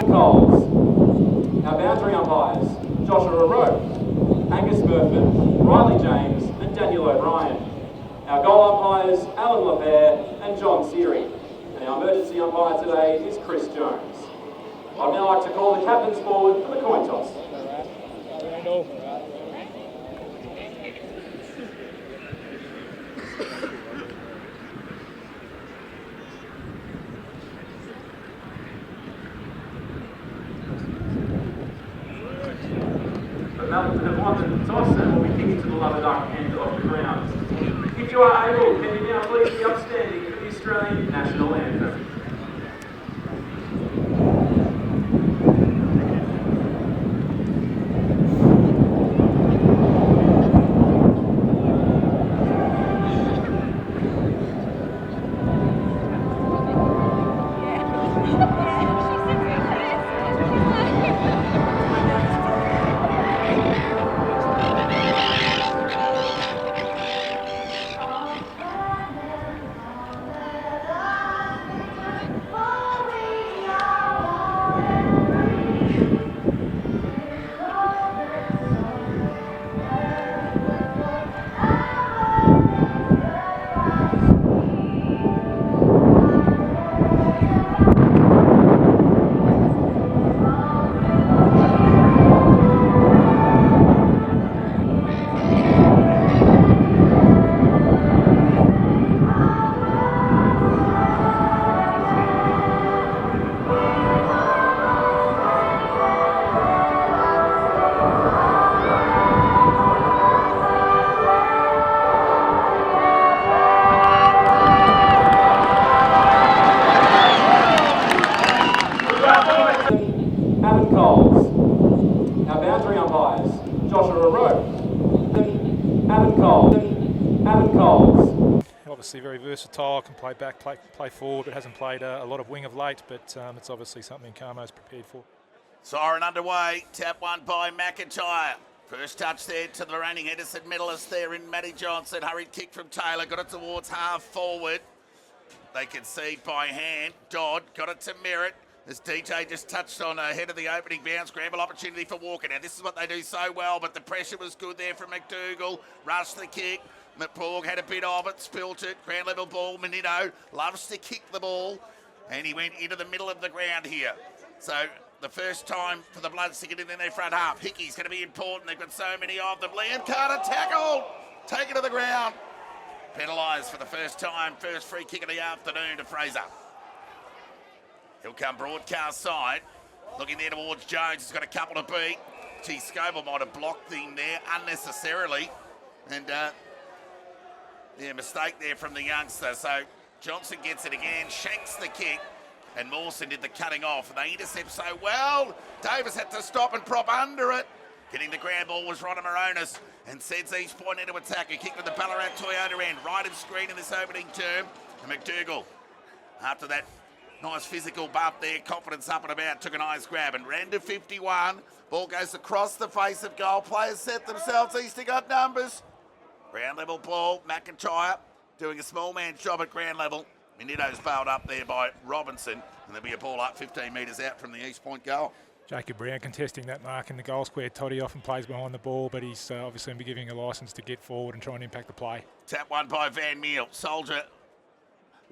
Coles. Our boundary umpires, Joshua Rowe, Angus Murphy, Riley James and Daniel O'Brien. Our goal umpires, Alan LaPere and John Seary. And our emergency umpire today is Chris Jones. I'd now like to call the captains forward for the coin toss. Melton have won the toss and will be kicking to the lower duck end of the ground. If you are able, can you now please be upstanding for the Australian National Anthem? Coles. Our boundary umpires, Joshua Rowe, Adam Coles. Obviously very versatile, can play back, play forward, but hasn't played a lot of wing of late, but it's obviously something Carmo's prepared for. Siren underway, tap one by McIntyre. First touch there to the reigning Edison medalist there in Matty Johnson. Hurried kick from Taylor, got it towards half forward. They concede by hand. Dodd got it to Merritt. As DJ just touched on ahead of the opening bounce, scramble opportunity for Walker. Now this is what they do so well, but the pressure was good there from McDougall. Rushed the kick. McPaug had a bit of it, spilt it. Ground level ball. Menino loves to kick the ball, and he went into the middle of the ground here. So the first time for the Bloods to get in their front half. Hickey's going to be important. They've got so many of them. Liam Carter tackled, taken to the ground. Penalised for the first time. First free kick of the afternoon to Fraser. He'll come broadcast side. Looking there towards Jones. He's got a couple to beat. Gee, Scoville might have blocked him there unnecessarily. And mistake there from the youngster. So Johnson gets it again, shanks the kick. And Mawson did the cutting off. And they intercept so well. Davis had to stop and prop under it. Getting the ground ball was Ronald Moronis. And sends East Point into attack. A kick to the Ballarat Toyota end. Right of screen in this opening term. And McDougall, after that nice physical bump there, confidence up and about, took a nice grab and ran to 51. Ball goes across the face of goal. Players set themselves. Easter got numbers. Ground level ball. McIntyre doing a small man's job at ground level. Minito's bailed up there by Robinson. And there'll be a ball up 15 metres out from the East Point goal. Jacob Brown contesting that mark in the goal square. Toddy often plays behind the ball, but he's obviously going to be giving a licence to get forward and try and impact the play. Tap one by Van Meel. Soldier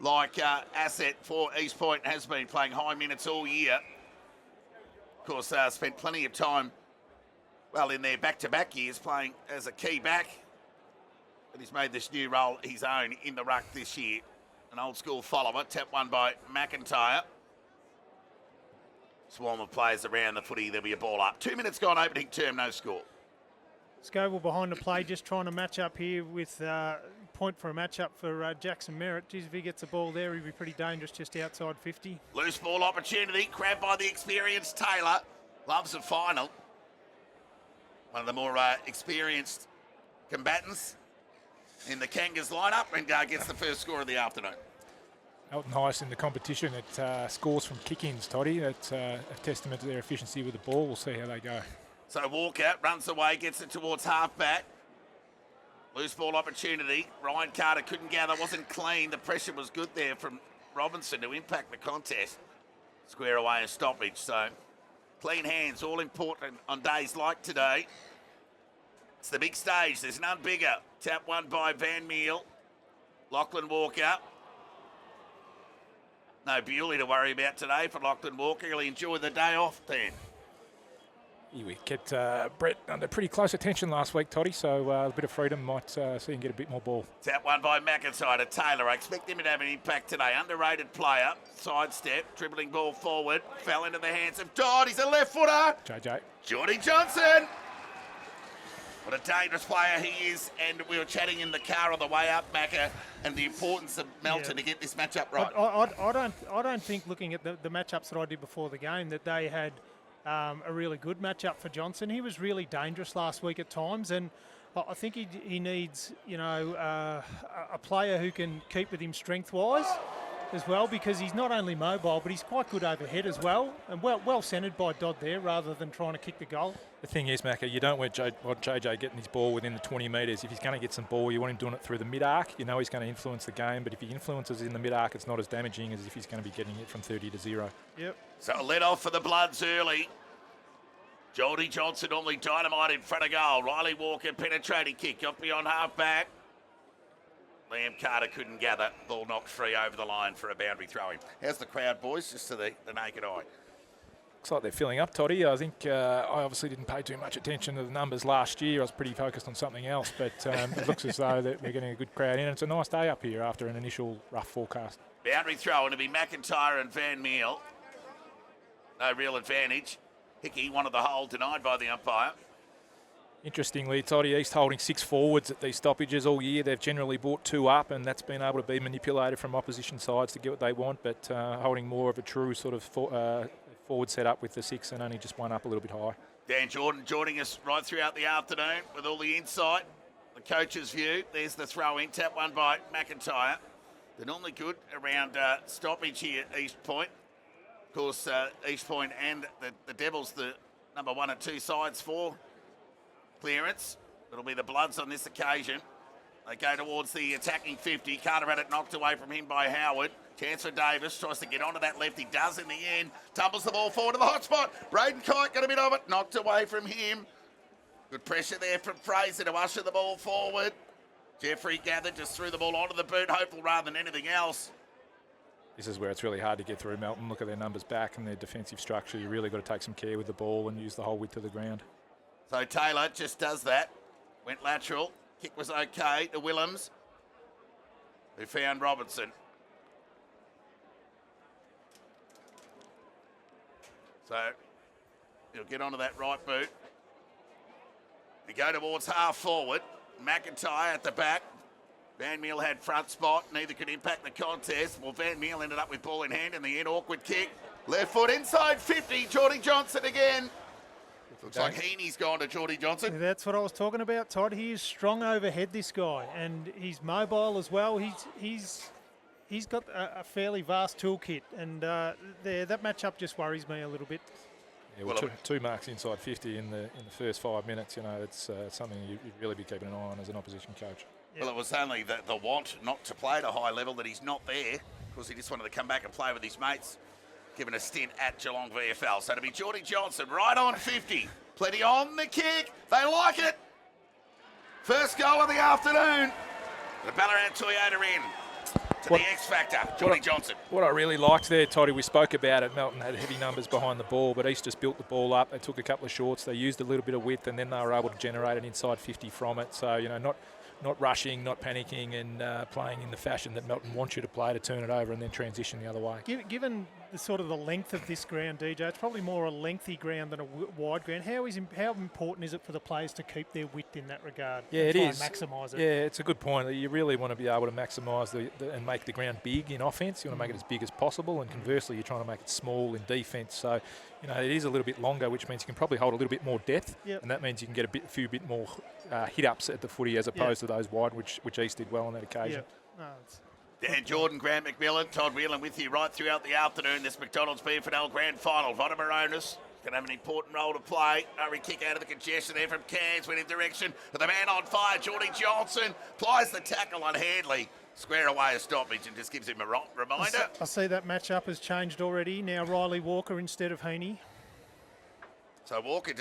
like asset for East Point, has been playing high minutes all year. Of course, spent plenty of time, well, in their back-to-back years playing as a key back. But he's made this new role his own in the ruck this year. An old-school follower. Tap one by McIntyre. Swarm of players around the footy. There'll be a ball up. 2 minutes gone, opening term, no score. Scoville behind the play, just trying to match up here with point for a match-up for Jackson Merritt. Geez, if he gets the ball there, he'd be pretty dangerous just outside 50. Loose ball opportunity, grabbed by the experienced Taylor. Loves the final. One of the more experienced combatants in the Kangas lineup, and gets the first score of the afternoon. Melton highest in the competition at scores from kick-ins, Toddy. That's a testament to their efficiency with the ball. We'll see how they go. So Walker runs away, gets it towards half-back. Loose ball opportunity. Ryan Carter couldn't gather, wasn't clean. The pressure was good there from Robinson to impact the contest. square away a stoppage. So clean hands, all important on days like today. It's the big stage. There's none bigger. Tap one by Van Meel. Lachlan Walker. No Bewley to worry about today for Lachlan Walker. He'll enjoy the day off then. We kept Brett under pretty close attention last week, Toddy, so a bit of freedom might see him get a bit more ball. Tap one by McIntyre to Taylor. I expect him to have an impact today. Underrated player. Sidestep, dribbling ball forward. Fell into the hands of Dodd. He's a left footer. JJ. Geordie Johnson. What a dangerous player he is. And we were chatting in the car on the way up, Macca, and the importance of Melton to get this matchup right. I don't think, looking at the matchups that I did before the game, that they had a really good matchup for Johnson. He was really dangerous last week at times, and I think he needs, a player who can keep with him strength-wise as well, because he's not only mobile, but he's quite good overhead as well, and well centred by Dodd there rather than trying to kick the goal. The thing is, Macca, you don't want JJ getting his ball within the 20 metres. If he's going to get some ball, you want him doing it through the mid-arc. You know he's going to influence the game, but if he influences in the mid-arc, it's not as damaging as if he's going to be getting it from 30 to 0. Yep. So let off for the Bloods early. Geordie Johnson normally dynamite in front of goal. Riley Walker penetrating kick off beyond half-back. Liam Carter couldn't gather. Ball knocked free over the line for a boundary throw-in. How's the crowd, boys, just to the naked eye? Looks like they're filling up, Toddy. I think I obviously didn't pay too much attention to the numbers last year. I was pretty focused on something else, but it looks as though that we're getting a good crowd in. It's a nice day up here after an initial rough forecast. Boundary throw-in to be McIntyre and Van Meel. No real advantage. Hickey wanted the hole, denied by the umpire. Interestingly, Toddy, East holding 6 forwards at these stoppages all year. They've generally brought 2 up, and that's been able to be manipulated from opposition sides to get what they want, but holding more of a true sort of forward setup with the 6 and only just 1 up a little bit high. Dan Jordan joining us right throughout the afternoon with all the insight, the coach's view. There's the throw-in, tap one by McIntyre. They're normally good around stoppage here at East Point. Of course, East Point and the Devils, the number 1 and 2 sides for clearance. It'll be the Bloods on this occasion. They go towards the attacking 50. Carter had it knocked away from him by Howard. Chance for Davis. Tries to get onto that left. He does in the end. Tumbles the ball forward to the hot spot. Braden Kite got a bit of it. Knocked away from him. Good pressure there from Fraser to usher the ball forward. Jeffrey gathered, just threw the ball onto the boot, hopeful rather than anything else. This is where it's really hard to get through Melton. Look at their numbers back and their defensive structure. You really got to take some care with the ball and use the whole width of the ground. So Taylor just does that. Went lateral. Kick was okay to Willems, who found Robertson. So he'll get onto that right boot. We go towards half forward. McIntyre at the back. Van Meel had front spot. Neither could impact the contest. Well, Van Meel ended up with ball in hand in the end. Awkward kick. Left foot inside 50. Geordie Johnson again. Looks like Heaney's gone to Geordie Johnson. Yeah, that's what I was talking about, Todd. He is strong overhead, this guy, and he's mobile as well. He's got a fairly vast toolkit, and that matchup just worries me a little bit. Yeah, well, two marks inside 50 in the first 5 minutes. You know, it's something you'd really be keeping an eye on as an opposition coach. Yep. Well, it was only the want not to play at a high level that he's not there, because he just wanted to come back and play with his mates, given a stint at Geelong VFL. So to be Geordie Johnson right on 50. Plenty on the kick. They like it. First goal of the afternoon. The Ballarat Toyota in to the X Factor, Geordie Johnson. What I really liked there, Toddy, we spoke about it. Melton had heavy numbers behind the ball, but East just built the ball up. They took a couple of shorts. They used a little bit of width, and then they were able to generate an inside 50 from it. So, you know, not rushing, not panicking, and playing in the fashion that Melton wants you to play to turn it over and then transition the other way. Given the sort of the length of this ground, DJ, it's probably more a lengthy ground than a wide ground. How important is it for the players to keep their width in that regard? Yeah, it is. And maximise it. Yeah, it's a good point. You really want to be able to maximise and make the ground big in offence. You want to make it as big as possible, and conversely, you're trying to make it small in defence. So, you know, it is a little bit longer, which means you can probably hold a little bit more depth, and that means you can get a few bit more hit-ups at the footy as opposed to those wide, which East did well on that occasion. No, Dan Jordan, Grant McMillan, Todd Whelan with you right throughout the afternoon. This McDonald's BFNL Grand Final. Vitamin Owners, Going to have an important role to play. Hurry kick out of the congestion there from Cairns. Went in direction of the man on fire, Geordie Johnson. Applies the tackle on Handley. Square away a stoppage and just gives him a reminder. I see that matchup has changed already. Now Riley Walker instead of Heaney. So Walker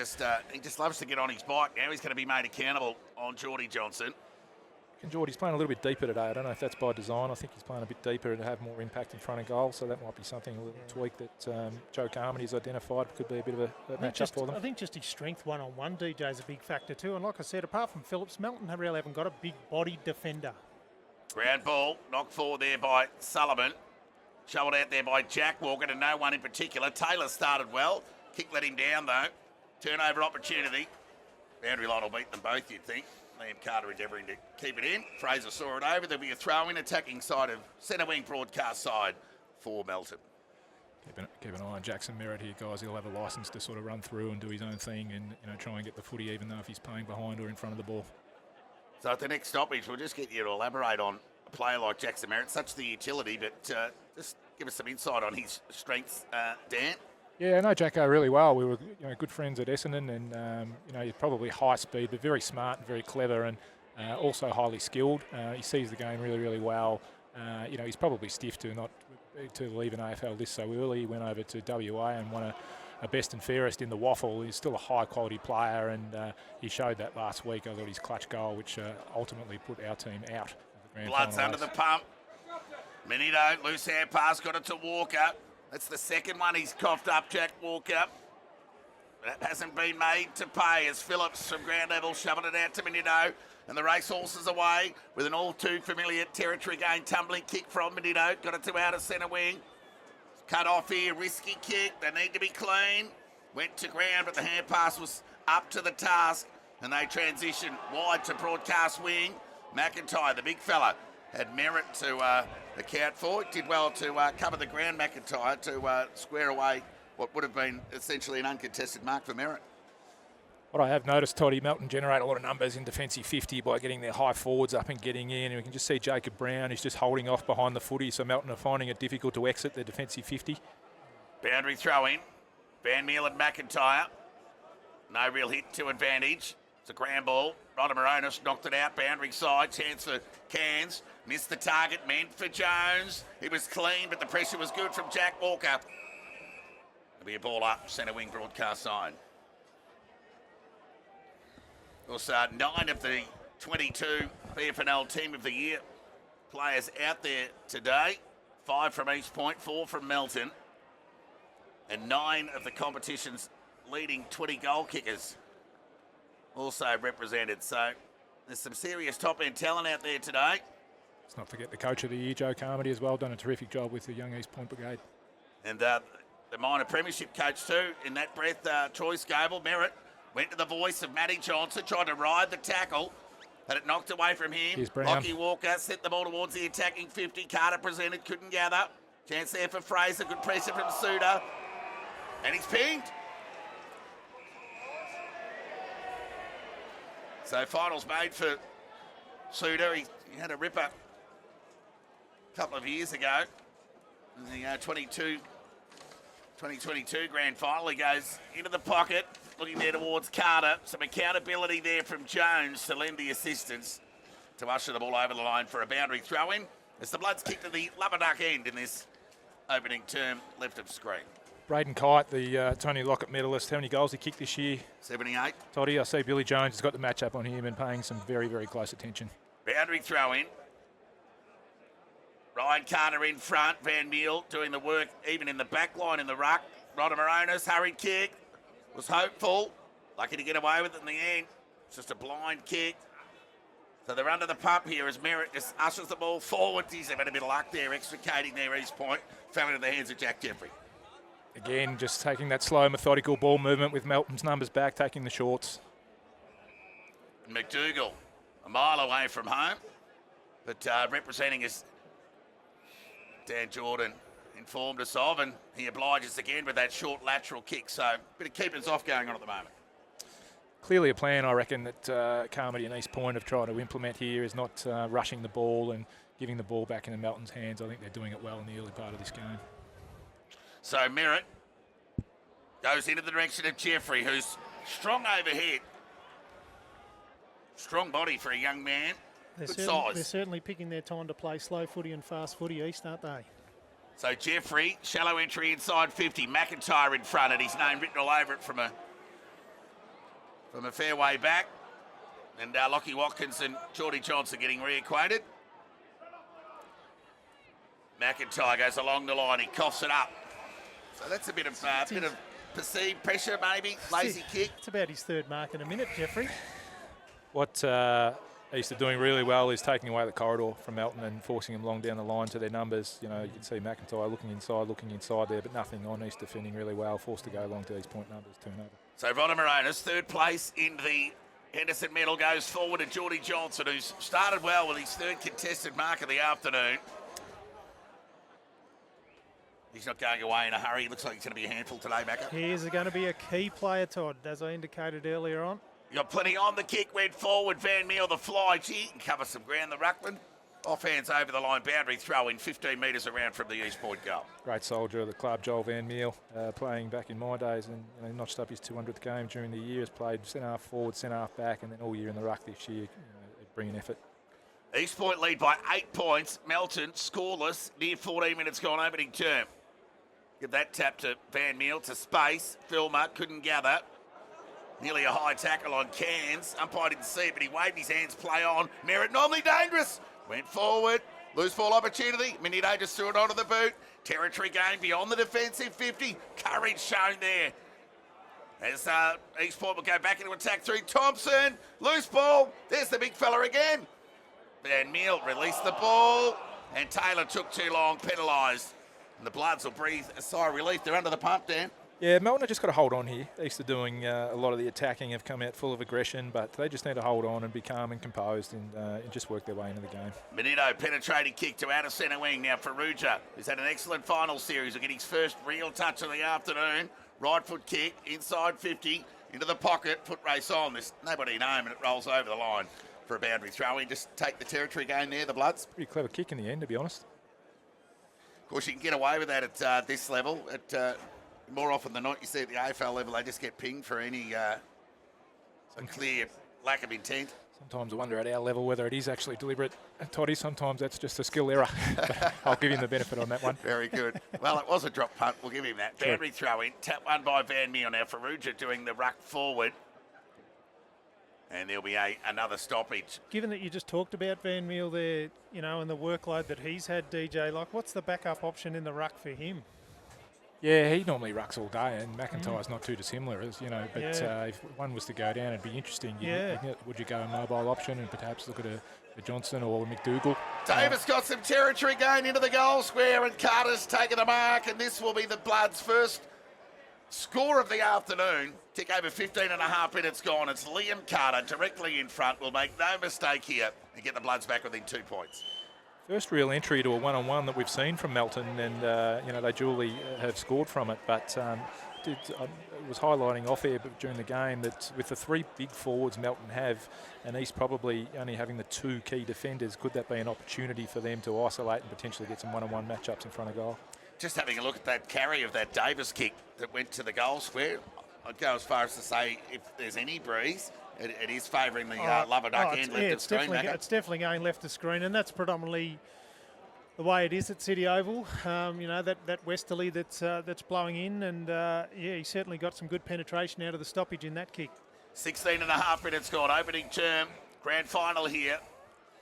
he just loves to get on his bike. Now he's going to be made accountable on Geordie Johnson. And Geordie's playing a little bit deeper today. I don't know if that's by design. I think he's playing a bit deeper to have more impact in front of goal. So that might be something, a little tweak that Joe Carmody's identified could be a bit of a match-up for them. I think just his strength one-on-one, DJ, is a big factor too. And like I said, apart from Phillips, Melton really haven't got a big-bodied defender. Ground ball, knocked forward there by Sullivan. Shoveled out there by Jack Walker to no one in particular. Taylor started well. Kick let him down though. Turnover opportunity. Boundary line will beat them both, you'd think. Liam Carter endeavouring to keep it in. Fraser saw it over. There'll be a throw in, attacking side of centre wing broadcast side for Melton. Keep an eye on Jackson Merritt here, guys. He'll have a licence to sort of run through and do his own thing and try and get the footy, even though if he's playing behind or in front of the ball. So at the next stoppage, we'll just get you to elaborate on a player like Jackson Merritt. Such the utility, but just give us some insight on his strengths, Dan. Yeah, I know Jacko really well. We were good friends at Essendon, and he's probably high speed, but very smart and very clever, and also highly skilled. He sees the game really, really well. He's probably stiff to leave an AFL list so early. He went over to WA and won a best and fairest in the waffle. He's still a high quality player, and he showed that last week. I thought his clutch goal, which ultimately put our team out of the grand Blood's final under race. the pump. Minito, loose hand pass, got it to Walker. That's the second one he's coughed up, Jack Walker. That hasn't been made to pay as Phillips from ground level shoving it out to Minito. And the racehorses away with an all too familiar territory gain. Tumbling kick from Minito. Got it to outer centre wing. Cut off here, risky kick. They need to be clean. Went to ground, but the hand pass was up to the task. And they transition wide to broadcast wing. McIntyre, the big fella, had merit to account for. Did well to cover the ground, McIntyre, to square away what would have been essentially an uncontested mark for Merritt. What I have noticed, Toddy, Melton generate a lot of numbers in defensive 50 by getting their high forwards up and getting in. And we can just see Jacob Brown is just holding off behind the footy, so Melton are finding it difficult to exit their defensive 50. Boundary throw in. Van Meel and McIntyre. No real hit to advantage. It's a ground ball. Ryder Moronis knocked it out. Boundary side. Chance for Cairns. Missed the target. Meant for Jones. It was clean, but the pressure was good from Jack Walker. There'll be a ball up. Centre wing broadcast side. Also, 9 of the 22 PFNL Team of the Year players out there today. 5 from East Point, 4 from Melton. And 9 of the competition's leading 20 goal kickers also represented. So there's some serious top-end talent out there today. Let's not forget the coach of the year, Joe Carmody, as well. Done a terrific job with the young East Point Brigade. And the minor premiership coach too, in that breath, Troy Scoble. Merritt went to the voice of Matty Johnson, tried to ride the tackle, but it knocked away from him. Here's Brown. Lockie Walker sent the ball towards the attacking 50. Carter presented, couldn't gather. Chance there for Fraser, good pressure from Suter. And he's pinged. So finals made for Suter. He had a ripper a couple of years ago. In the 2022 grand final, he goes into the pocket, looking there towards Carter. Some accountability there from Jones to lend the assistance to usher the ball over the line for a boundary throw-in as the Bloods kick to the Lubberduck end in this opening term left of screen. Braden Kite, the Tony Lockett medalist, how many goals he kicked this year? 78. Toddy, I see Billy Jones has got the match up on him and paying some very, very close attention. Boundary throw-in. Ryan Carter in front. Van Meel doing the work even in the back line in the ruck. Ryder Moronis, hurried kick. Was hopeful. Lucky to get away with it in the end. It's just a blind kick. So they're under the pump here as Merritt just ushers the ball forward. He's had a bit of luck there, extricating their East Point. Fell into the hands of Jack Jeffrey. Again, just taking that slow, methodical ball movement with Melton's numbers back, taking the shorts. McDougall, a mile away from home, but representing us, Dan Jordan informed us of, and he obliges again with that short lateral kick. So a bit of keepers off going on at the moment. Clearly a plan, I reckon, that Carmody and East Point have tried to implement here is not rushing the ball and giving the ball back into Melton's hands. I think they're doing it well in the early part of this game. So Merritt Goes into the direction of Jeffrey, who's strong overhead. Strong body for a young man. Good size. They're certainly picking their time to play slow footy and fast footy east, aren't they? So Jeffrey, shallow entry inside 50. McIntyre in front, and his name written all over it from a fairway back. And Lockie Watkins and Geordie Johnson getting reacquainted. McIntyre goes along the line. He coughs it up. So that's a bit of perceived pressure, maybe. Lazy kick. It's about his third mark in a minute, Jeffrey. What East are doing really well is taking away the corridor from Melton and forcing them long down the line to their numbers. You know, you can see McIntyre looking inside there, but nothing on East defending really well. Forced to go long to these point numbers, turnover. So Ronald Moronis, third place in the Henderson medal, goes forward to Geordie Johnson, who's started well with his third contested mark of the afternoon. He's not going away in a hurry. Looks like he's going to be a handful today, Macca. He is going to be a key player, Todd, as I indicated earlier on. You got plenty on the kick, went forward. Van Meel, the fly. Gee, he can cover some ground, the ruckman. Off hands over the line, boundary throw in 15 metres around from the East Point goal. Great soldier of the club, Joel Van Meel, playing back in my days, and notched up his 200th game during the year. Has played centre half forward, centre half back, and then all year in the ruck this year. Brilliant effort. East Point lead by 8 points. Melton scoreless, near 14 minutes gone, opening term. Give that tap to Van Meel to space. Filmer couldn't gather. Nearly a high tackle on Cairns. Umpire didn't see it, but he waved his hands, play on. Merritt normally dangerous. Went forward. Loose ball opportunity. Minito just threw it onto the boot. Territory gain beyond the defensive 50. Courage shown there. As East Point will go back into attack through Thompson. Loose ball. There's the big fella again. Van Meel released the ball. And Taylor took too long, penalised. And the Bloods will breathe a sigh of relief. They're under the pump, Dan. Yeah, Melton have just got to hold on here. East are doing a lot of the attacking, have come out full of aggression, but they just need to hold on and be calm and composed and just work their way into the game. Minito penetrating kick to outer centre wing now for Ruja, who's had an excellent final series. Will get his first real touch of the afternoon. Right foot kick, inside 50, into the pocket, foot race on. There's nobody in home and it rolls over the line for a boundary throw. Just take the territory gain there, the Bloods. Pretty clever kick in the end, to be honest. Of course, you can get away with that at this level. More often than not, you see at the AFL level, they just get pinged for any clear lack of intent. Sometimes I wonder at our level whether it is actually deliberate, Toddy. Sometimes that's just a skill error. I'll give him the benefit on that one. Very good. Well, it was a drop punt. We'll give him that. Sure. Boundary throw in. Tap one by Van Meel now. Faruja doing the ruck forward. And there'll be another stoppage. Given that you just talked about Van Meel there, and the workload that he's had, DJ, what's the backup option in the ruck for him? Yeah, he normally rucks all day, and McIntyre's not too dissimilar, but if one was to go down, it'd be interesting. Would you go a mobile option and perhaps look at a Johnson or a McDougall? Davis got some territory going into the goal square, and Carter's taken the mark, and this will be the Bloods' first score of the afternoon. Tick over 15 and a half minutes gone. It's Liam Carter directly in front. Will make no mistake here and get the Bloods back within 2 points. First real entry to a one-on-one that we've seen from Melton, and they duly have scored from it. But it was highlighting off air during the game that with the 3 big forwards Melton have, and East probably only having the 2 key defenders, could that be an opportunity for them to isolate and potentially get some one-on-one matchups in front of goal? Just having a look at that carry of that Davis kick that went to the goal square, I'd go as far as to say if there's any breeze, it is favouring the Lover Duck end left of screen. It's definitely going left of screen, and that's predominantly the way it is at City Oval. That westerly that's blowing in, and he certainly got some good penetration out of the stoppage in that kick. 16 and a half minutes gone, opening term, grand final here.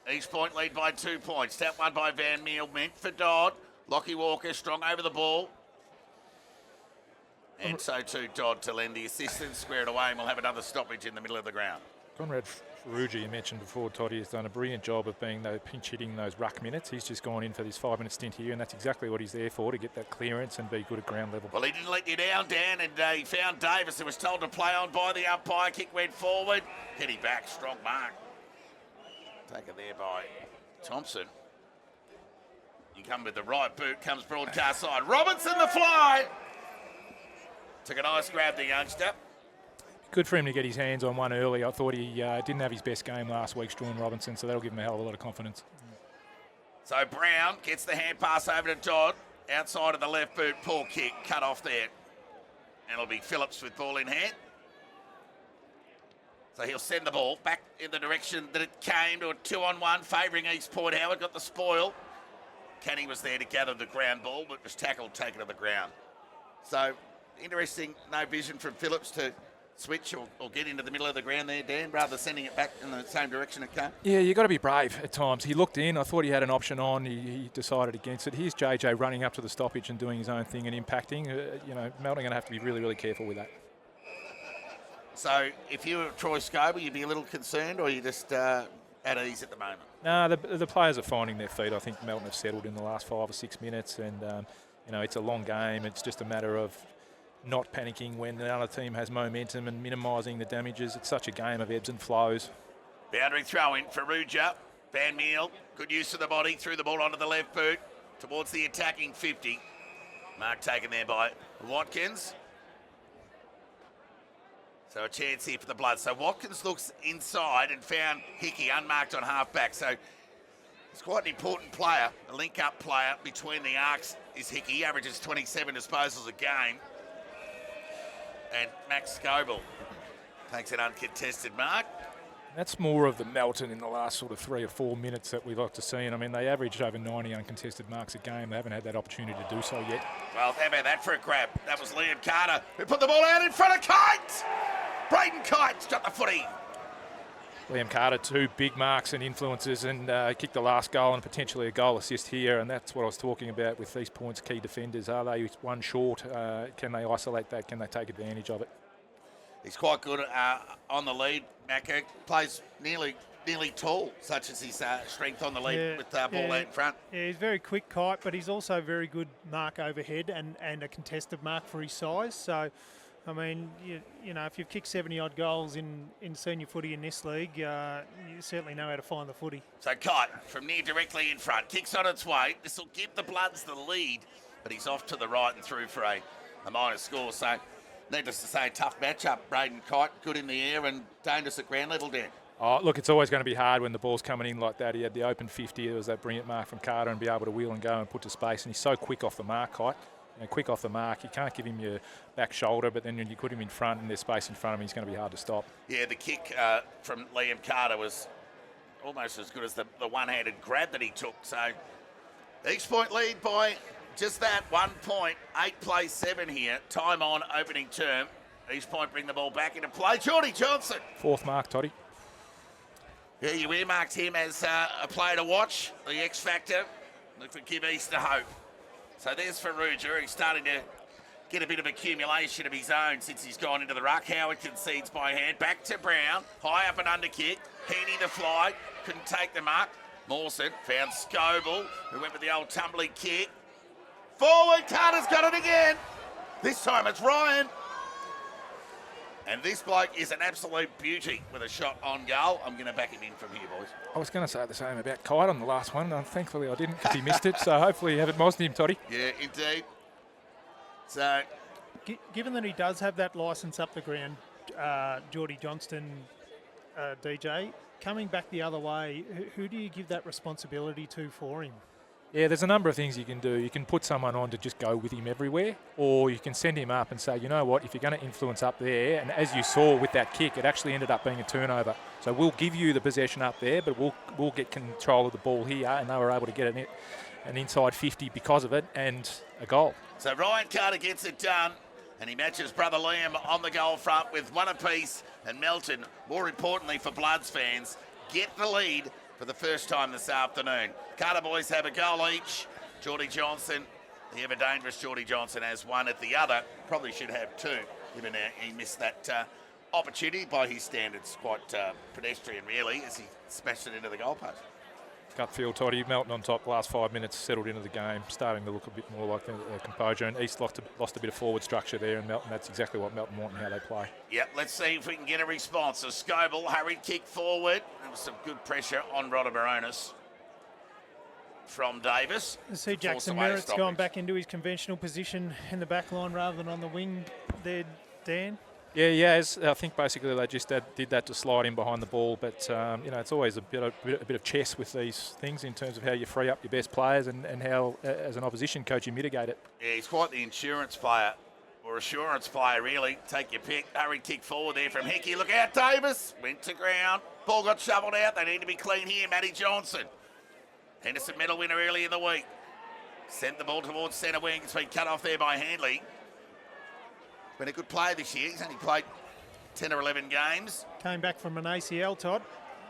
East Point lead by 2 points. Tap one by Van Meel, meant for Dodd. Lockie Walker strong over the ball. And so too Dodd to lend the assistance, square it away, and we'll have another stoppage in the middle of the ground. Conrad Faruji, you mentioned before, Toddy, has done a brilliant job of being pinch hitting those ruck minutes. He's just gone in for this 5-minute stint here, and that's exactly what he's there for, to get that clearance and be good at ground level. Well, he didn't let you down, Dan, and he found Davis, who was told to play on by the umpire. Kick went forward. Heady back, strong mark. Taken there by Thompson. You come with the right boot, comes broadcast side. Robinson the fly. Took a nice grab, the youngster. Good for him to get his hands on one early. I thought he didn't have his best game last week, Strawn Robinson, so that'll give him a hell of a lot of confidence. So Brown gets the hand pass over to Dodd. Outside of the left boot, poor kick, cut off there. And it'll be Phillips with ball in hand. So he'll send the ball back in the direction that it came to a 2-on-1, favouring East Point. Howard got the spoil. Kenny was there to gather the ground ball, but was tackled, taken to the ground. So, interesting, no vision from Phillips to switch or get into the middle of the ground there, Dan, rather than sending it back in the same direction it came. Yeah, you've got to be brave at times. He looked in. I thought he had an option on. He decided against it. Here's JJ running up to the stoppage and doing his own thing and impacting. Melton are going to have to be really, really careful with that. So, if you were Troy Scoble, you'd be a little concerned, or you just at ease at the moment? No, the players are finding their feet. I think Melton have settled in the last 5 or 6 minutes, and it's a long game. It's just a matter of not panicking when the other team has momentum and minimising the damages. It's such a game of ebbs and flows. Boundary throw in for Ruja. Van Meel, good use of the body, threw the ball onto the left boot towards the attacking 50. Mark taken there by Watkins. So a chance here for the Bloods. So Watkins looks inside and found Hickey unmarked on half-back. So he's quite an important player, a link-up player between the arcs is Hickey. He averages 27 disposals a game. And Max Scoble takes an uncontested mark. That's more of the Melton in the last sort of 3 or 4 minutes that we'd like to see. And I mean, they averaged over 90 uncontested marks a game. They haven't had that opportunity to do so yet. Well, how about that for a grab? That was Liam Carter who put the ball out in front of Kite. Braden Kite's got the footy. Liam Carter, 2 big marks and influences, and kicked the last goal and potentially a goal assist here. And that's what I was talking about with these points. Key defenders, are they one short? Can they isolate that? Can they take advantage of it? He's quite good on the lead. Macca plays nearly tall, such as his strength on the lead with ball out in front. Yeah, he's very quick, Kite, but he's also very good mark overhead and a contested mark for his size. So, I mean, you know, if you've kicked 70-odd goals in senior footy in this league, you certainly know how to find the footy. So Kite from near directly in front, kicks on its way. This will give the Bloods the lead, but he's off to the right and through for a minor score. So, needless to say, tough matchup. Braden Kite, good in the air and dangerous at ground level, Dan. Oh, look, it's always going to be hard when the ball's coming in like that. He had the open 50. There was that brilliant mark from Carter and be able to wheel and go and put to space. And he's so quick off the mark, Kite. Quick off the mark. You can't give him your back shoulder, but then when you put him in front and there's space in front of him, he's going to be hard to stop. Yeah, the kick from Liam Carter was almost as good as the one-handed grab that he took. So East Point lead by just that 1 point. 8 plays 7 here. Time on opening term. East Point bring the ball back into play. Geordie Johnson. 4th mark, Toddy. Yeah, you earmarked him as a player to watch. The X Factor. Look for give East a hope. So there's Faruja. He's starting to get a bit of accumulation of his own since he's gone into the ruck. Howard concedes by hand. Back to Brown. High up and under kick. Heaney the fly. Couldn't take the mark. Mawson found Scoble, who went with the old tumbling kick. Forward. Carter's got it again. This time it's Ryan. And this bloke is an absolute beauty with a shot on goal. I'm going to back him in from here, boys. I was going to say the same about Kite on the last one. Thankfully, I didn't because he missed it. So hopefully you haven't mossed him, Toddy. Yeah, indeed. So, given that he does have that licence up the ground, Geordie Johnston, DJ, coming back the other way, who do you give that responsibility to for him? Yeah, there's a number of things you can do. You can put someone on to just go with him everywhere, or you can send him up and say, you know what, if you're going to influence up there, and as you saw with that kick, it actually ended up being a turnover. So we'll give you the possession up there, but we'll get control of the ball here, and they were able to get an inside 50 because of it, and a goal. So Ryan Carter gets it done, and he matches brother Liam on the goal front with 1 apiece, and Melton, more importantly for Bloods fans, get the lead for the first time this afternoon. Carter boys have a goal each. Geordie Johnson, the ever dangerous Geordie Johnson, has 1 at the other. Probably should have 2, given he missed that opportunity by his standards. Quite pedestrian, really, as he smashed it into the goalpost. Gut feel, Toddy. Melton on top, last 5 minutes, settled into the game, starting to look a bit more like composure. And East lost a bit of forward structure there, and Melton, that's exactly what Melton want and how they play. Yep, let's see if we can get a response. So Scoble, hurried kick forward. There was some good pressure on Rodder from Davis. I see Jackson Merritt's gone back into his conventional position in the back line rather than on the wing there, Dan. Yeah, he has. I think basically they just did that to slide in behind the ball. But, it's always a bit of chess with these things in terms of how you free up your best players and how, as an opposition coach, you mitigate it. Yeah, he's quite the insurance player or assurance play, really. Take your pick. Hurried kick forward there from Hickey. Look out, Davis. Went to ground. Ball got shoveled out. They need to be clean here. Matty Johnson. Henderson medal winner early in the week. Sent the ball towards centre wing. It's been cut off there by Handley. Been a good player this year. He's only played 10 or 11 games. Came back from an ACL, Todd.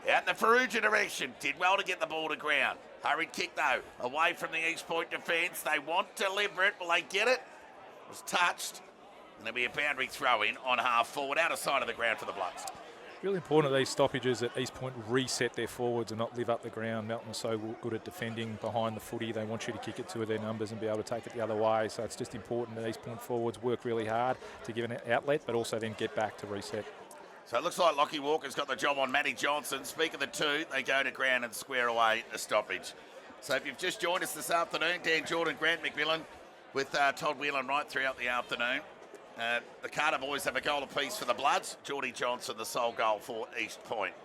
Out in the Faruja direction. Did well to get the ball to ground. Hurried kick, though. Away from the East Point defence. They want deliberate. Will they get it? It was touched. And there'll be a boundary throw in on half forward, out of sight of the ground for the Bloods. Really important at these stoppages that East Point reset their forwards and not live up the ground. Melton are so good at defending behind the footy. They want you to kick it to their numbers and be able to take it the other way. So it's just important that East Point forwards work really hard to give an outlet, but also then get back to reset. So it looks like Lockie Walker's got the job on Matty Johnson. Speak of the two, they go to ground and square away a stoppage. So if you've just joined us this afternoon, Dan Jordan, Grant McMillan with Todd Whelan right throughout the afternoon. The Carter boys have a goal apiece for the Bloods. Geordie Johnson, the sole goal for East Point.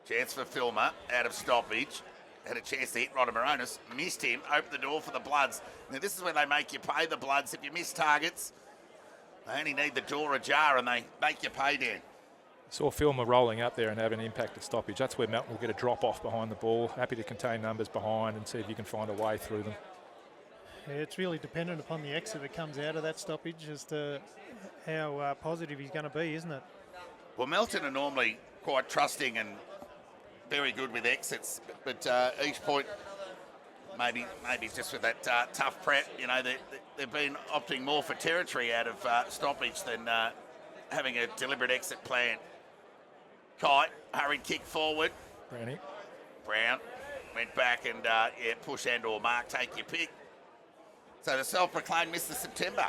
Chance for Filmer, out of stoppage. Had a chance to hit Rodder Moronis. Missed him, opened the door for the Bloods. Now this is where they make you pay, the Bloods. If you miss targets, they only need the door ajar and they make you pay, Dan. Saw Filmer rolling up there and have an impact at stoppage. That's where Melton will get a drop off behind the ball. Happy to contain numbers behind and see if you can find a way through them. Yeah, it's really dependent upon the exit that comes out of that stoppage as to how positive he's going to be, isn't it? Well, Melton are normally quite trusting and very good with exits, but East Point maybe just with that tough prep, you know, they've been opting more for territory out of stoppage than having a deliberate exit plan. Kite, hurried kick forward. Brown went back and push and or mark, take your pick. So the self-proclaimed Mr. September.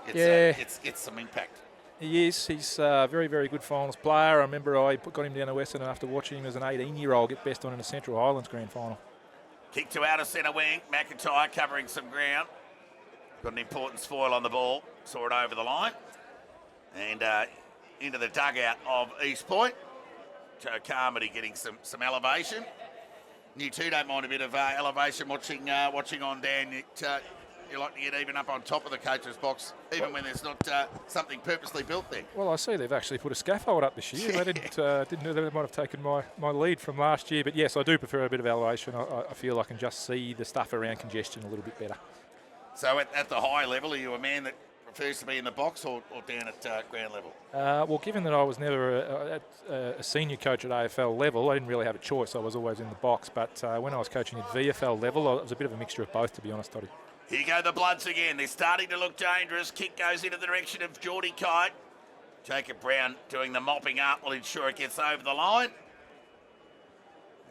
It's some impact. He is. He's a very, very good finals player. I remember I got him down to Western after watching him as an 18-year-old get best on in the Central Highlands Grand Final. Kick to outer centre wing. McIntyre covering some ground. Got an important spoil on the ball. Saw it over the line. And into the dugout of East Point. Joe Carmody getting some elevation. You too don't mind a bit of elevation watching on, Dan. You like to get even up on top of the coach's box, even when there's not something purposely built there. Well, I see they've actually put a scaffold up this year. They didn't know they might have taken my lead from last year. But yes, I do prefer a bit of elevation. I feel I can just see the stuff around congestion a little bit better. So at the high level, are you a man that prefers to be in the box or down at ground level? Well, given that I was never a senior coach at AFL level, I didn't really have a choice. I was always in the box. But when I was coaching at VFL level, it was a bit of a mixture of both, to be honest, Toddy. Here go the Bloods again. They're starting to look dangerous. Kick goes into the direction of Geordie Kite. Jacob Brown doing the mopping up will ensure it gets over the line.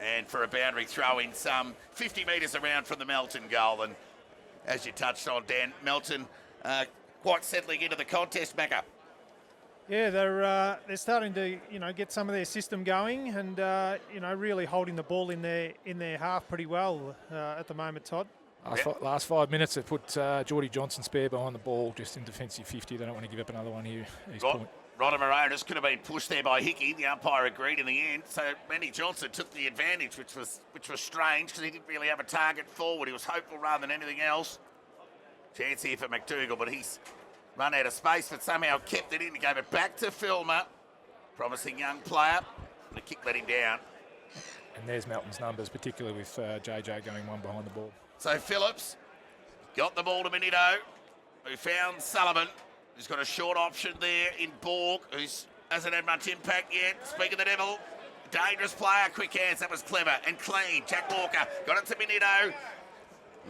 And for a boundary throw in some 50 metres around from the Melton goal. And as you touched on, Dan, Melton quite settling into the contest, Macca. Yeah, they're starting to get some of their system going and really holding the ball in their half pretty well at the moment, Todd. Last 5 minutes, they've put Geordie Johnson spare behind the ball, just in defensive 50. They don't want to give up another one here. Rodder Moronis could have been pushed there by Hickey. The umpire agreed in the end. So Matty Johnson took the advantage, which was strange because he didn't really have a target forward. He was hopeful rather than anything else. Chance here for McDougall, but he's run out of space, but somehow kept it in. He gave it back to Filmer. Promising young player. The kick let him down. And there's Melton's numbers, particularly with JJ going one behind the ball. So Phillips got the ball to Benito, who found Sullivan, who's got a short option there in Borg, who hasn't had much impact yet. Speak of the devil, dangerous player, quick hands, that was clever and clean. Jack Walker got it to Benito.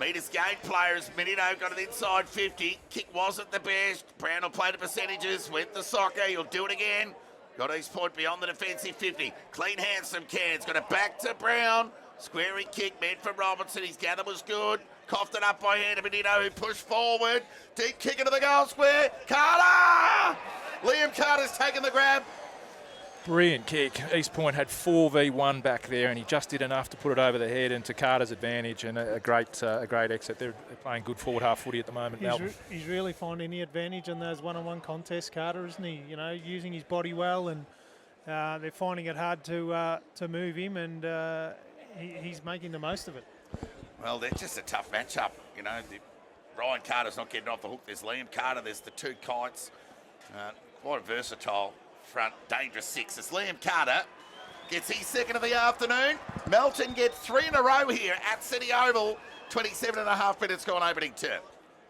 Meters gained players, Benito got it inside 50. Kick wasn't the best. Brown will play the percentages, went the soccer, he'll do it again. Got East Point beyond the defensive 50. Clean hands from Cairns, got it back to Brown. Squaring kick meant for Robertson. His gather was good. Coughed it up by hand to Benito, who pushed forward. Deep kick into the goal square. Carter! Liam Carter's taken the grab. Brilliant kick. East Point had 4v1 back there, and he just did enough to put it over the head and to Carter's advantage, and a great exit. They're playing good forward half footy at the moment. He's really finding the advantage in those one-on-one contests, Carter, isn't he? Using his body well, and they're finding it hard to move him, and he's making the most of it. Well, they're just a tough matchup. Ryan Carter's not getting off the hook. There's Liam Carter. There's the two kites. Quite a versatile front, dangerous six. As Liam Carter gets his second of the afternoon. Melton gets 3 in a row here at City Oval. 27 and a half minutes gone opening term.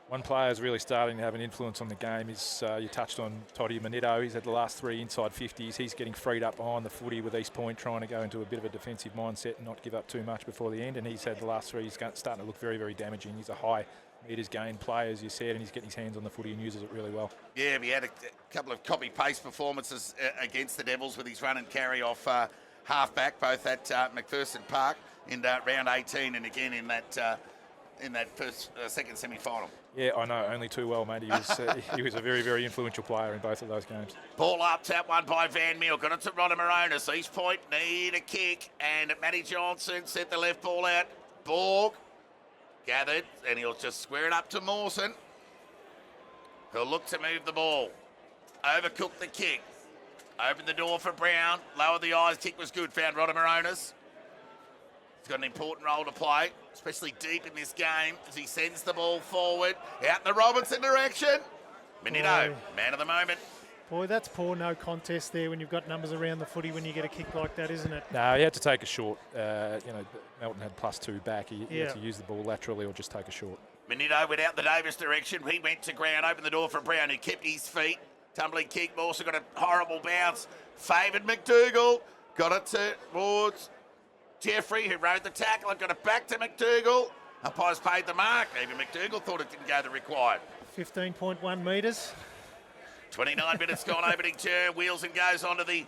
One player is really starting to have an influence on the game is, you touched on Toddy Manito. He's had the last 3 inside 50s. He's getting freed up behind the footy with East Point, trying to go into a bit of a defensive mindset and not give up too much before the end. And he's had the last 3. He's starting to look very, very damaging. He's a high metres gain player, as you said, and he's getting his hands on the footy and uses it really well. Yeah, he had a couple of copy-paste performances against the Devils with his run and carry off halfback, both at McPherson Park in round 18 and again in that second semi-final. Yeah, I know, only too well, mate. He was a very, very influential player in both of those games. Ball up, tap one by Van Meal. Got it to Ronda Moronis. East Point need a kick, and Matty Johnson set the left ball out. Borg gathered, and he'll just square it up to Mawson. He'll look to move the ball. Overcook the kick. Open the door for Brown. Lower the eyes. Kick was good. Found Ronda Moronis. He's got an important role to play, especially deep in this game as he sends the ball forward. Out in the Robinson direction. Manito, man of the moment. Boy, that's poor no contest there when you've got numbers around the footy when you get a kick like that, isn't it? No, he had to take a short. Melton had +2 back. He had to use the ball laterally or just take a short. Manito went out the Davis direction. He went to ground, opened the door for Brown, who kept his feet. Tumbling kick, also got a horrible bounce. Favoured McDougall. Got it towards Jeffrey, who rode the tackle and got it back to McDougall. Umpires paid the mark. Even McDougall thought it didn't go the required. 15.1 metres. 29 minutes gone opening turn. Wheels and goes onto the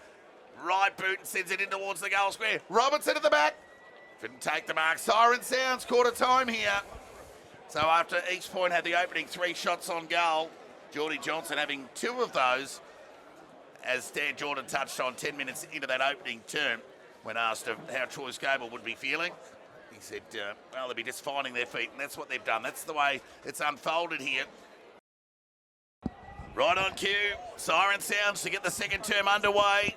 right boot and sends it in towards the goal square. Robinson at the back. Couldn't take the mark. Siren sounds, quarter time here. So after East Point had the opening 3 shots on goal, Geordie Johnson having 2 of those, as Stan Jordan touched on 10 minutes into that opening term, when asked how Troy Scoble would be feeling. He said, well, they'll be just finding their feet, and that's what they've done. That's the way it's unfolded here. Right on cue, siren sounds to get the second term underway.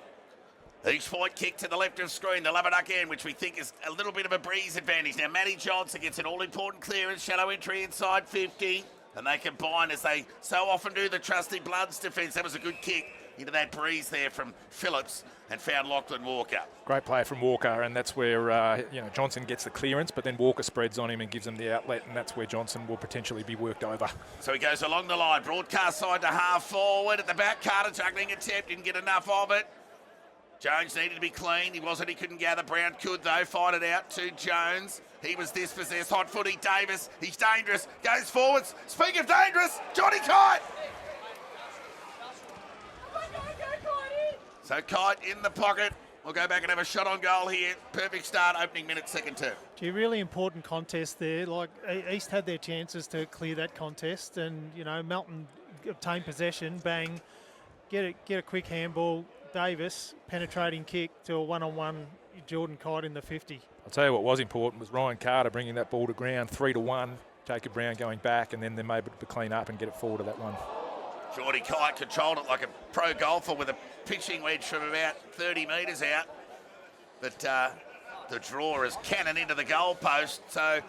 East Point kick to the left of screen. They'll have it again, which we think is a little bit of a breeze advantage. Now, Matty Johnson gets an all-important clearance, shallow entry inside 50, and they combine as they so often do, the trusty Bloods defence. That was a good kick into that breeze there from Phillips and found Lachlan Walker. Great play from Walker, and that's where Johnson gets the clearance, but then Walker spreads on him and gives him the outlet, and that's where Johnson will potentially be worked over. So he goes along the line, broadcast side to half forward. At the back, Carter juggling attempt, didn't get enough of it. Jones needed to be clean. He couldn't gather. Brown could, though. Fight it out to Jones. He was dispossessed. Hot footy, Davis. He's dangerous. Goes forwards. Speaking of dangerous, Johnny Kite. So Kite in the pocket. We'll go back and have a shot on goal here. Perfect start, opening minute, second term. Gee, really important contest there. Like, East had their chances to clear that contest, and, Melton obtained possession, bang, get a quick handball. Davis, penetrating kick to a one-on-one Jordan Kite in the 50. I'll tell you what was important was Ryan Carter bringing that ball to ground, 3-1. Jacob Brown going back, and then they're able to clean up and get it forward to that one. Geordie Kite controlled it like a pro golfer with a pitching wedge from about 30 metres out. But the draw is cannon into the goal post, so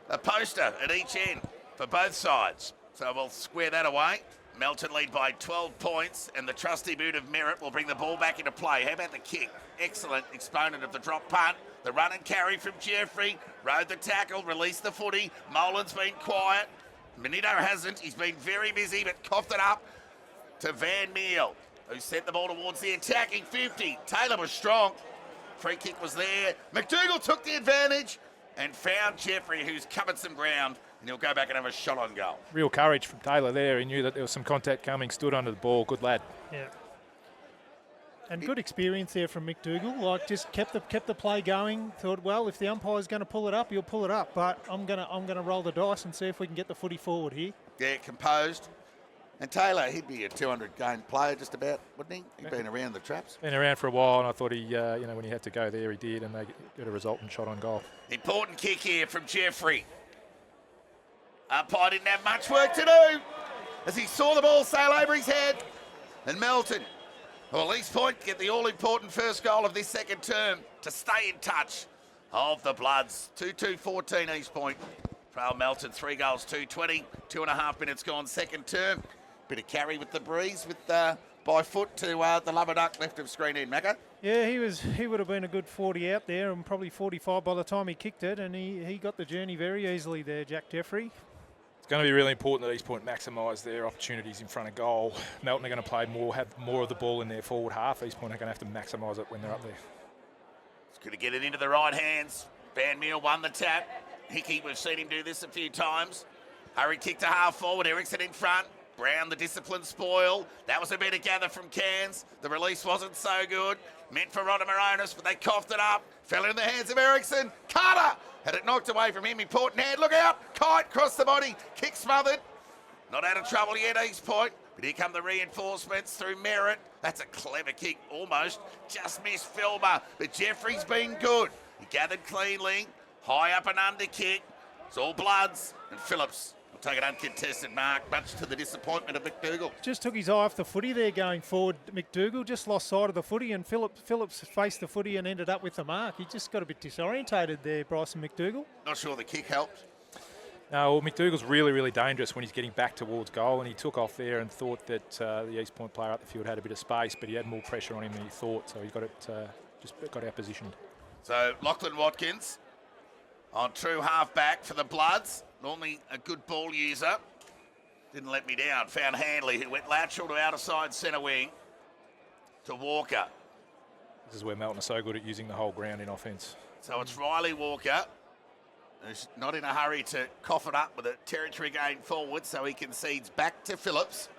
a poster at each end for both sides. So we'll square that away. Melton lead by 12 points, and the trusty boot of Merritt will bring the ball back into play. How about the kick? Excellent exponent of the drop punt. The run and carry from Jeffrey. Rode the tackle, released the footy. Molan's been quiet. Manito hasn't. He's been very busy, but coughed it up to Van Meal, who sent the ball towards the attacking 50. Taylor was strong. Free kick was there. McDougall took the advantage and found Jeffrey, who's covered some ground, and he'll go back and have a shot on goal. Real courage from Taylor there. He knew that there was some contact coming, stood under the ball. Good lad. Yeah. And good experience there from McDougall. Like, just kept the play going. Thought, well, if the umpire's going to pull it up, he'll pull it up. But I'm gonna roll the dice and see if we can get the footy forward here. Yeah, composed. And Taylor, he'd be a 200-game player just about, wouldn't he? He'd been around the traps. Been around for a while, and I thought he, when he had to go there, he did, and they got a resultant shot on goal. Important kick here from Jeffrey. Umpire didn't have much work to do as he saw the ball sail over his head. And Melton, well, East Point get the all-important first goal of this second term to stay in touch of the Bloods. 2-2-14 East Point Trail Melton, 3 goals, 2:20, 2.5 minutes gone second term. Bit of carry with the breeze with by foot to the Lubber Duck left of screen end, Macca. Yeah, he would have been a good 40 out there and probably 45 by the time he kicked it, and he got the journey very easily there, Jack Jeffrey. It's going to be really important that East Point maximise their opportunities in front of goal. Melton are going to play more, have more of the ball in their forward half. East Point are going to have to maximise it when they're up there. It's going to get it into the right hands. Van Meel won the tap. Hickey, we've seen him do this a few times. Hurry kick to half forward. Ericsson in front. Brown, the discipline spoil. That was a better gather from Cairns. The release wasn't so good. Meant for Rodamaronis, but they coughed it up. Fell in the hands of Ericsson. Carter had it knocked away from him. Important hand. Look out. Kite crossed the body. Kick smothered. Not out of trouble yet, East Point. But here come the reinforcements through Merritt. That's a clever kick, almost. Just missed Filmer. But Jeffrey's been good. He gathered cleanly. High up and under kick. It's all Bloods. And Phillips will take an uncontested mark, much to the disappointment of McDougall. Just took his eye off the footy there going forward. McDougall just lost sight of the footy, and Phillips faced the footy and ended up with the mark. He just got a bit disorientated there, Bryson McDougall. Not sure the kick helped. No, well, McDougall's really, really dangerous when he's getting back towards goal, and he took off there and thought that the East Point player up the field had a bit of space, but he had more pressure on him than he thought, so he got it just got outpositioned. So Lachlan Watkins on true half-back for the Bloods. Normally a good ball user. Didn't let me down. Found Handley, who went lateral to outer side centre wing to Walker. This is where Melton are so good at using the whole ground in offence. So it's Riley Walker, who's not in a hurry to cough it up with a territory gain forward, so he concedes back to Phillips.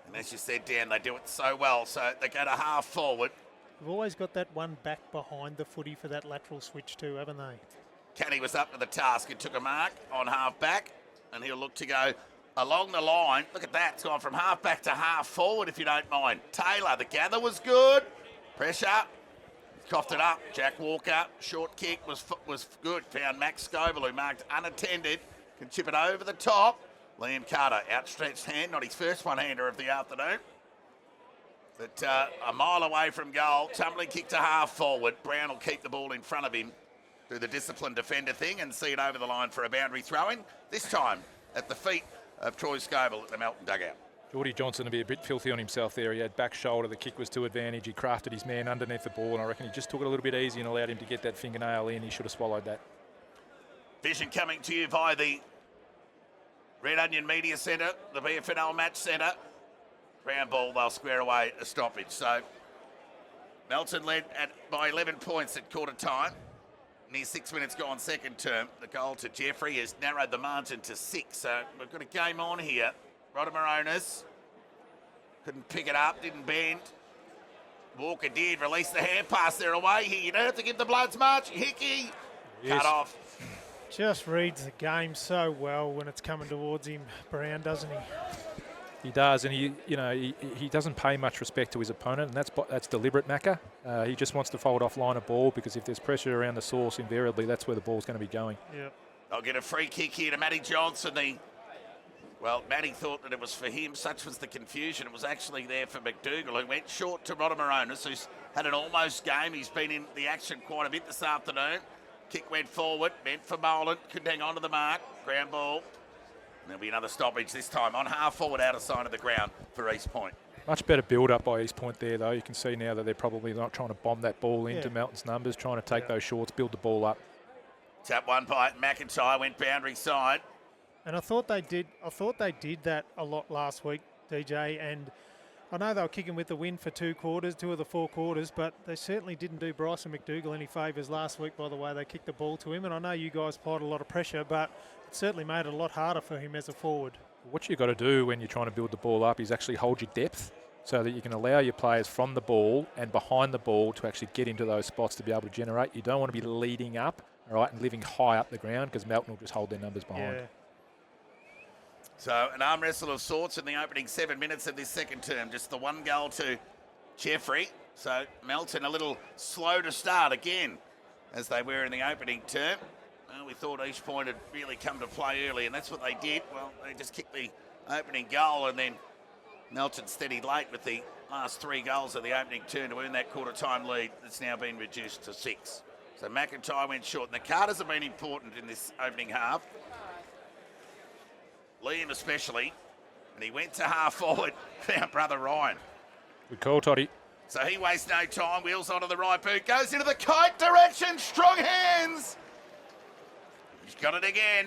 And as you said, Dan, they do it so well, so they go to half forward. They've always got that one back behind the footy for that lateral switch too, haven't they? Kenny was up to the task and took a mark on half back, and he'll look to go along the line. Look at that, it's gone from half back to half forward, if you don't mind. Taylor, the gather was good. Pressure, coughed it up. Jack Walker, short kick was good. Found Max Scoville, who marked unattended, can chip it over the top. Liam Carter, outstretched hand, not his first one-hander of the afternoon. But a mile away from goal, tumbling kick to half forward. Brown will keep the ball in front of him, do the disciplined defender thing and see it over the line for a boundary throw-in. This time at the feet of Troy Scoville at the Melton dugout. Geordie Johnson to be a bit filthy on himself there. He had back shoulder, the kick was to advantage. He crafted his man underneath the ball, and I reckon he just took it a little bit easy and allowed him to get that fingernail in. He should have swallowed that. Vision coming to you via the Red Onion Media Centre, the BFNL Match Centre. Ground ball, they'll square away a stoppage. So Melton led by 11 points at quarter time. Near 6 minutes gone second term. The goal to Jeffrey has narrowed the margin to 6. So we've got a game on here. Rodamaronis couldn't pick it up, didn't bend. Walker did, release the hand pass there away here. You don't have to give the Bloods much. Hickey, Yes. cut off. Just reads the game so well when it's coming towards him, Brown, doesn't he? He does, and he doesn't pay much respect to his opponent, and that's deliberate, Macca. He just wants to fold off line of ball because if there's pressure around the source, invariably that's where the ball's going to be going. Yep. They'll get a free kick here to Matty Johnson. Matty thought that it was for him. Such was the confusion. It was actually there for McDougall, who went short to Rodamaronis, who's had an almost game. He's been in the action quite a bit this afternoon. Kick went forward, meant for Boland. Couldn't hang on to the mark. Ground ball. And there'll be another stoppage this time on half forward outer side of the ground for East Point. Much better build-up by East Point there, though. You can see now that they're probably not trying to bomb that ball into Melton's numbers, trying to take those shorts, build the ball up. Tap one by McIntyre, went boundary side. And I thought they did that a lot last week, DJ, and I know they were kicking with the win for 2 of the 4 quarters, but they certainly didn't do Bryson McDougall any favours last week by the way they kicked the ball to him. And I know you guys applied a lot of pressure, but it certainly made it a lot harder for him as a forward. What you've got to do when you're trying to build the ball up is actually hold your depth so that you can allow your players from the ball and behind the ball to actually get into those spots to be able to generate. You don't want to be leading up, all right, and living high up the ground because Melton will just hold their numbers behind. Yeah. So an arm wrestle of sorts in the opening 7 minutes of this second term. Just the one goal to Jeffrey. So Melton a little slow to start again, as they were in the opening term. Well, we thought East Point had really come to play early, and that's what they did. Well, they just kicked the opening goal, and then Melton steadied late with the last 3 goals of the opening term to earn that quarter-time lead that's now been reduced to 6. So McIntyre went short, and the Carters have been important in this opening half. Liam especially, and he went to half forward, found brother Ryan. Good call, Toddy. So he wastes no time, wheels onto the right boot, goes into the kite direction, strong hands. He's got it again.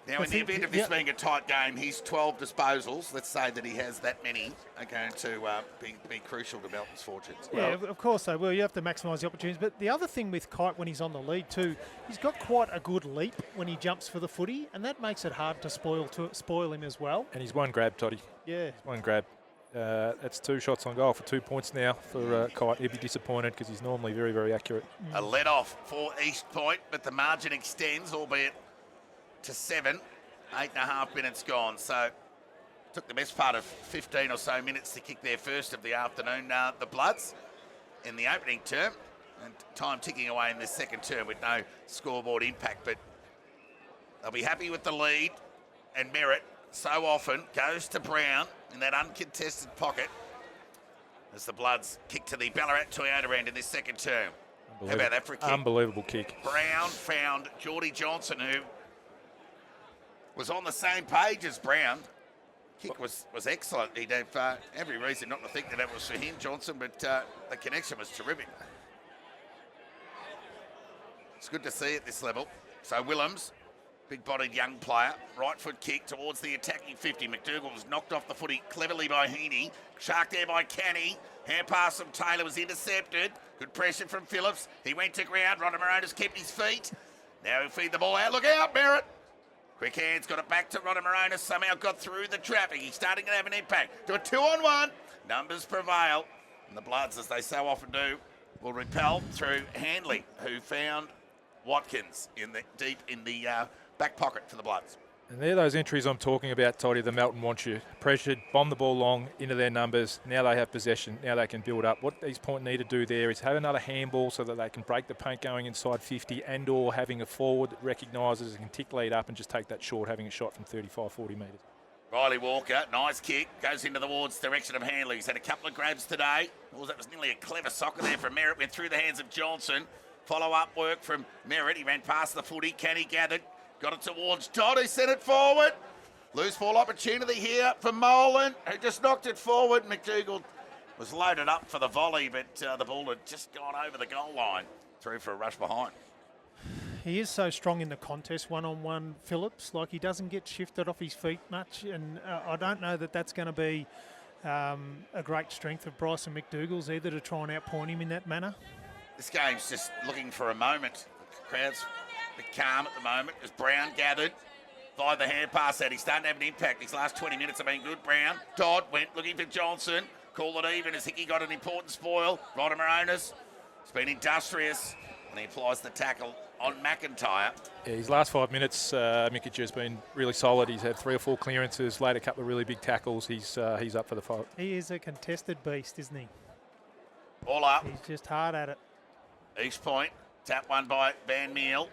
Now, in the event of this being a tight game, his 12 disposals, let's say that he has that many, are going to be crucial to Melton's fortunes. Yeah, of course they will. You have to maximise the opportunities. But the other thing with Kite when he's on the lead too, he's got quite a good leap when he jumps for the footy, and that makes it hard to spoil him as well. And he's one grab, Toddy. Yeah. One grab. That's 2 shots on goal for 2 points now for Kite. He'll be disappointed because he's normally very, very accurate. A let-off for East Point, but the margin extends, albeit to 7. 8.5 minutes gone. So took the best part of 15 or so minutes to kick their first of the afternoon, the Bloods, in the opening term. And time ticking away in this second term with no scoreboard impact. But they'll be happy with the lead, and Merritt so often goes to Brown in that uncontested pocket as the Bloods kick to the Ballarat Toyota end in this second term. How about that for a kick? Unbelievable kick. Brown found Geordie Johnson, who was on the same page as Brown. Kick was excellent. He'd have every reason not to think that it was for him, Johnson, but the connection was terrific. It's good to see at this level. So Willems, big-bodied young player, right foot kick towards the attacking 50. McDougall was knocked off the footy cleverly by Heaney. Sharked there by Canny. Hand pass from Taylor was intercepted. Good pressure from Phillips. He went to ground. Rodamaronis kept his feet. Now he'll feed the ball out. Look out, Merritt. Quick hands, got it back to Rodamaronis. Somehow got through the traffic. He's starting to have an impact. To a 2-on-1. Numbers prevail. And the Bloods, as they so often do, will repel through Handley, who found Watkins deep in the back pocket for the Bloods. And they're those entries I'm talking about, Toddy. The Melton wants you pressured, bomb the ball long into their numbers. Now they have possession. Now they can build up. What East Point need to do there is have another handball so that they can break the paint going inside 50, and or having a forward that recognises and can tick lead up and just take that short, having a shot from 35, 40 metres. Riley Walker, nice kick, goes into the wards direction of Handley. He's had a couple of grabs today. Oh, that was nearly a clever soccer there from Merritt. Went through the hands of Johnson. Follow-up work from Merritt. He ran past the footy. Kenny gathered. Got it towards Todd, who sent it forward. Loose ball opportunity here for Melton, who just knocked it forward. McDougall was loaded up for the volley, but the ball had just gone over the goal line. Through for a rush behind. He is so strong in the contest, one-on-one, Phillips. Like, he doesn't get shifted off his feet much, and I don't know that that's going to be a great strength of Bryson McDougall's either, to try and outpoint him in that manner. This game's just looking for a moment. The crowd's a bit calm at the moment as Brown gathered by the hand pass out. He's starting to have an impact. These last 20 minutes have been good, Brown. Dodd went looking for Johnson. Called it even as Hickey got an important spoil. Rodamaronis has been industrious, and he applies the tackle on McIntyre. Yeah, his last 5 minutes, Mikic has been really solid. He's had 3 or 4 clearances, laid a couple of really big tackles. He's up for the fight. He is a contested beast, isn't he? All up. He's just hard at it. East Point, tap one by Van Meel.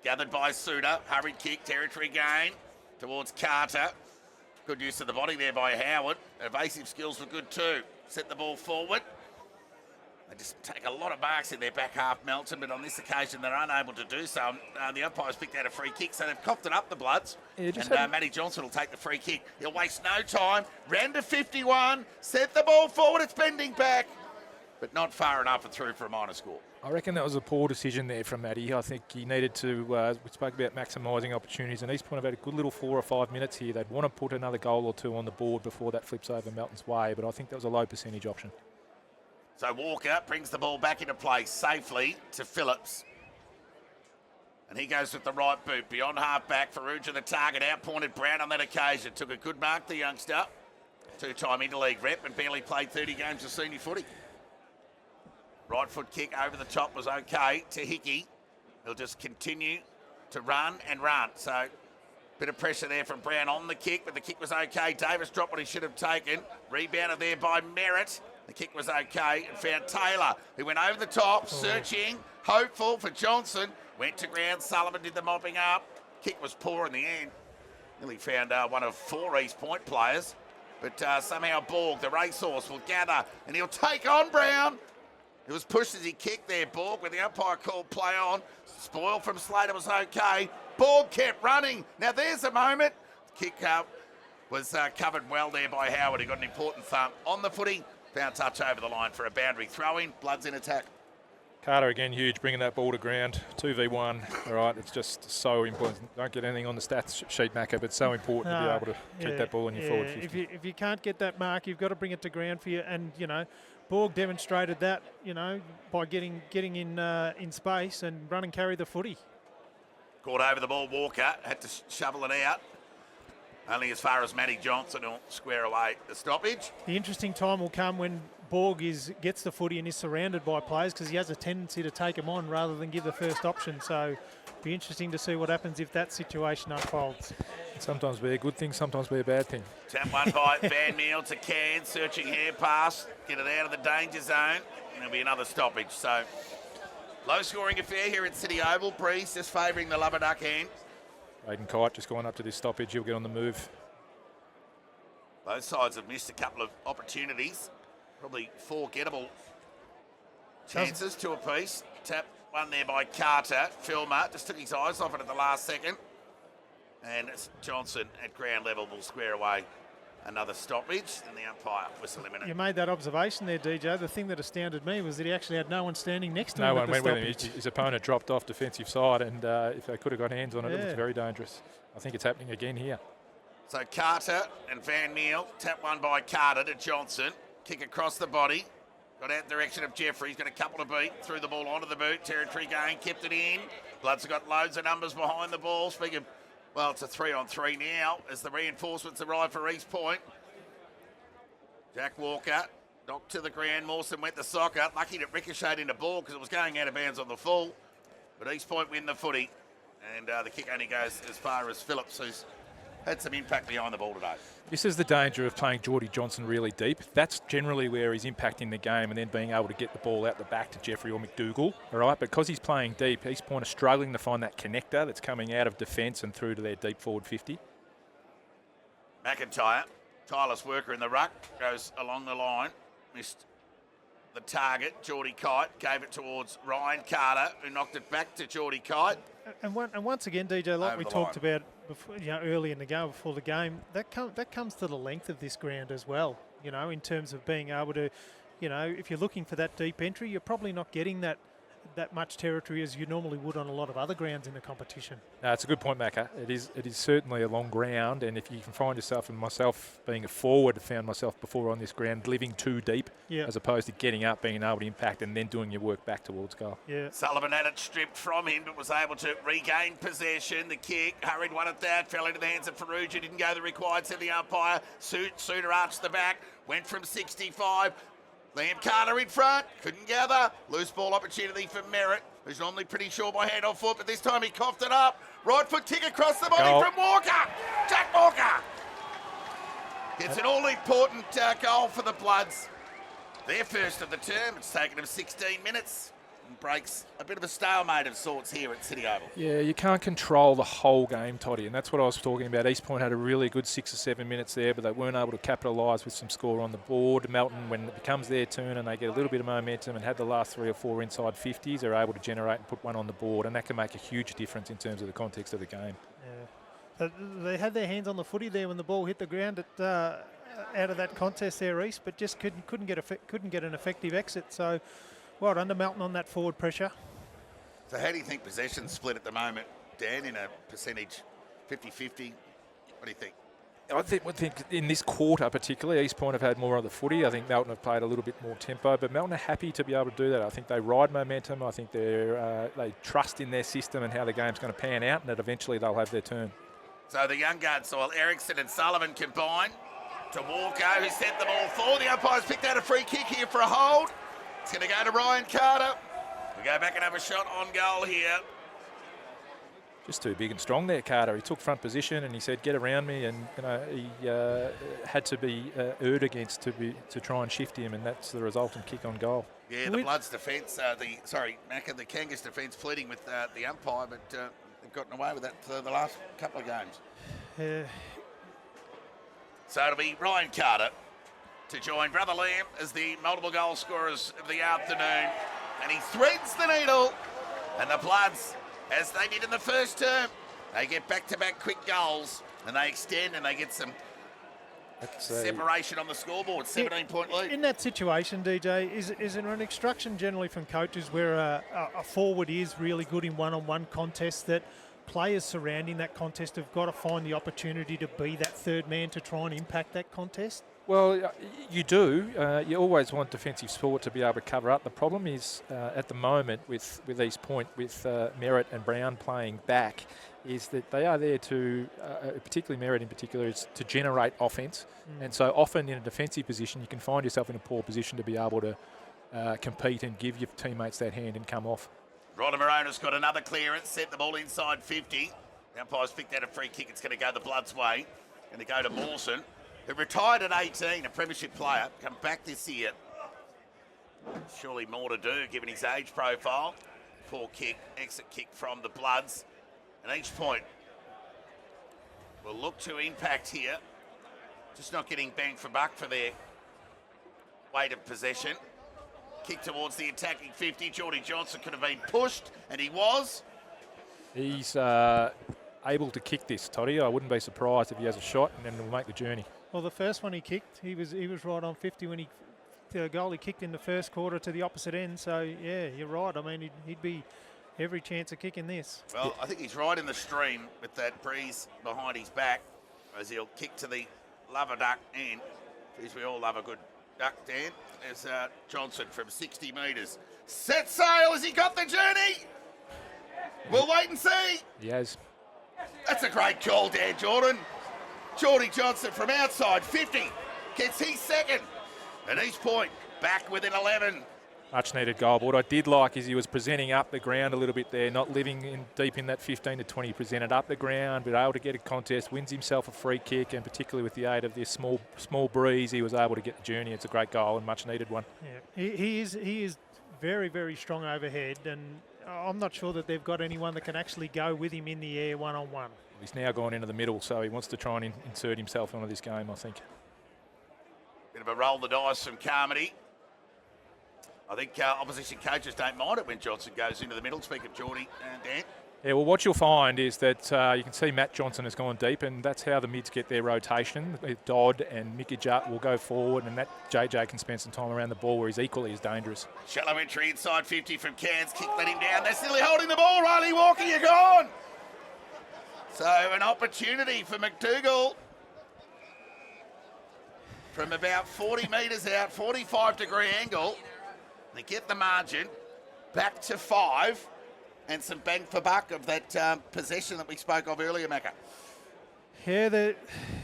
Gathered by Suter. Hurried kick, territory gain towards Carter. Good use of the body there by Howard. Evasive skills were good too. Set the ball forward. They just take a lot of marks in their back half, Melton, but on this occasion they're unable to do so. The umpires picked out a free kick, so they've coughed it up, the Bloods. Yeah, and Matty Johnson will take the free kick. He'll waste no time. Ran to 51. Set the ball forward. It's bending back, but not far enough and through for a minor score. I reckon that was a poor decision there from Matty. I think he needed to, we spoke about maximising opportunities, and East Point have had a good little 4 or 5 minutes here. They'd want to put another goal or 2 on the board before that flips over Melton's way, but I think that was a low percentage option. So Walker brings the ball back into play safely to Phillips. And he goes with the right boot. Beyond half-back, Farrugia the target. Outpointed Brown on that occasion. Took a good mark, the youngster. 2-time interleague rep and barely played 30 games of senior footy. Right foot kick over the top was okay to Hickey. He'll just continue to run and run. So bit of pressure there from Brown on the kick, but the kick was okay. Davis dropped what he should have taken. Rebounded there by Merritt. The kick was okay and found Taylor, who went over the top, searching, hopeful for Johnson. Went to ground. Sullivan did the mopping up. Kick was poor in the end. Nearly found one of 4 East Point players. But somehow Borg, the racehorse, will gather and he'll take on Brown. It was pushed as he kicked there, Borg, with the umpire called play on. Spoil from Slater was okay. Borg kept running. Now there's a moment. Kick was covered well there by Howard. He got an important thump on the footy. Found touch over the line for a boundary throw-in. Bloods in attack. Carter again huge, bringing that ball to ground. 2v1. All right, it's just so important. Don't get anything on the stats sheet, Macca, but it's so important to be able to keep that ball in your forward 50. If you can't get that mark, you've got to bring it to ground for you. And Borg demonstrated that by getting in space and run and carry the footy. Caught over the ball, Walker had to shovel it out. Only as far as Matty Johnson will square away the stoppage. The interesting time will come when Borg gets the footy and is surrounded by players, because he has a tendency to take them on rather than give the first option. So be interesting to see what happens if that situation unfolds. Sometimes be a good thing, sometimes be a bad thing. Tap one by Van Meel to Cairns, searching hair pass, get it out of the danger zone, and there'll be another stoppage. So low scoring affair here at City Oval. Breeze just favouring the Lubber Duck end. Aiden Kite just going up to this stoppage, he'll get on the move. Both sides have missed a couple of opportunities. Probably 4 gettable chances, 2 apiece. Tap one there by Carter. Filmer just took his eyes off it at the last second. And Johnson at ground level will square away another stoppage. And the umpire whistle him in. You made that observation there, DJ. The thing that astounded me was that he actually had no one standing next to him. No one went with him. His opponent dropped off defensive side, and if they could have got hands on it, it was very dangerous. I think it's happening again here. So Carter and Van Meel. Tap one by Carter to Johnson. Kick across the body. Got out in the direction of Jeffrey. He's got a couple to beat. Threw the ball onto the boot. Territory gain. Kept it in. Bloods have got loads of numbers behind the ball. Speaking of, well, it's a 3-on-3 now as the reinforcements arrive for East Point. Jack Walker knocked to the ground. Mawson went the soccer. Lucky to ricochet in the ball because it was going out of bounds on the full. But East Point win the footy. And the kick only goes as far as Phillips, who's had some impact behind the ball today. This is the danger of playing Geordie Johnson really deep. That's generally where he's impacting the game, and then being able to get the ball out the back to Jeffrey or McDougall. All right, because he's playing deep, East Point are struggling to find that connector that's coming out of defence and through to their deep forward 50. McIntyre, tireless worker in the ruck, goes along the line, missed the target. Geordie Kite gave it towards Ryan Carter, who knocked it back to Geordie Kite. And once again, DJ, like we talked about before, early in the game, before the game, that comes to the length of this ground as well. In terms of being able to, if you're looking for that deep entry, you're probably not getting that much territory as you normally would on a lot of other grounds in the competition. It's a good point, Macca. It is certainly a long ground, and if you can find yourself, and myself being a forward, found myself before on this ground, living too deep, as opposed to getting up, being able to impact, and then doing your work back towards goal. Yeah. Sullivan had it stripped from him, but was able to regain possession. The kick, hurried one at that, fell into the hands of Ferrugia, didn't go the required, said the umpire. Suter arched the back, went from 65. Liam Carter in front, couldn't gather. Loose ball opportunity for Merritt, who's normally pretty sure by hand or foot, but this time he coughed it up. Right foot kick across the body from Walker. Jack Walker gets an all-important goal for the Bloods. Their first of the term. It's taken them 16 minutes. And breaks a bit of a stalemate of sorts here at City Oval. Yeah, you can't control the whole game, Toddy, and that's what I was talking about. East Point had a really good 6 or 7 minutes there, but they weren't able to capitalise with some score on the board. Melton, when it becomes their turn and they get a little bit of momentum and had the last 3 or 4 inside 50s, are able to generate and put one on the board, and that can make a huge difference in terms of the context of the game. Yeah. They had their hands on the footy there when the ball hit the ground out of that contest there, East, but just couldn't get an effective exit. So well done to Melton on that forward pressure. So how do you think possession's split at the moment, Dan, in a percentage 50-50? What do you think? I think in this quarter particularly, East Point have had more of the footy. I think Melton have played a little bit more tempo, but Melton are happy to be able to do that. I think they ride momentum. I think they trust in their system and how the game's going to pan out, and that eventually they'll have their turn. So the young guard soil, Ericsson and Sullivan combine to Walker, who sent the ball forward. The umpire's picked out a free kick here for a hold. It's going to go to Ryan Carter. We go back and have a shot on goal here. Just too big and strong there, Carter. He took front position and he said, "Get around me," and he had to be erred against to try and shift him, and that's the resultant kick on goal. Yeah, the Bloods' defence, Macca, the Kangas' defence pleading with the umpire, but they've gotten away with that for the last couple of games. So it'll be Ryan Carter to join brother Liam as the multiple goal scorers of the afternoon. And he threads the needle. And the Bloods, as they did in the first term, they get back-to-back quick goals and they extend and they get some separation on the scoreboard, 17-point lead. In that situation, DJ, is there an instruction generally from coaches where a forward is really good in one-on-one contests that players surrounding that contest have got to find the opportunity to be that third man to try and impact that contest? Well, you do. You always want defensive support to be able to cover up. The problem is at the moment with East Point, with Merritt and Brown playing back, is that they are there to, particularly Merritt in particular, is to generate offence. And so often in a defensive position, you can find yourself in a poor position to be able to compete and give your teammates that hand and come off. Ryder Morona's got another clearance, set the ball inside 50. The umpire's picked out a free kick. It's going to go the Bloods' way. Going to go to Mawson, who retired at 18, a premiership player, come back this year. Surely more to do, given his age profile. Poor kick, exit kick from the Bloods. And East Point will look to impact here. Just not getting bang for buck for their weight of possession. Kick towards the attacking 50. Geordie Johnson could have been pushed, and he was. He's able to kick this, Toddy. I wouldn't be surprised if he has a shot and then he'll make the journey. Well, the first one he kicked, he was right on 50 when the goal he kicked in the first quarter to the opposite end. So, yeah, you're right. I mean, he'd be every chance of kicking this. Well, I think he's right in the stream with that breeze behind his back as he'll kick to the Lover Duck end. Geez, we all love a good duck, Dan. There's Johnson from 60 metres. Set sail. Has he got the journey? We'll wait and see. He has. That's a great call, Dan Jordan. Geordie Johnson from outside 50 gets his second. And East Point back within 11. Much needed goal. But what I did like is he was presenting up the ground a little bit there, not living in deep in that 15 to 20, presented up the ground, but able to get a contest, wins himself a free kick, and particularly with the aid of this small breeze, he was able to get the journey. It's a great goal and much needed one. Yeah, he is very, very strong overhead, and I'm not sure that they've got anyone that can actually go with him in the air one-on-one. He's now gone into the middle, so he wants to try and insert himself into this game, I think. Bit of a roll the dice from Carmody. I think opposition coaches don't mind it when Johnson goes into the middle. Speak of Geordie and Dan. Yeah, well, what you'll find is that you can see Matt Johnson has gone deep, and that's how the mids get their rotation. Dodd and Mickey Jutt will go forward, and that JJ can spend some time around the ball where he's equally as dangerous. Shallow entry inside 50 from Cairns. Kick let him down. They're still holding the ball. Riley Walker, you're gone. So an opportunity for McDougall from about 40 metres out, 45-degree angle. They get the margin back to 5 and some bang for buck of that possession that we spoke of earlier, Macca. Yeah,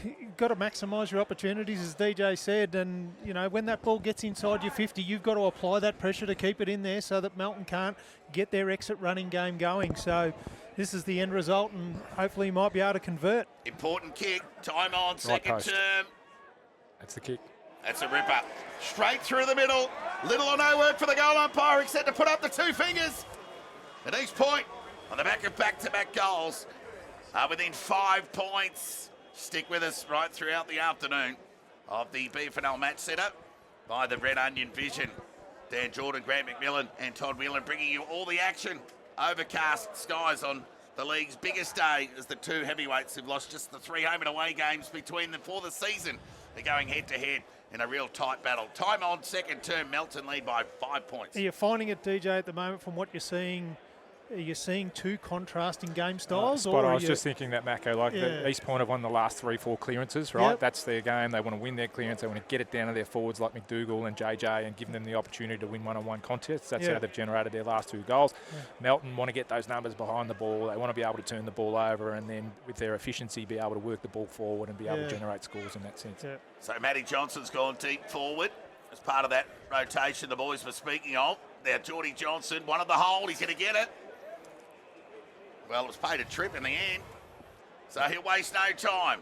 you've got to maximise your opportunities, as DJ said, and you know when that ball gets inside your 50, you've got to apply that pressure to keep it in there so that Melton can't get their exit running game going. So this is the end result, and hopefully he might be able to convert. Important kick, time on, second term. That's the kick. That's a ripper. Straight through the middle. Little or no work for the goal umpire except to put up the 2 fingers. At East Point, on the back of back-to-back goals, are within 5 points. Stick with us right throughout the afternoon of the BFNL match setup by the Red Onion Vision. Dan Jordan, Grant McMillan and Todd Whelan bringing you all the action. Overcast skies on the league's biggest day as the 2 heavyweights who've lost just the 3 home and away games between them for the season. They're going head-to-head in a real tight battle. Time on, second term, Melton lead by 5 points. Are you finding it, DJ, at the moment from what you're seeing? Are you seeing 2 contrasting game styles? I was just thinking that, Mako, the East Point have won the last 3-4 clearances, right? Yep. That's their game. They want to win their clearance. They want to get it down to their forwards like McDougall and JJ and give them the opportunity to win one-on-one contests. That's how they've generated their last 2 goals. Yeah. Melton want to get those numbers behind the ball. They want to be able to turn the ball over and then with their efficiency be able to work the ball forward and be able to generate scores in that sense. Yeah. So Matty Johnson's gone deep forward as part of that rotation the boys were speaking of. Now Geordie Johnson, one of the hold. He's going to get it. Well, it was paid a trip in the end, so he'll waste no time.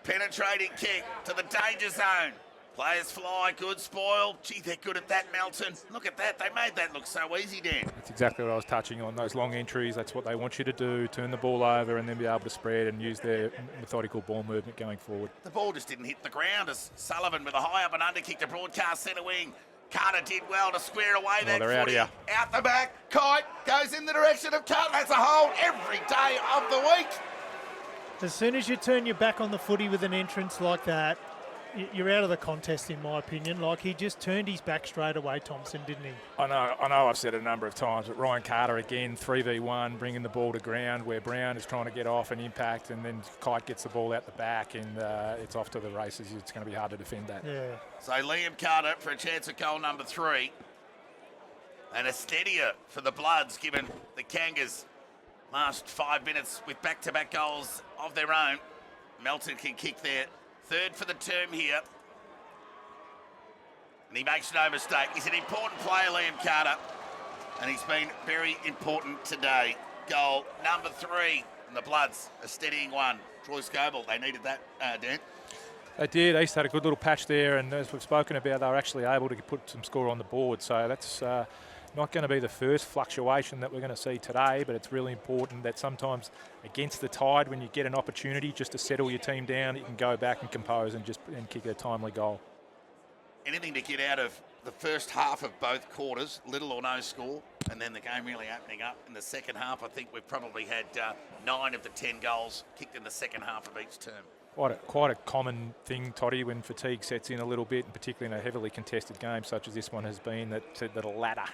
Penetrating kick to the danger zone. Players fly, good spoil. Gee, they're good at that, Melton. Look at that. They made that look so easy, Dan. That's exactly what I was touching on. Those long entries, that's what they want you to do, turn the ball over and then be able to spread and use their methodical ball movement going forward. The ball just didn't hit the ground as Sullivan with a high up and under kick to broadcast centre wing. Carter did well to square away that they're out footy. here. Out the back. Kite goes in the direction of Carter. That's a hold every day of the week. As soon as you turn your back on the footy with an entrance like that, you're out of the contest, in my opinion. Like, he just turned his back straight away, Thompson, didn't he? I know I've said it a number of times, but Ryan Carter again, 3v1, bringing the ball to ground where Brown is trying to get off and impact, and then Kite gets the ball out the back and it's off to the races. It's going to be hard to defend that. Yeah. So Liam Carter for a chance at goal number 3. And a steadier for the Bloods, given the Kangas last 5 minutes with back-to-back goals of their own. Melton can kick their third for the term here. And he makes no mistake. He's an important player, Liam Carter. And he's been very important today. Goal number 3. And the Bloods, a steadying one. Troy Scoble, they needed that, Dan. They did. East had a good little patch there, and as we've spoken about, they were actually able to put some score on the board. So that's not going to be the first fluctuation that we're going to see today, but it's really important that sometimes against the tide, when you get an opportunity just to settle your team down, you can go back and compose and kick a timely goal. Anything to get out of the first half of both quarters, little or no score, and then the game really opening up in the second half. I think we've probably had 9 of the 10 goals kicked in the second half of each term. Quite a common thing, Toddy, when fatigue sets in a little bit, and particularly in a heavily contested game such as this one has been, that the latter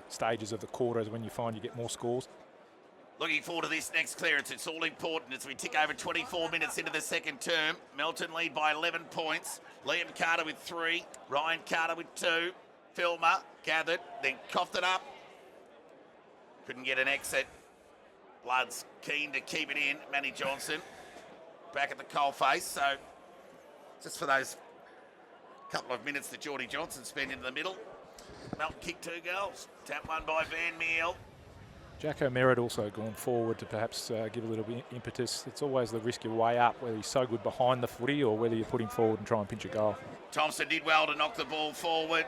stages of the quarters when you find you get more scores. Looking forward to this next clearance. It's all important as we tick over 24 minutes into the second term. Melton lead by 11 points. Liam Carter with 3. Ryan Carter with 2. Filmer gathered, then coughed it up. Couldn't get an exit. Bloods keen to keep it in. Manny Johnson back at the coalface. So just for those couple of minutes that Geordie Johnson spent in the middle, Melton kicked 2 goals. Tap one by Van Meel. Jacko Merritt also gone forward to perhaps give a little bit impetus. It's always the risk your way up, whether he's so good behind the footy or whether you put him forward and try and pinch a goal. Thompson did well to knock the ball forward.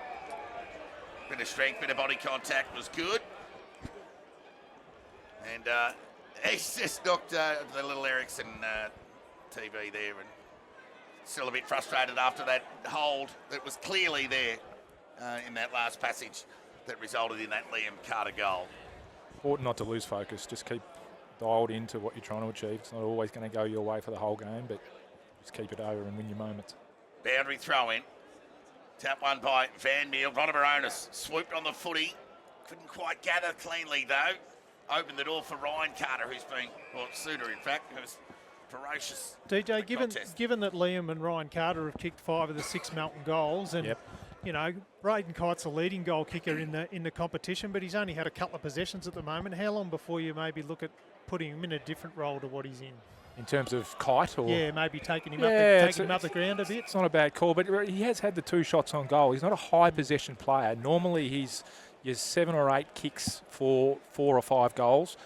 Bit of strength, bit of body contact was good. And he's just knocked the little Ericsson TV there, and still a bit frustrated after that hold that was clearly there in that last passage that resulted in that Liam Carter goal. Important not to lose focus. Just keep dialed into what you're trying to achieve. It's not always going to go your way for the whole game, but just keep it over and win your moments. Boundary throw in. Tap one by Van Meel. Ronobaronis swooped on the footy. Couldn't quite gather cleanly though. Opened the door for Ryan Carter, who's been, well, Suter in fact, who was ferocious. DJ, given that Liam and Ryan Carter have kicked 5 of the 6 Melton goals, and you know, Braden Kite's a leading goal kicker in the competition, but he's only had a couple of possessions at the moment. How long before you maybe look at putting him in a different role to what he's in? In terms of Kite? Or yeah, maybe taking him up the ground a bit. It's not a bad call, but he has had the 2 shots on goal. He's not a high possession player. Normally he's 7 or 8 kicks for 4 or 5 goals.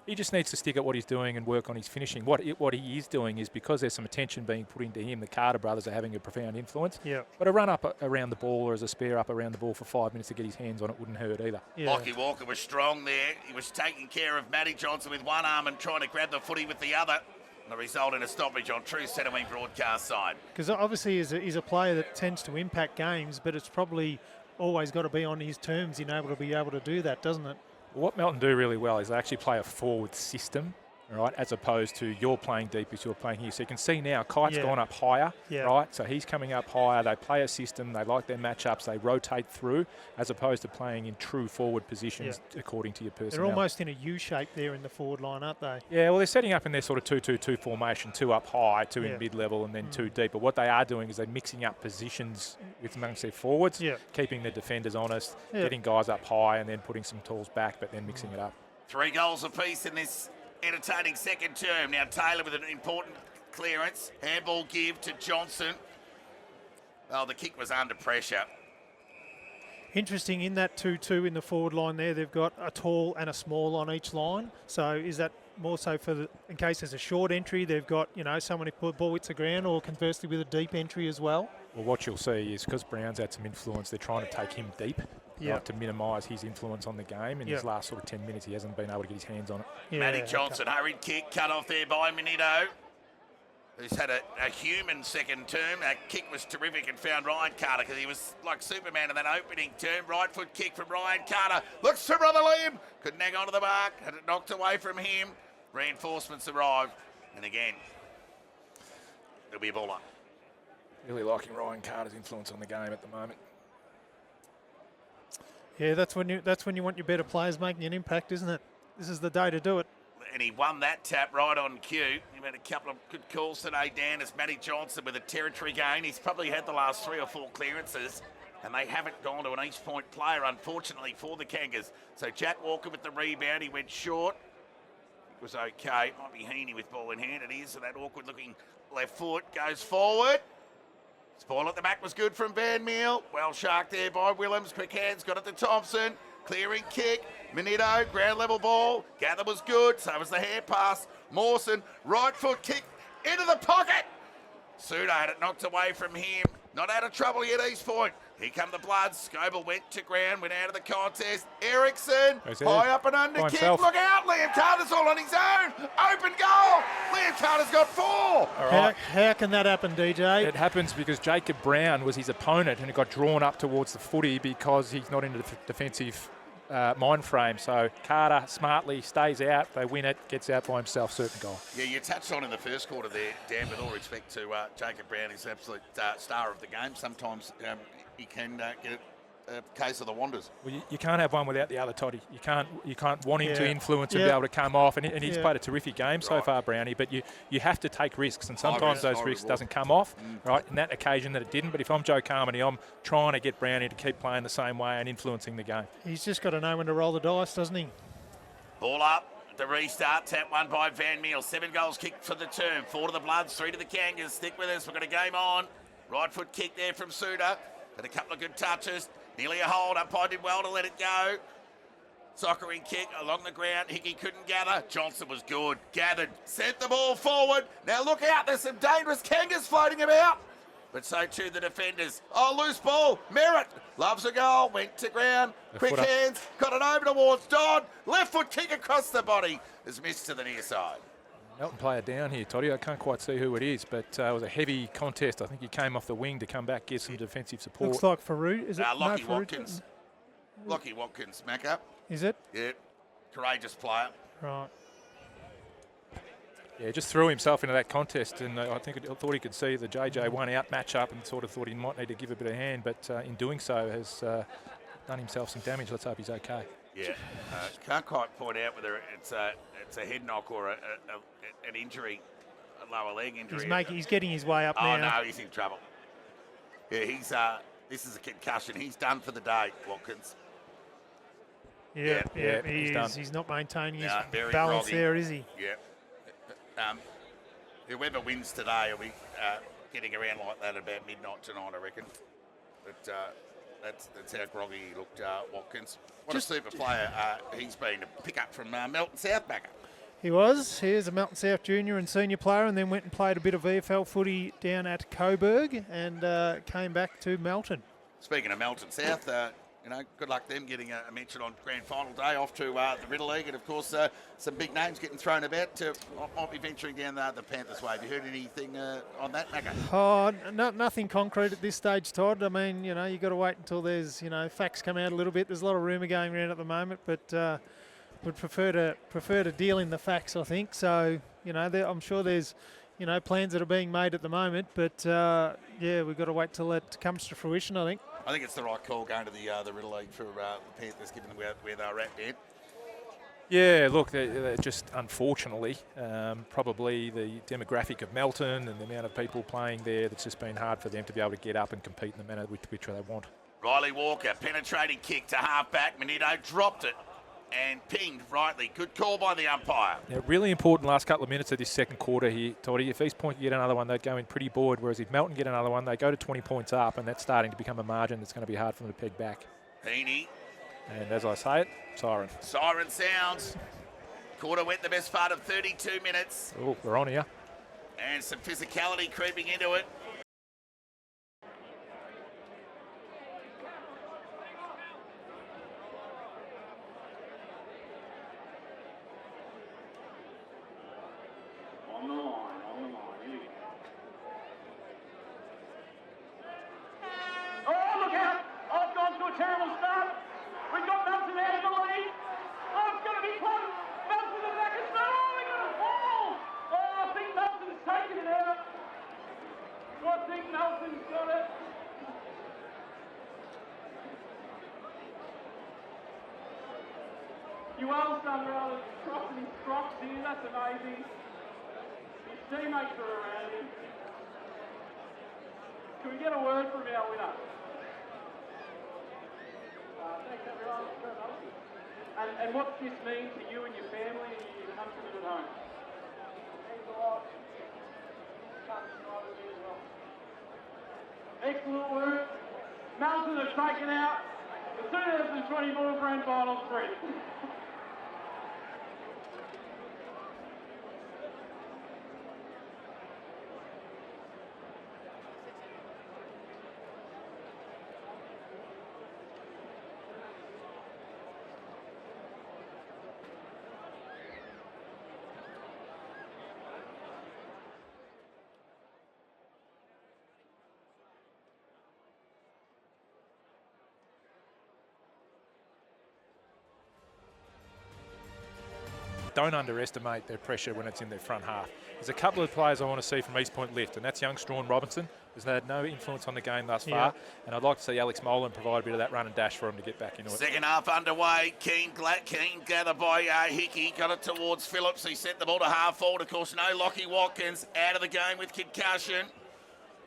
He just needs to stick at what he's doing and work on his finishing. What he is doing is, because there's some attention being put into him, the Carter brothers are having a profound influence. Yeah. But a run up around the ball or as a spare up around the ball for 5 minutes to get his hands on it wouldn't hurt either. Yeah. Lockie Walker was strong there. He was taking care of Matty Johnson with one arm and trying to grab the footy with the other. And the result in a stoppage on True Centre Wing broadcast side. Because obviously he's a player that tends to impact games, but it's probably always got to be on his terms in able to be able to do that, doesn't it? What Melton do really well is they actually play a forward system, right, as opposed to you're playing deep as you're playing here. So you can see now Kite's gone up higher, right? So he's coming up higher. They play a system. They like their matchups. They rotate through as opposed to playing in true forward positions according to your personnel. They're almost in a U shape there in the forward line, aren't they? Yeah, well, they're setting up in their sort of 2-2-2 formation, 2 up high, 2 in mid-level, and then 2 deep. But what they are doing is they're mixing up positions amongst their forwards, keeping the defenders honest, getting guys up high, and then putting some tools back, but then mixing it up. 3 goals apiece in this entertaining second term. Now Taylor with an important clearance. Handball give to Johnson. Well, the kick was under pressure. Interesting, in that 2-2 in the forward line there, they've got a tall and a small on each line. So is that more so in case there's a short entry, they've got, someone who put the ball hits the ground, or conversely with a deep entry as well. Well, what you'll see is because Brown's had some influence, they're trying to take him deep, right, to minimise his influence on the game. In his last sort of 10 minutes, he hasn't been able to get his hands on it. Matty Johnson, hurried kick, cut off there by Minito, who's had a human second term. That kick was terrific and found Ryan Carter because he was like Superman in that opening term. Right foot kick from Ryan Carter. Looks for Brother Liam. Couldn't hang on to the mark. Had it knocked away from him. Reinforcements arrived. And again, there'll be a ball up. Really liking Ryan Carter's influence on the game at the moment. Yeah, that's when you want your better players making an impact, isn't it? This is the day to do it. And he won that tap right on cue. He made a couple of good calls today, Dan, as Matty Johnson with a territory gain. He's probably had the last 3 or 4 clearances, and they haven't gone to an East Point player, unfortunately, for the Kangas. So Jack Walker with the rebound. He went short. It was okay. Might be Heaney with ball in hand. It is. So that awkward-looking left foot goes forward. Spoil at the back was good from Van Meel. Well sharked there by Willems. Quick hands, got it to Thompson. Clearing kick. Minito, ground level ball. Gather was good. So was the hand pass. Mawson, right foot kick into the pocket. Suda had it knocked away from him. Not out of trouble yet, East Point. Here come the Bloods. Scoble went to ground, went out of the contest. Ericsson, high up and under kick. Look out, Liam Carter's all on his own. Open goal. Liam Carter's got 4. Right. How can that happen, DJ? It happens because Jacob Brown was his opponent and it got drawn up towards the footy because he's not in the defensive mind frame. So Carter smartly stays out. They win it, gets out by himself, certain goal. Yeah, you touched on in the first quarter there, Dan, with all respect to Jacob Brown, he's the absolute star of the game. Sometimes he can get a case of the Wanderers. Well, you can't have one without the other, Toddy. You can't want him to influence and be able to come off. And he's played a terrific game so far, Brownie. But you have to take risks, and sometimes those risks doesn't come off. Right, in that occasion that it didn't. But if I'm Joe Carmody, I'm trying to get Brownie to keep playing the same way and influencing the game. He's just got to know when to roll the dice, doesn't he? Ball up. The restart, tap one by Van Meel. 7 goals kicked for the term. 4 to the Bloods, 3 to the Kangas. Stick with us. We've got a game on. Right foot kick there from Suda. Had a couple of good touches. Nearly a hold. Umpire did well to let it go. Soccering kick along the ground. Hickey couldn't gather. Johnson was good. Gathered. Sent the ball forward. Now look out. There's some dangerous Kangas floating about. But so too the defenders. Oh, loose ball. Merritt loves a goal. Went to ground. Quick hands. Got it over towards Dodd. Left foot kick across the body. Has missed to the near side. Melton player down here, Toddy. I can't quite see who it is, but it was a heavy contest. I think he came off the wing to come back, get some defensive support. Looks like Farouk. Is it? Lockie Watkins. Lockie Watkins, Macca. Is it? Yeah. Courageous player. Right. Yeah, just threw himself into that contest, and I thought he could see the JJ 1-out matchup and sort of thought he might need to give a bit of hand, but in doing so has done himself some damage. Let's hope he's okay. Yeah, can't quite point out whether it's a head knock or an injury, a lower leg injury. He's getting his way up now. Oh no, he's in trouble. Yeah, this is a concussion. He's done for the day, Watkins. Yeah, he's not maintaining his balance groggy there, is he? Yeah. Whoever wins today will be getting around like that about midnight tonight, I reckon. But that's how groggy he looked, Watkins. What a super player he's been to pick up from Melton South backer. He was. He is a Melton South junior and senior player, and then went and played a bit of VFL footy down at Coburg and came back to Melton. Speaking of Melton South, good luck them getting a mention on grand final day off to the Riddle League, and of course some big names getting thrown about. Might be venturing down the Panthers way. Have you heard anything on that, Macca? Oh, nothing concrete at this stage, Todd. I mean, you've got to wait until there's facts come out a little bit. There's a lot of rumour going around at the moment, but would prefer to deal in the facts, I think. So I'm sure there's plans that are being made at the moment, but we've got to wait till it comes to fruition, I think. I think it's the right call going to the Riddle League for the Panthers, given where they're at, Dan. Yeah, look, they're just unfortunately, probably the demographic of Melton and the amount of people playing there, that's just been hard for them to be able to get up and compete in the manner which they want. Riley Walker, penetrating kick to half-back. Minito dropped it and pinged rightly. Good call by the umpire. Yeah, really important last couple of minutes of this second quarter here, Toddy. If East Point get another one, they'd go in pretty bored, whereas if Melton get another one, they go to 20 points up, and that's starting to become a margin that's going to be hard for them to peg back. Heaney. And as I say it, siren. Siren sounds. Quarter went the best part of 32 minutes. Oh, we're on here. And some physicality creeping into it. On the line, here we go. Oh, look out! Oh, it's gone to a terrible start. We've got Melton out of the lead. Oh, it's going to be close. Melton is back and start. Oh, we're going to fall. Oh, I think Melton's taken it out. I think Melton's got it. You well done, rather crossing his crocs here. That's amazing. His teammates are around him. Can we get a word from our winner? Thanks everyone. And what's this mean to you and your family and your countrymen at home? Means a lot. Excellent work. Melton have taken out the 2024 Grand Final 3. Don't underestimate their pressure when it's in their front half. There's a couple of players I want to see from East Point left, and that's young Strawn Robinson, who's had no influence on the game thus far. And I'd like to see Alex Melton provide a bit of that run and dash for him to get back into it. Second half underway. Keen gather by Hickey. Got it towards Phillips. He sent the ball to half forward. Of course, no Lockie Watkins out of the game with concussion.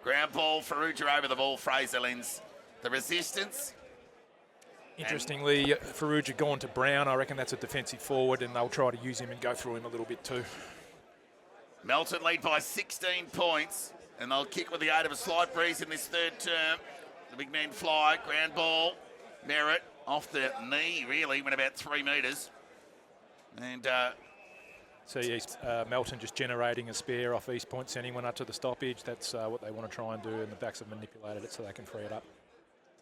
Ground ball, Ferrugia over the ball. Fraser Lins. The resistance. Interestingly, Ferrugia gone to Brown. I reckon that's a defensive forward, and they'll try to use him and go through him a little bit too. Melton lead by 16 points, and they'll kick with the aid of a slight breeze in this third term. The big men fly, ground ball, Merritt off the knee, really, went about 3 metres. And see Melton just generating a spare off East Point, sending one up to the stoppage. That's what they want to try and do, and the backs have manipulated it so they can free it up.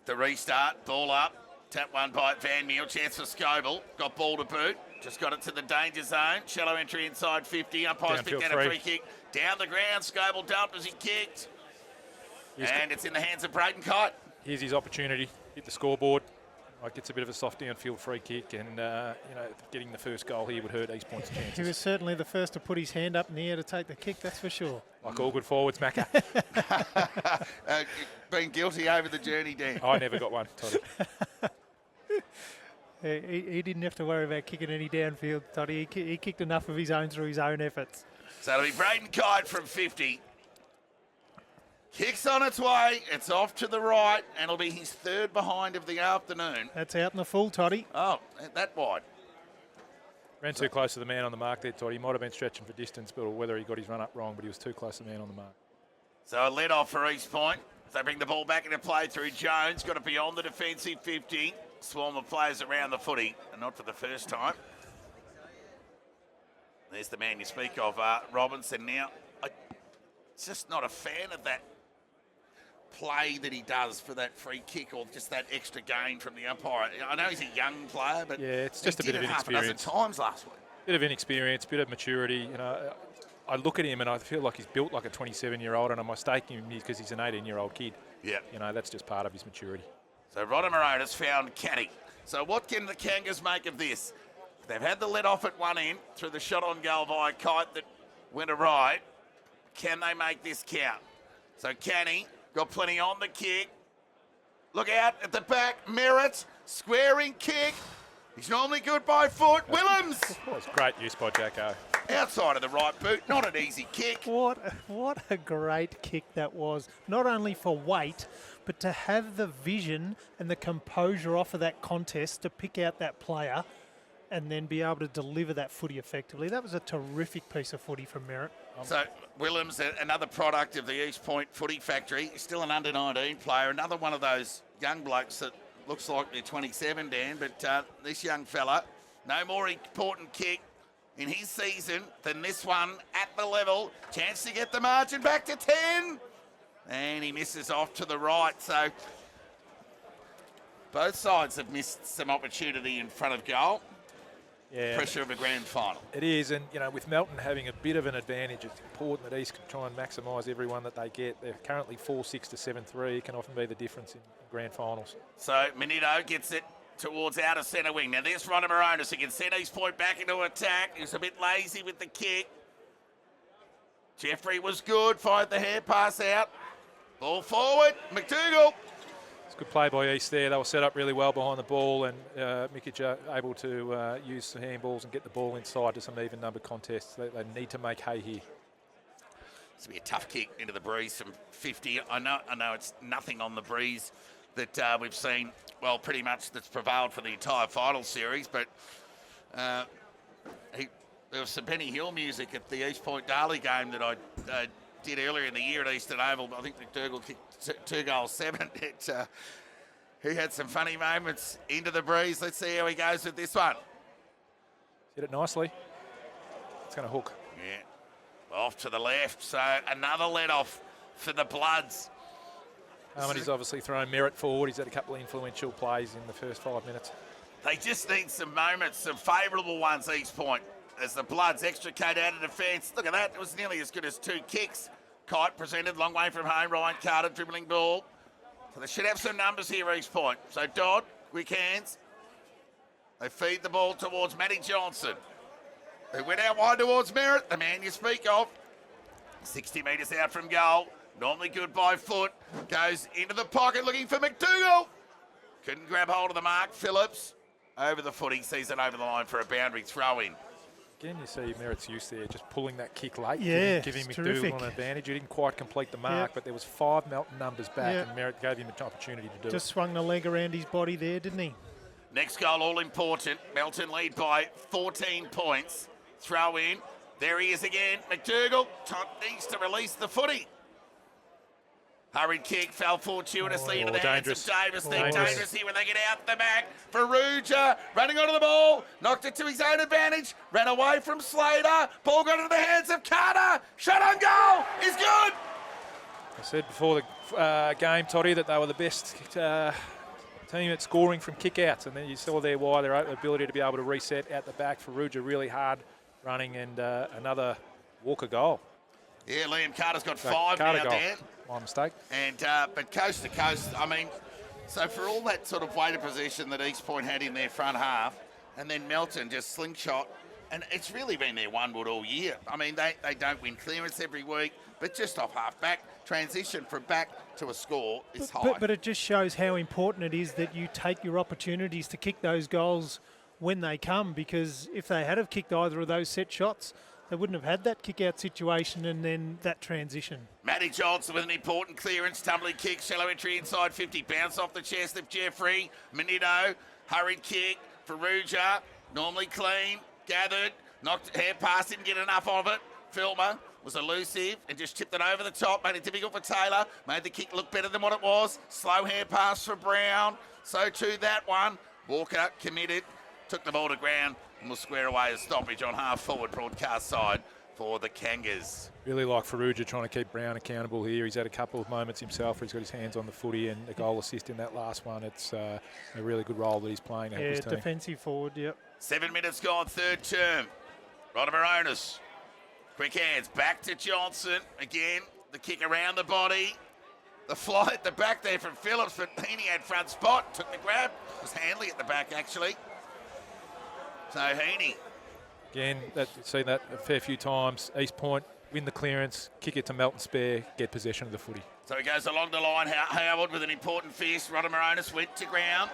The restart, ball up. Tap one by Van Meel, chance for Scoble. Got ball to boot. Just got it to the danger zone. Shallow entry inside 50. Umpires picked out a free kick. Down the ground, Scoble dumped as he kicked. And it's in the hands of Braden Kite. Here's his opportunity. Hit the scoreboard. Gets a bit of a soft downfield free kick, and getting the first goal here would hurt East Point's chances. He was certainly the first to put his hand up in the air to take the kick, that's for sure. Like all good forwards, Macca. Been guilty over the journey, Dan. I never got one, Toddy. He didn't have to worry about kicking any downfield, Toddy. He kicked enough of his own through his own efforts. So it'll be Braden Kite from 50. Kicks on its way. It's off to the right, and it'll be his third behind of the afternoon. That's out in the full, Toddy. Oh, that wide. Ran too close to the man on the mark there, Toddy. He might have been stretching for distance, but whether he got his run up wrong, but he was too close to the man on the mark. So a let off for East Point. They bring the ball back into play through Jones. Got it beyond the defensive 50. Swarm of players around the footy, and not for the first time. There's the man you speak of, Robinson. Now, I'm just not a fan of that play that he does for that free kick, or just that extra gain from the umpire. I know he's a young player, but yeah, it's just a bit of inexperience. Half a dozen times last week. Bit of inexperience, bit of maturity. I look at him and I feel like he's built like a 27-year-old, and I'm mistaking him because he's an 18-year-old kid. Yeah, that's just part of his maturity. So Rodamarota's found Caddy. So what can the Kangas make of this? They've had the let off at one end through the shot on goal via Kite that went awry. Can they make this count? So Canny got plenty on the kick. Look out at the back. Merritt, squaring kick. He's normally good by foot. Willems. Well, it's great use by Jacko. Outside of the right boot. Not an easy kick. What a great kick that was. Not only for weight, but to have the vision and the composure off of that contest to pick out that player and then be able to deliver that footy effectively. That was a terrific piece of footy from Merritt. So Willems, another product of the East Point Footy Factory, still an under-19 player, another one of those young blokes that looks like they're 27, Dan, but this young fella, no more important kick. in his season than this one at the level. Chance to get the margin back to 10. And he misses off to the right. So both sides have missed some opportunity in front of goal. Yeah, Pressure of a grand final. it is, and with Melton having a bit of an advantage, it's important that East can try and maximise everyone that they get. They're currently 4-6 to 7-3. It can often be the difference in grand finals. So Manito gets it towards outer centre wing. Now there's Ronnie Moronis. He can send East Point back into attack. He's a bit lazy with the kick. Jeffrey was good, fired the hair pass out. Ball forward, McDougall. It's good play by East there. They were set up really well behind the ball, and Mikic able to use the handballs and get the ball inside to some even number contests. They need to make hay here. This will be a tough kick into the breeze from 50. I know it's nothing on the breeze that we've seen, well, pretty much that's prevailed for the entire final series, but there was some Benny Hill music at the East Point Darley game that I did earlier in the year at Eastern Oval. I think McDougall kicked 2 goals 7. He had some funny moments into the breeze. Let's see how he goes with this one. Hit it nicely. It's going to hook. Yeah, off to the left. So another let-off for the Bloods. Harmony's obviously thrown Merritt forward. He's had a couple of influential plays in the first 5 minutes. They just need some moments, some favourable ones, East Point, as the Bloods extricate out of defence. Look at that. It was nearly as good as 2 kicks. Kite presented, long way from home. Ryan Carter dribbling ball. So they should have some numbers here, East Point. So Dodd, quick hands. They feed the ball towards Matty Johnson. They went out wide towards Merritt, the man you speak of. 60 metres out from goal. Normally good by foot. Goes into the pocket looking for McDougall. Couldn't grab hold of the mark. Phillips over the foot. He sees it over the line for a boundary throw in. Again, you see Merritt's use there, just pulling that kick late, Yeah, giving it's McDougall terrific. an advantage. He didn't quite complete the mark, but there was 5 Melton numbers back, and Merritt gave him an opportunity to do Just it. swung the leg around his body there, didn't he? Next goal, all important. Melton lead by 14 points. Throw in. There he is again. McDougall needs to release the footy. Hurried kick, fell fortuitously into the hands of Davis. They're dangerous here when they get out the back. Faruja running onto the ball, knocked it to his own advantage, ran away from Slater. Ball got into the hands of Carter. Shot on goal is good. I said before the game, Toddy, that they were the best team at scoring from kickouts, and then you saw there why their ability to be able to reset out the back. Faruja really hard running, and another Walker goal. Yeah, Liam Carter's got 5 Carter now, goal. Dan. My mistake. And but coast to coast, I mean, so for all that sort of weight of possession that East Point had in their front half, and then Melton just slingshot, and it's really been their one wood all year. I mean, they don't win clearance every week, but just off half back, transition from back to a score is high. But it just shows how important it is that you take your opportunities to kick those goals when they come, because if they had have kicked either of those set shots, they wouldn't have had that kick-out situation and then that transition. Matty Johnson with an important clearance, tumbling kick, shallow entry inside 50, bounce off the chest of Jeffrey. Manito, hurried kick, Faruja, normally clean, gathered, knocked, hair past, didn't get enough of it. Filmer was elusive and just tipped it over the top, made it difficult for Taylor, made the kick look better than what it was. Slow hair pass for Brown, so too that one. Walker committed, took the ball to ground, and will square away a stoppage on half-forward broadcast side for the Kangas. Really like Faruja trying to keep Brown accountable here. He's had a couple of moments himself where he's got his hands on the footy, and a goal assist in that last one. It's a really good role that he's playing to help his team. Defensive forward, yep. 7 minutes gone, third term. Ronnie Moronis. Quick hands, back to Johnson. Again, the kick around the body. The fly at the back there from Phillips, but Heaney had front spot, took the grab. It was Hanley at the back, actually. So Heaney. Again, seen that a fair few times. East Point, win the clearance, kick it to Melton spare, get possession of the footy. So he goes along the line. Howard with an important fist. Ronnie Moronis went to ground.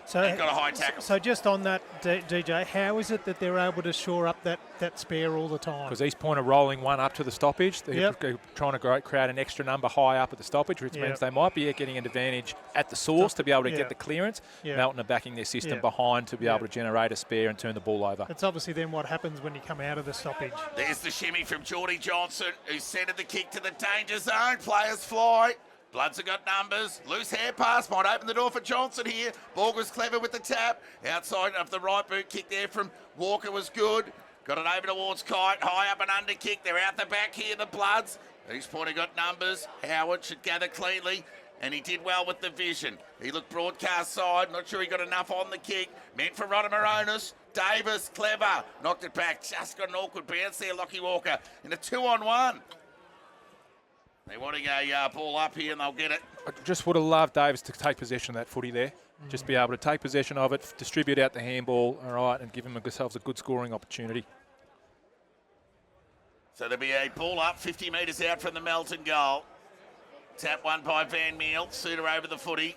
So and got a high tackle. So just on that, DJ, how is it that they're able to shore up that spare all the time? Because East Point are rolling one up to the stoppage. They're trying to create an extra number high up at the stoppage, which means they might be getting an advantage at the source to be able to get the clearance. Melton are backing their system behind to be able to generate a spare and turn the ball over. It's obviously then what happens when you come out of the stoppage. There's the shimmy from Geordie Johnson, who centred the kick to the danger zone. Players fly. Bloods have got numbers. Loose hair pass might open the door for Johnson here. Borg was clever with the tap. Outside of the right boot kick there from Walker was good. Got it over towards Kite. High up and under kick. They're out the back here, the Bloods. East Point have got numbers. Howard should gather cleanly. And he did well with the vision. He looked broadcast side. Not sure he got enough on the kick. Meant for Rodamaronis. Davis, clever. Knocked it back. Just got an awkward bounce there, Lockie Walker. In a 2-on-1. They're wanting a ball up here and they'll get it. I just would have loved Davis to take possession of that footy there. Just be able to take possession of it, distribute out the handball, all right, and give themselves a good scoring opportunity. So there'll be a ball up 50 metres out from the Melton goal. Tap one by Van Meel. Suter over the footy.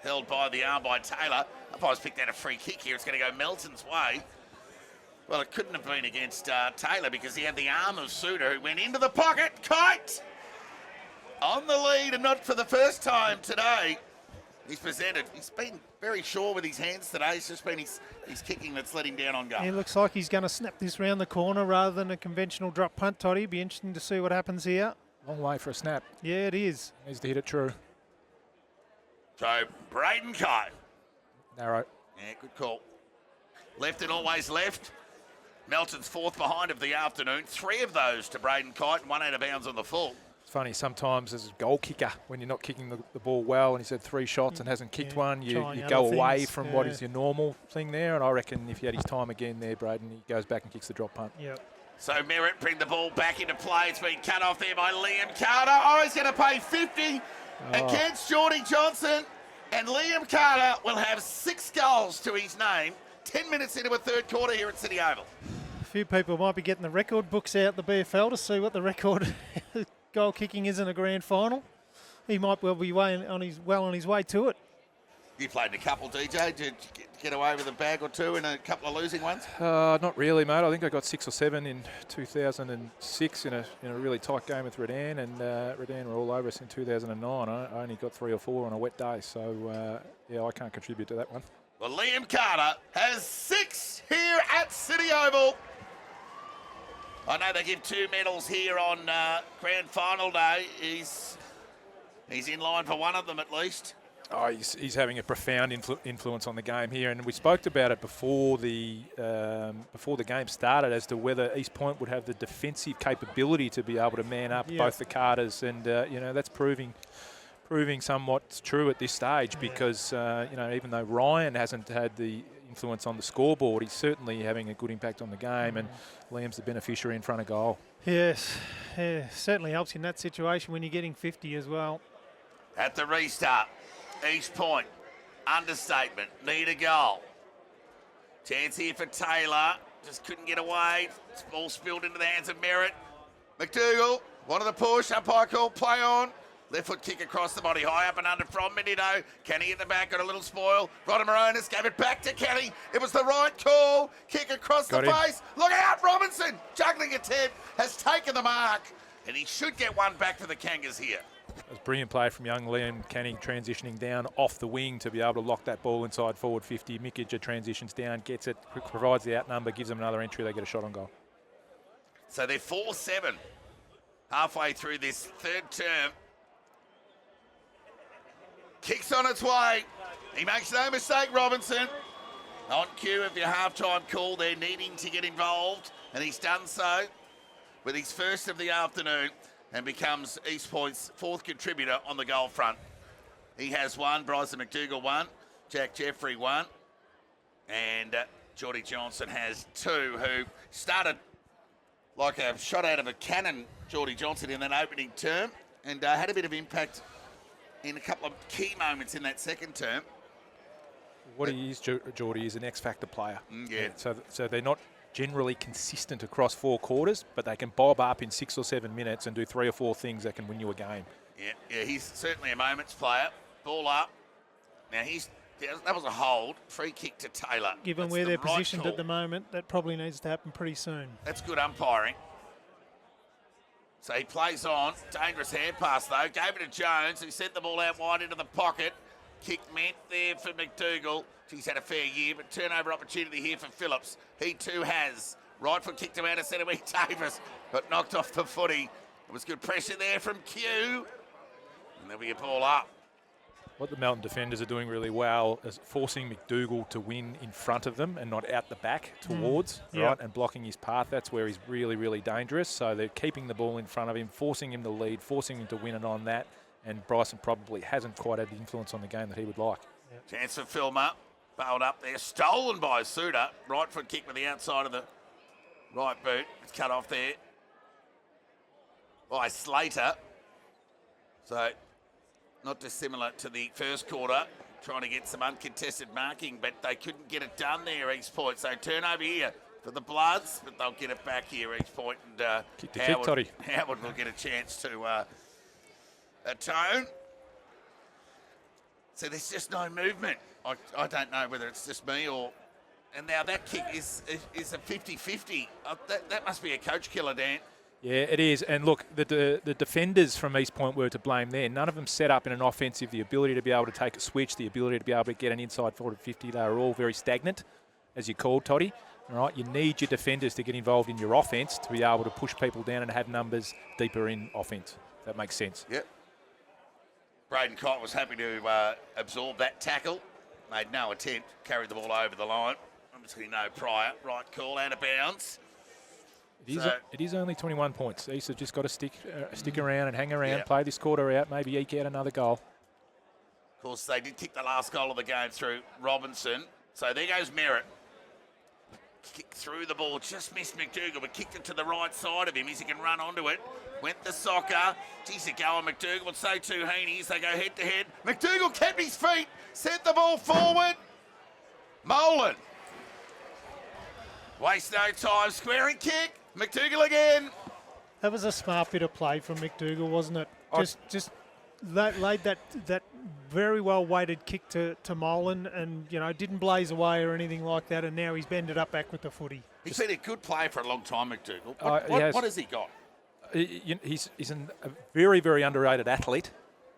Held by the arm by Taylor. Umpires picked out a free kick here. It's going to go Melton's way. Well, it couldn't have been against Taylor because he had the arm of Suter who went into the pocket. Kite! On the lead and not for the first time today. He's presented. He's been very sure with his hands today. It's just been his kicking that's let him down on goal. It looks like he's going to snap this round the corner rather than a conventional drop punt, Toddy. Be interesting to see what happens here. Long way for a snap. Yeah, it is. Needs to hit it true. So, Braden Kite. Narrow. Yeah, good call. Left and always left. Melton's fourth behind of the afternoon. 3 of those to Braden Kite and 1 out of bounds on the full. It's funny, sometimes as a goal kicker, when you're not kicking the ball well and he's had 3 shots and hasn't kicked one, you go away from what is your normal thing there. And I reckon if he had his time again there, Braden, he goes back and kicks the drop punt. Yep. So Merritt bring the ball back into play. It's been cut off there by Liam Carter. Oh, he's going to pay 50 against Geordie Johnson. And Liam Carter will have 6 goals to his name. 10 minutes into a third quarter here at City Oval. A few people might be getting the record books out the BFL to see what the record goal kicking is in a grand final. He might well be on his way to it. You played in a couple, DJ. Did you get away with a bag or 2 in a couple of losing ones? Not really, mate. I think I got 6 or 7 in 2006 in a really tight game with Redan, and Redan were all over us in 2009. I only got 3 or 4 on a wet day, so yeah, I can't contribute to that one. Well, Liam Carter has 6 here at City Oval. I know they give 2 medals here on grand final day. He's in line for one of them at least. Oh, he's having a profound influence on the game here, and we spoke about it before the game started as to whether East Point would have the defensive capability to be able to man up both the Carters, and that's proving somewhat true at this stage because even though Ryan hasn't had the influence on the scoreboard, he's certainly having a good impact on the game, and Liam's the beneficiary in front of goal. Yes, certainly helps in that situation when you're getting 50 as well. At the restart, East Point, understatement, need a goal. Chance here for Taylor, just couldn't get away. Ball spilled into the hands of Merritt. McDougall wanted the push, umpire call, play on. Left foot kick across the body, high up and under from Menino. Kenny at the back, got a little spoil. Rodamaronis gave it back to Kenny. It was the right call. Kick across the face. Look out, Robinson. Juggling attempt, has taken the mark. And he should get one back for the Kangas here. It was brilliant play from young Liam Canning transitioning down off the wing to be able to lock that ball inside forward 50. Mickinger transitions down, gets it, provides the outnumber, gives them another entry. They get a shot on goal. So they're 4-7 halfway through this third term. Kicks on its way. He makes no mistake, Robinson. On cue of your halftime call, they're needing to get involved, and he's done so with his first of the afternoon and becomes East Point's 4th contributor on the goal front. He has 1, Bryson McDougall 1, Jack Jeffrey 1, and Geordie Johnson has 2, who started like a shot out of a cannon, Geordie Johnson, in that opening term, and had a bit of impact in a couple of key moments in that second term. What he is, Geordie, is an X-factor player. Yeah. So they're not generally consistent across 4 quarters, but they can bob up in 6 or 7 minutes and do 3 or 4 things that can win you a game. Yeah, he's certainly a moments player. Ball up. Now that was a hold. Free kick to Taylor. Given where they're positioned at the moment, that probably needs to happen pretty soon. That's good umpiring. So he plays on. Dangerous hand pass, though. Gave it to Jones, who sent the ball out wide into the pocket. Kick meant there for McDougall. He's had a fair year, but turnover opportunity here for Phillips. He too has. Right foot kicked him out of centre wing. Davis got knocked off the footy. It was good pressure there from Q. And there'll be a ball up. What the Melton defenders are doing really well is forcing McDougall to win in front of them and not out the back towards, right, and blocking his path. That's where he's really, really dangerous. So they're keeping the ball in front of him, forcing him to lead, forcing him to win it on that. And Bryson probably hasn't quite had the influence on the game that he would like. Chance for Filmer. Bailed up there. Stolen by Suter. Right foot kick with the outside of the right boot. It's cut off there by Slater. So not dissimilar to the first quarter, trying to get some uncontested marking, but they couldn't get it done there, East Point. So turnover here for the Bloods, but they'll get it back here, East Point. And Howard will get a chance to atone. So there's just no movement. I don't know whether it's just me or... And now that kick is a 50-50. That must be a coach killer, Dan. Yeah, it is. And look, the defenders from East Point were to blame there. None of them set up in an offensive, the ability to be able to take a switch, the ability to be able to get an inside forward 50. They were all very stagnant, as you called, Toddy. All right, you need your defenders to get involved in your offense to be able to push people down and have numbers deeper in offense. That makes sense. Yep. Braden Cott was happy to absorb that tackle. Made no attempt, carried the ball over the line. Obviously no prior. Right call, out of bounds. It is only 21 points. East have just got to stick around and hang around, play this quarter out, maybe eke out another goal. Of course, they did kick the last goal of the game through Robinson. So there goes Merritt. Kick through the ball, just missed McDougall, but kicked it to the right side of him as he can run onto it. Went the soccer. Geez, a go on McDougall, and so too Heaney as they go head to head. McDougall kept his feet, sent the ball forward. Melton. Waste no time, squaring kick. McDougall again. That was a smart bit of play from McDougall, wasn't it? Just laid that very well weighted kick to Melton, and didn't blaze away or anything like that. And now he's bended up back with the footy. He's been a good player for a long time, McDougall. What has he got? He's a very, very underrated athlete.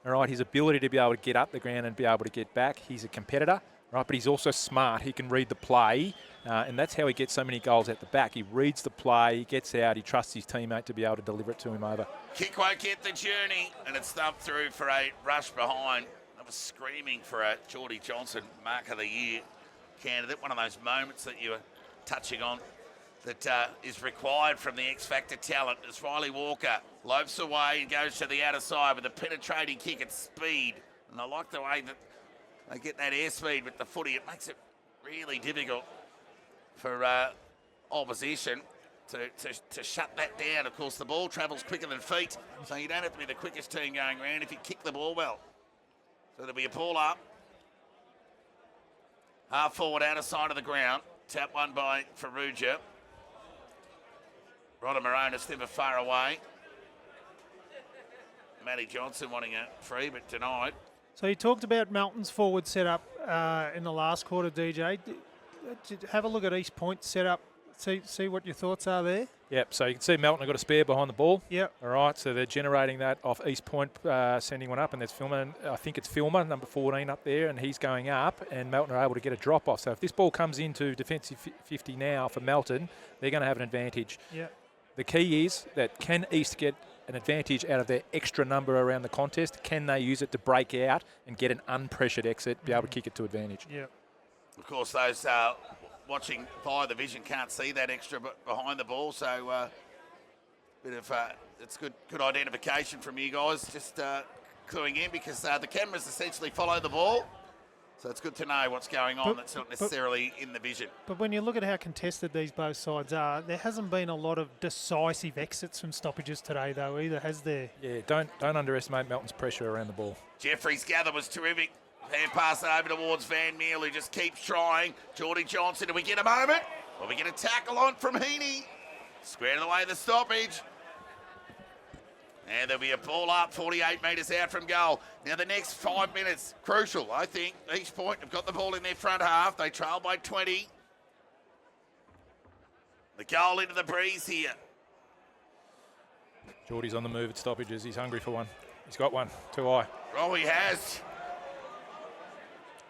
All right, his ability to be able to get up the ground and be able to get back. He's a competitor, right? But he's also smart. He can read the play, and that's how he gets so many goals at the back. He reads the play, he gets out, he trusts his teammate to be able to deliver it to him over. Kick won't get the journey, and it's thumped through for a rush behind. I was screaming for a Geordie Johnson Mark of the Year candidate. One of those moments that you were touching on that is required from the X-Factor talent as Riley Walker loafs away and goes to the outer side with a penetrating kick at speed. And I like the way that they get that airspeed with the footy. It makes it really difficult for opposition to shut that down. Of course, the ball travels quicker than feet, so you don't have to be the quickest team going around if you kick the ball well. So there'll be a pull up. Half forward, outer side of the ground. Tap one by Farrugia. Rodder Moronis never far away. Matty Johnson wanting a free, but denied. So you talked about Melton's forward setup in the last quarter, DJ. Have a look at East Point's setup. See what your thoughts are there. Yep, so you can see Melton have got a spare behind the ball. Yep. All right, so they're generating that off East Point, sending one up, and there's Filmer, I think it's Filmer, number 14 up there, and he's going up, and Melton are able to get a drop off. So if this ball comes into defensive 50 now for Melton, they're going to have an advantage. Yep. The key is that can East get an advantage out of their extra number around the contest? Can they use it to break out and get an unpressured exit, be able to kick it to advantage? Yep. Of course, those watching via the vision can't see that extra behind the ball, so it's good identification from you guys, just cluing in, because the cameras essentially follow the ball, so it's good to know what's going on that's not necessarily in the vision. But when you look at how contested these both sides are, there hasn't been a lot of decisive exits from stoppages today, though, either, has there? Yeah, don't underestimate Melton's pressure around the ball. Jeffrey's gather was terrific. Hand pass it over towards Van Meel, who just keeps trying. Geordie Johnson, do we get a moment? Or we get a tackle on from Heaney? Squared away the stoppage. And there'll be a ball up 48 metres out from goal. Now the next 5 minutes, crucial, I think. East Point have got the ball in their front half. They trail by 20. The goal into the breeze here. Geordie's on the move at stoppages. He's hungry for one. He's got one. Too high. Oh, he has.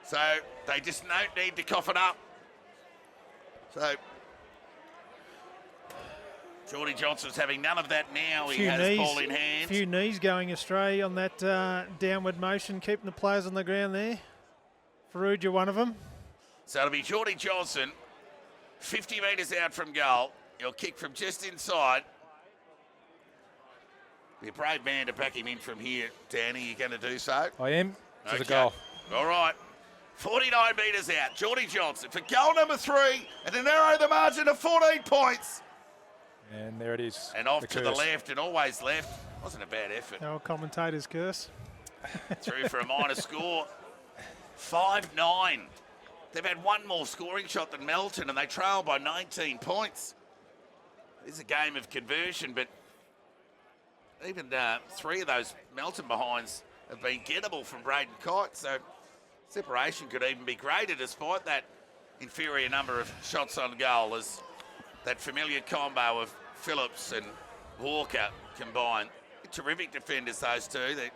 So they just don't need to cough it up. So Geordie Johnson's having none of that now. He Few has knees, ball in hand. few knees going astray on that downward motion, keeping the players on the ground there. Faruja, one of them. So it'll be Geordie Johnson, 50 metres out from goal. He'll kick from just inside. Be a brave man to back him in from here, Danny. You going to do so? I am. To the Okay. goal. All right. 49 metres out. Geordie Johnson for goal number 3 and to narrow the margin to 14 points. And there it is. And off to the curse. left and always left. Wasn't a bad effort. No commentator's curse. Through for a minor score. 5-9. They've had one more scoring shot than Melton and they trail by 19 points. This is a game of conversion, but even 3 of those Melton behinds have been gettable from Braden Kite, so separation could even be greater despite that inferior number of shots on goal, as that familiar combo of Phillips and Walker combined. Terrific defenders, those two. They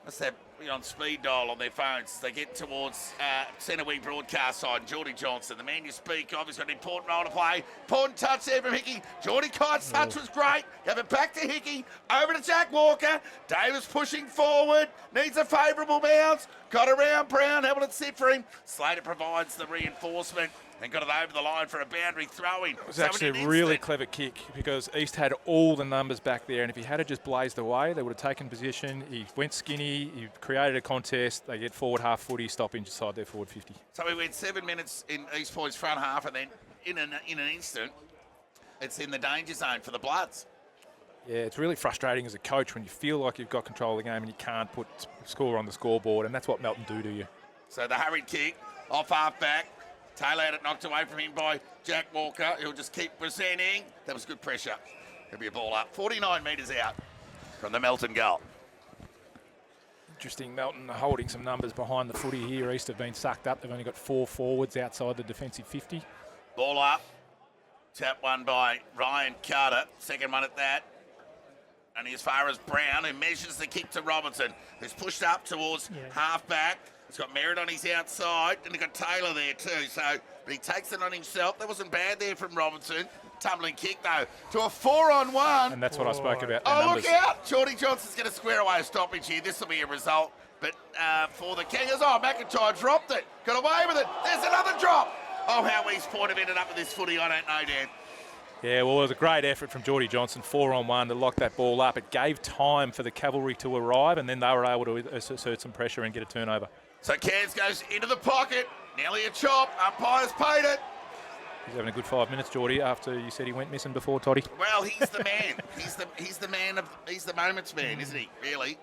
must have be on speed dial on their phones as they get towards centre wing broadcast side. And Geordie Johnson, the man you speak of, has got an important role to play. Important touch there from Hickey. Geordie Kite's touch was great. Gave it back to Hickey. Over to Jack Walker. Davis pushing forward. Needs a favourable bounce. Got around Brown. Able to sit for him. Slater provides the reinforcement and got it over the line for a boundary throw-in. It was actually a really clever kick because East had all the numbers back there, and if he had just blazed away, they would have taken position. He went skinny, he created a contest, they get forward half footy, stop inside their forward 50. So we went 7 minutes in East Point's front half, and then in an instant, it's in the danger zone for the Bloods. Yeah, it's really frustrating as a coach when you feel like you've got control of the game and you can't put score on the scoreboard, and that's what Melton do to you. So the hurried kick, off half back. Taylor had it knocked away from him by Jack Walker. He'll just keep presenting. That was good pressure. There'll be a ball up. 49 metres out from the Melton goal. Interesting, Melton holding some numbers behind the footy here. East have been sucked up. They've only got 4 forwards outside the defensive 50. Ball up. Tap one by Ryan Carter. Second one at that. And as far as Brown, who measures the kick to Robinson, who's pushed up towards half back. He's got Merritt on his outside, and he's got Taylor there too. So, but he takes it on himself. That wasn't bad there from Robinson. Tumbling kick though to a 4-on-1. And that's what I spoke about. Oh, numbers. look out! Geordie Johnson's going to square away a stoppage here. This will be a result. But for the Kangas, McIntyre dropped it. Got away with it. There's another drop. Oh, how East Point have ended up with this footy, I don't know, Dan. Yeah, well, it was a great effort from Geordie Johnson, 4-on-1 to lock that ball up. It gave time for the cavalry to arrive, and then they were able to assert some pressure and get a turnover. So Cairns goes into the pocket. Nearly a chop. Umpire's paid it. He's having a good 5 minutes, Geordie, after you said he went missing before, Toddy. Well, he's the man. he's the moment's man, isn't he? Really.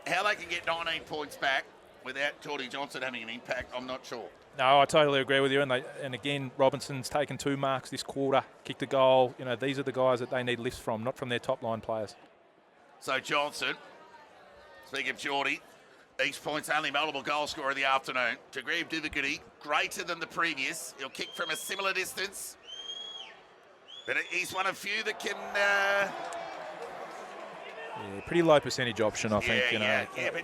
How they can get 19 points back without Geordie Johnson having an impact, I'm not sure. No, I totally agree with you. And again, Robinson's taken 2 marks this quarter, kicked a goal. You know, these are the guys that they need lifts from, not from their top line players. So Johnson, speaking of Geordie, East Point's only multiple goal scorer of the afternoon. Degree of difficulty greater than the previous. He'll kick from a similar distance. But he's one of few that can... Yeah, pretty low percentage option, I think.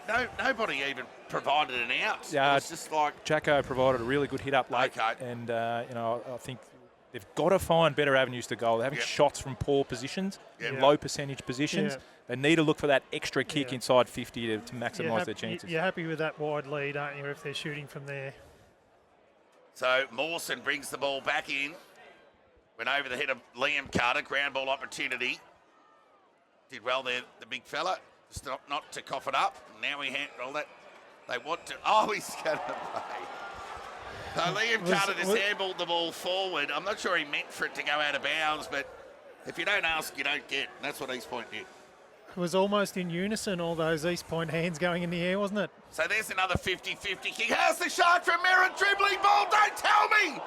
But nobody even provided an out. Yeah, it's just like... Jacko provided a really good hit up late. Okay. And, I think they've got to find better avenues to goal. They're having shots from poor positions, low percentage positions. Yeah. They need to look for that extra kick inside 50 to maximise their chances. You're happy with that wide lead, aren't you, if they're shooting from there? So Mawson brings the ball back in. Went over the head of Liam Carter. Ground ball opportunity. Did well there, the big fella. Just not to cough it up. Now we handle that. They want to... Oh, he's going to play. So Liam Carter just handballed the ball forward. I'm not sure he meant for it to go out of bounds, but if you don't ask, you don't get. And that's what East Point did. It was almost in unison, all those East Point hands going in the air, wasn't it? So there's another 50-50 kick. How's the shot from Merritt? Dribbling ball, don't tell me!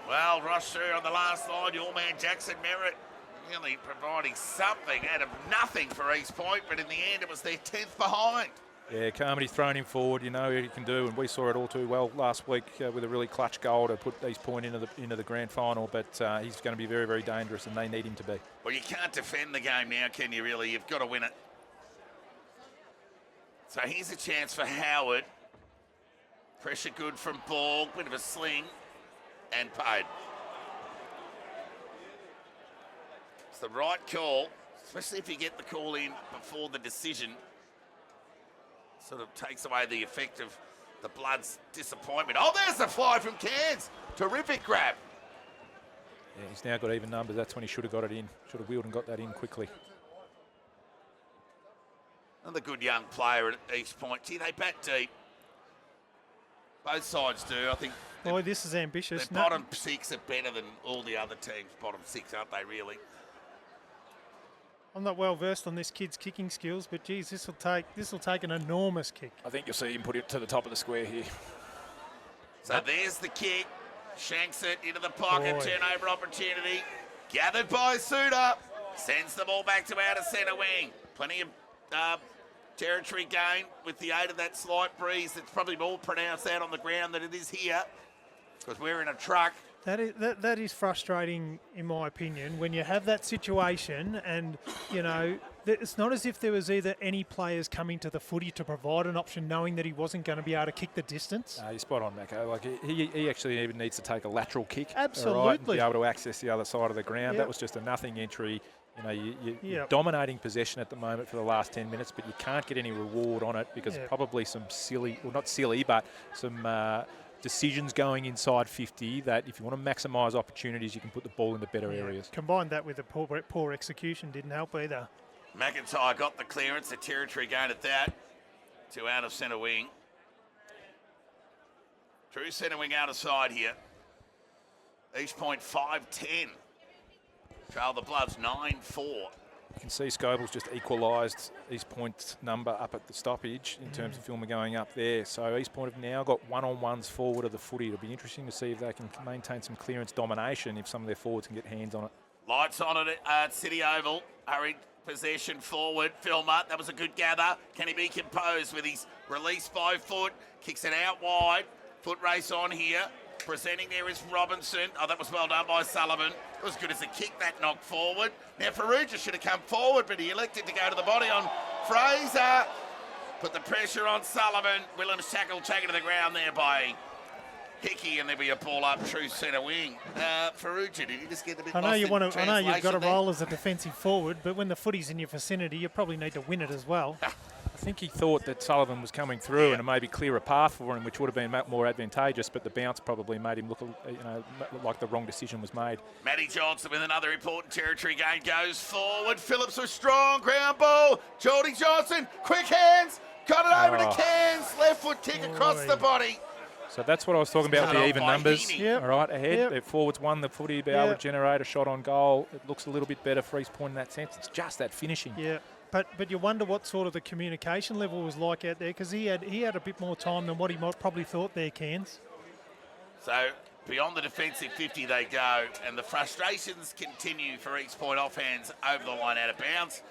Well, rush through on the last line. Your man Jackson Merritt really providing something out of nothing for East Point, but in the end it was their 10th behind. Yeah, Carmody's thrown him forward, you know what he can do, and we saw it all too well last week with a really clutch goal to put East Point into the grand final, but he's going to be very, very dangerous, and they need him to be. Well, you can't defend the game now, can you, really? You've got to win it. So here's a chance for Howard. Pressure good from Borg, bit of a sling, and paid. It's the right call, especially if you get the call in before the decision. Sort of takes away the effect of the Bloods' disappointment. Oh, there's the fly from Cairns. Terrific grab. Yeah, he's now got even numbers. That's when he should have got it in. Should have wheeled and got that in quickly. Another good young player at East Point. Gee, they bat deep. Both sides do. I think. Boy, this is ambitious. Their bottom six are better than all the other teams' bottom six, aren't they, really? I'm not well versed on this kid's kicking skills, but geez, this will take an enormous kick. I think you'll see him put it to the top of the square here. So there's the kick. Shanks it into the pocket. Boy. Turnover opportunity. Gathered by Suter. Sends the ball back to outer centre wing. Plenty of territory gain with the aid of that slight breeze. It's probably more pronounced out on the ground than it is here because we're in a truck. That is frustrating, in my opinion, when you have that situation and, you know, it's not as if there was either any players coming to the footy to provide an option knowing that he wasn't going to be able to kick the distance. You're spot on, Mako. Like he actually even needs to take a lateral kick. Absolutely. All right, and be able to access the other side of the ground. Yep. That was just a nothing entry. You know, you're Yep. dominating possession at the moment for the last 10 minutes, but you can't get any reward on it because Yep. probably some silly, well, not silly, but some decisions going inside 50 that if you want to maximise opportunities, you can put the ball into better areas. Combined that with the poor execution didn't help either. McIntyre got the clearance, the territory gain at that to out of centre wing. True centre wing out of side here. East Point 5-10. Trail the Bloods 9-4. You can see Scoble's just equalised East Point's number up at the stoppage in terms of Filmer going up there. So East Point have now got one-on-ones forward of the footy. It'll be interesting to see if they can maintain some clearance domination if some of their forwards can get hands on it. Lights on it at City Oval. Hurried possession forward. Filmer, that was a good gather. Can he be composed with his release 5 foot? Kicks it out wide. Foot race on here. Presenting there is Robinson. Oh, that was well done by Sullivan. It was good as a kick, that knock forward. Now, Farrugia should have come forward, but he elected to go to the body on Fraser. Put the pressure on Sullivan. Williams tackle taken to the ground there by Hickey, and there'll be a ball up true centre wing. Farrugia, did he just get a bit I know lost you in want to. I know you've got to translation roll as a defensive forward, but when the footy's in your vicinity, you probably need to win it as well. I think he thought that Sullivan was coming through and maybe clear a path for him, which would have been more advantageous, but the bounce probably made him look, like the wrong decision was made. Matty Johnson with another important territory gain goes forward. Phillips was strong, ground ball. Geordie Johnson, quick hands, got it over to Cairns. Left foot kick across the body. So that's what I was talking about with the even numbers. Yep. All right, ahead. Yep. Their forwards won the footy, be able to generate a shot on goal. It looks a little bit better for East Point in that sense. It's just that finishing. Yeah. But you wonder what sort of the communication level was like out there because he had a bit more time than what he might probably thought there, Cairns. So beyond the defensive 50 they go, and the frustrations continue for East Point offhands over the line out of bounds.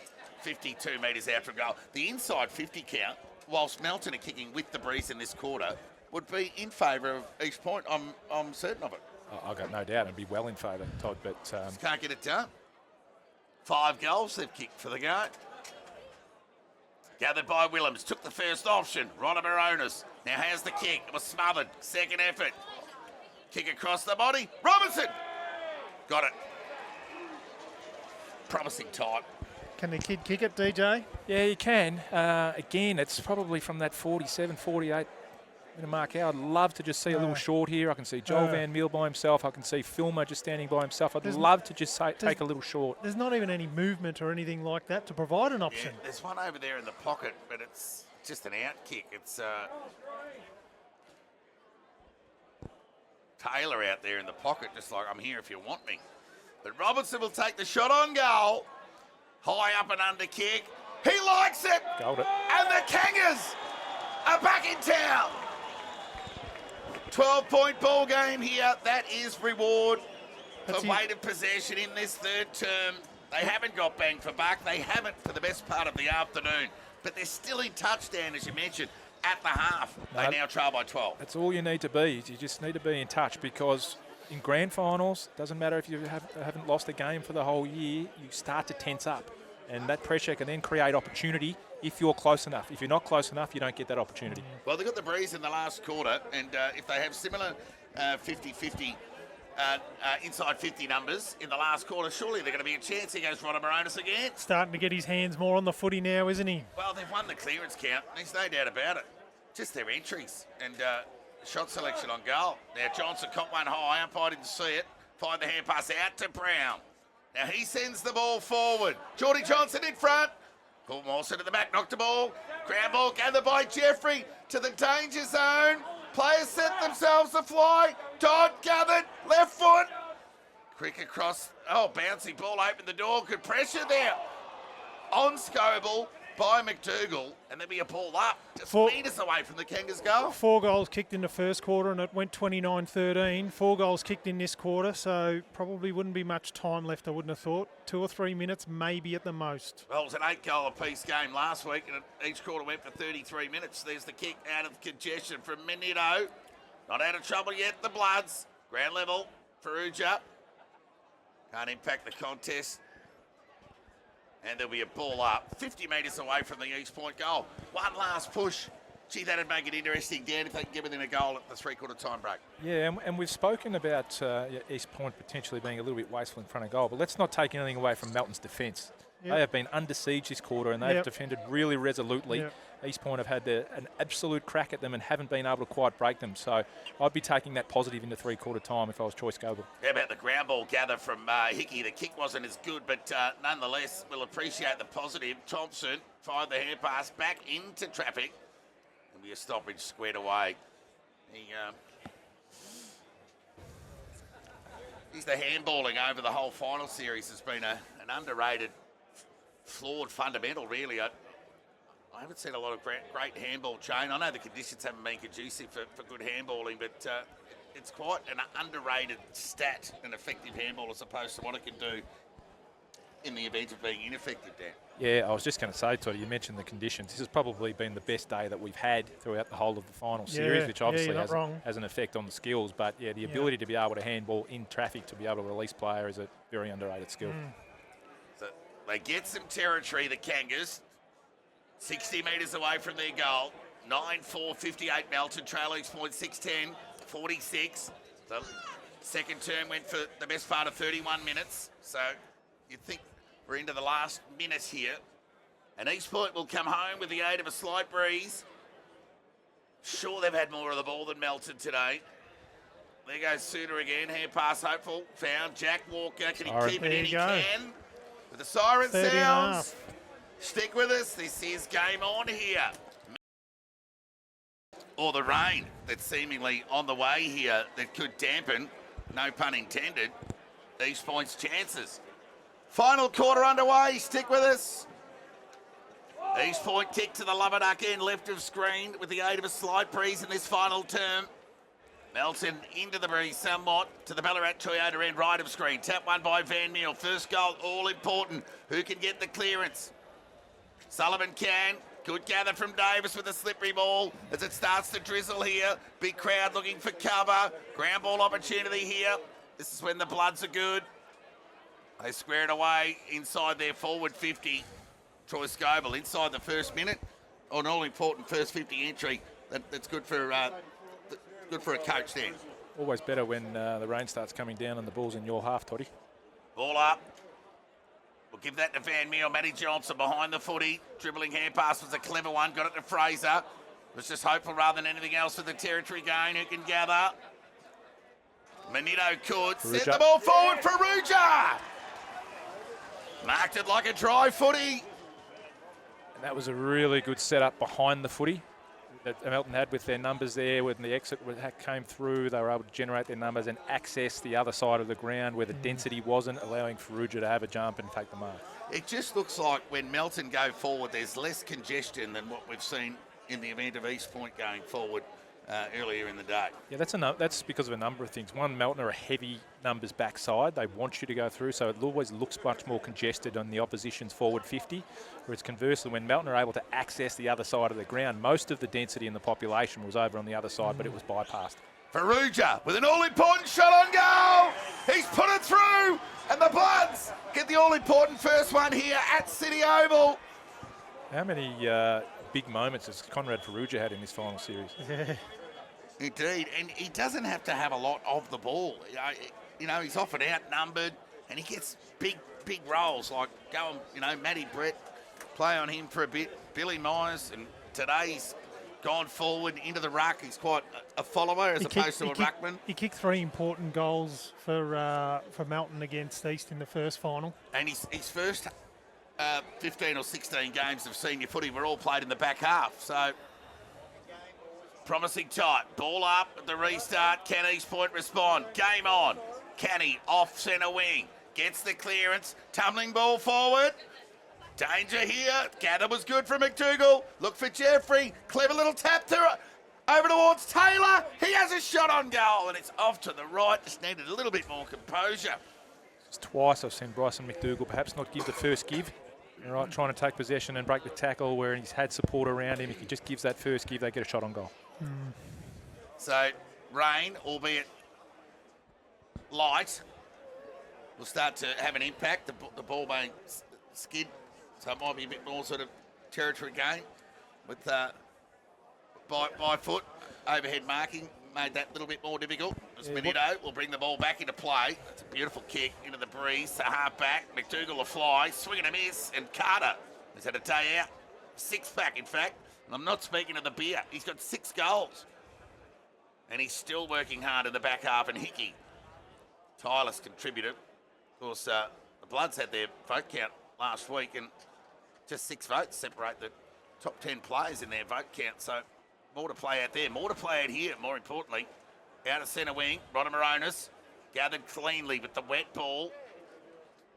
52 metres out from goal. The inside 50 count, whilst Melton are kicking with the breeze in this quarter, would be in favour of East Point. I'm certain of it. I've got no doubt it'd be well in favour, Todd, but... Just can't get it done. 5 goals they've kicked for the game. Gathered by Willems, took the first option. Ronald Baronis now has the kick. It was smothered. Second effort. Kick across the body. Robinson! Got it. Promising type. Can the kid kick it, DJ? Yeah, you can. Again, it's probably from that 47, 48 minute mark out. I'd love to just see a little short here. I can see Joel Van Meel by himself. I can see Filmer just standing by himself. I'd love to just take a little short. There's not even any movement or anything like that to provide an option. Yeah, there's one over there in the pocket, but it's just an out kick. It's Taylor out there in the pocket, just like, I'm here if you want me. But Robinson will take the shot on goal. High up and under kick. He likes it. Gold it. And the Kangas are back in town. 12-point ball game here. That is reward for weight of possession in this third term. They haven't got bang for buck. They haven't for the best part of the afternoon. But they're still in touchdown, as you mentioned, at the half. They now trail by 12. That's all you need to be. You just need to be in touch because in grand finals, doesn't matter if you haven't lost a game for the whole year, you start to tense up. And that pressure can then create opportunity if you're close enough. If you're not close enough, you don't get that opportunity. Well, they got the breeze in the last quarter, and if they have similar 50-50 inside 50 numbers in the last quarter. Surely they're going to be a chance. Here goes Ronald Moronis again. Starting to get his hands more on the footy now, isn't he? Well, they've won the clearance count. There's no doubt about it. Just their entries and shot selection on goal. Now Johnson caught one high. Umpire didn't see it. Fired the hand pass out to Brown. Now he sends the ball forward. Geordie Johnson in front. Paul Mawson at the back, knocked the ball. Ground ball gathered by Jeffrey to the danger zone. Players set themselves to fly. Todd gathered, left foot. Quick across. Oh, bouncy ball opened the door. Good pressure there. On Scoble by McDougall. And there'll be a ball up. Just metres away from the Kangas goal. 4 goals kicked in the first quarter and it went 29-13. 4 goals kicked in this quarter, so probably wouldn't be much time left, I wouldn't have thought. 2 or 3 minutes, maybe at the most. Well, it was an 8-goal apiece game last week and each quarter went for 33 minutes. There's the kick out of congestion from Minito. Not out of trouble yet, the Bloods. Ground level, Ferrugia. Can't impact the contest. And there'll be a ball up, 50 metres away from the East Point goal. One last push. Gee, that'd make it interesting, Dan, if they can get within a goal at the three-quarter time break. Yeah, and we've spoken about East Point potentially being a little bit wasteful in front of goal, but let's not take anything away from Melton's defence. Yep. They have been under siege this quarter and they've defended really resolutely. Yep. East Point have had an absolute crack at them and haven't been able to quite break them. So I'd be taking that positive into three-quarter time if I was Choice Goble. How about the ground ball gather from Hickey? The kick wasn't as good, but nonetheless, we'll appreciate the positive. Thompson fired the hand pass back into traffic. There'll be a stoppage squared away. He's the handballing over the whole final series has been an underrated, flawed fundamental, really. I haven't seen a lot of great handball chain. I know the conditions haven't been conducive for good handballing, but it's quite an underrated stat, an effective handball, as opposed to what it can do in the event of being ineffective, Dan. Yeah, I was just going to say, Toddy, you mentioned the conditions. This has probably been the best day that we've had throughout the whole of the final series, which obviously has an effect on the skills. But, yeah, the ability to be able to handball in traffic, to be able to release player is a very underrated skill. So they get some territory, the Kangas. 60 metres away from their goal. 9-4-58 Melton, trail East Point 6-10, 46. The second term went for the best part of 31 minutes. So you'd think we're into the last minute here. And East Point will come home with the aid of a slight breeze. Sure, they've had more of the ball than Melton today. There goes Suter again. Hand pass hopeful. Found Jack Walker. Can he keep it in? He can. With the siren sounds. Stick with us. This is game on here. Or the rain that's seemingly on the way here that could dampen, no pun intended, East Point's chances. Final quarter underway. Stick with us. East Point kick to the Lubberduck end left of screen with the aid of a slight breeze in this final term. Melton into the breeze somewhat to the Ballarat Toyota end right of screen. Tap one by Van Meel. First goal, all important. Who can get the clearance? Sullivan can. Good gather from Davis with a slippery ball as it starts to drizzle here. Big crowd looking for cover. Ground ball opportunity here. This is when the Bloods are good. They square it away inside their forward 50. Troy Scoble inside the first minute. An all-important first 50 entry. That's good for a coach then. Always better when the rain starts coming down and the ball's in your half, Toddy. Ball up. We'll give that to Van Meel. Matty Johnson behind the footy. Dribbling hand pass was a clever one. Got it to Fraser. Was just hopeful rather than anything else with the territory gain. Who can gather? Manito could. Set the ball forward for Ruja. Marked it like a dry footy. And that was a really good setup behind the footy that Melton had with their numbers there. When the exit came through, they were able to generate their numbers and access the other side of the ground where the density wasn't, allowing Ferrugia to have a jump and take the mark. It just looks like when Melton go forward, there's less congestion than what we've seen in the event of East Point going forward earlier in the day. Yeah, that's because of a number of things. One, Melton are a heavy numbers backside. They want you to go through, so it always looks much more congested on the opposition's forward 50. Whereas conversely, when Melton are able to access the other side of the ground, most of the density in the population was over on the other side, but it was bypassed. Ferrugia with an all-important shot on goal. He's put it through, and the Bloods get the all-important first one here at City Oval. How many big moments has Conrad Ferrugia had in this final series? Indeed, and he doesn't have to have a lot of the ball. he's often outnumbered, and he gets big roles, like go on, Matty Brett, play on him for a bit. Billy Myers, and today he's gone forward into the ruck. He's quite a follower as opposed to a ruckman. He kicked 3 important goals for Melton against East in the first final. And his first 15 or 16 games of senior footy were all played in the back half. So promising tight. Ball up at the restart. Can East Point respond? Game on. Canny off centre wing. Gets the clearance. Tumbling ball forward. Danger here. Gather was good from McDougall. Look for Jeffrey. Clever little tap over towards Taylor. He has a shot on goal, and it's off to the right. Just needed a little bit more composure. It's twice I've seen Bryson McDougall perhaps not give the first give. All right, trying to take possession and break the tackle where he's had support around him. If he just gives that first give, they get a shot on goal. So rain, albeit light, will start to have an impact. The ball being skid, so it might be a bit more sort of territory gain with by foot. Overhead marking made that a little bit more difficult. As Benito will bring the ball back into play. It's a beautiful kick into the breeze. The half back. McDougall a fly. Swing and a miss. And Carter has had a day out. 6-pack, in fact. And I'm not speaking of the beer. He's got 6 goals. And he's still working hard in the back half. And Hickey, tireless contributor. Of course, the Bloods had their vote count last week. And just 6 votes separate the top 10 players in their vote count. So more to play out there. More to play out here, more importantly. Out of centre wing, Rodamaronis gathered cleanly with the wet ball.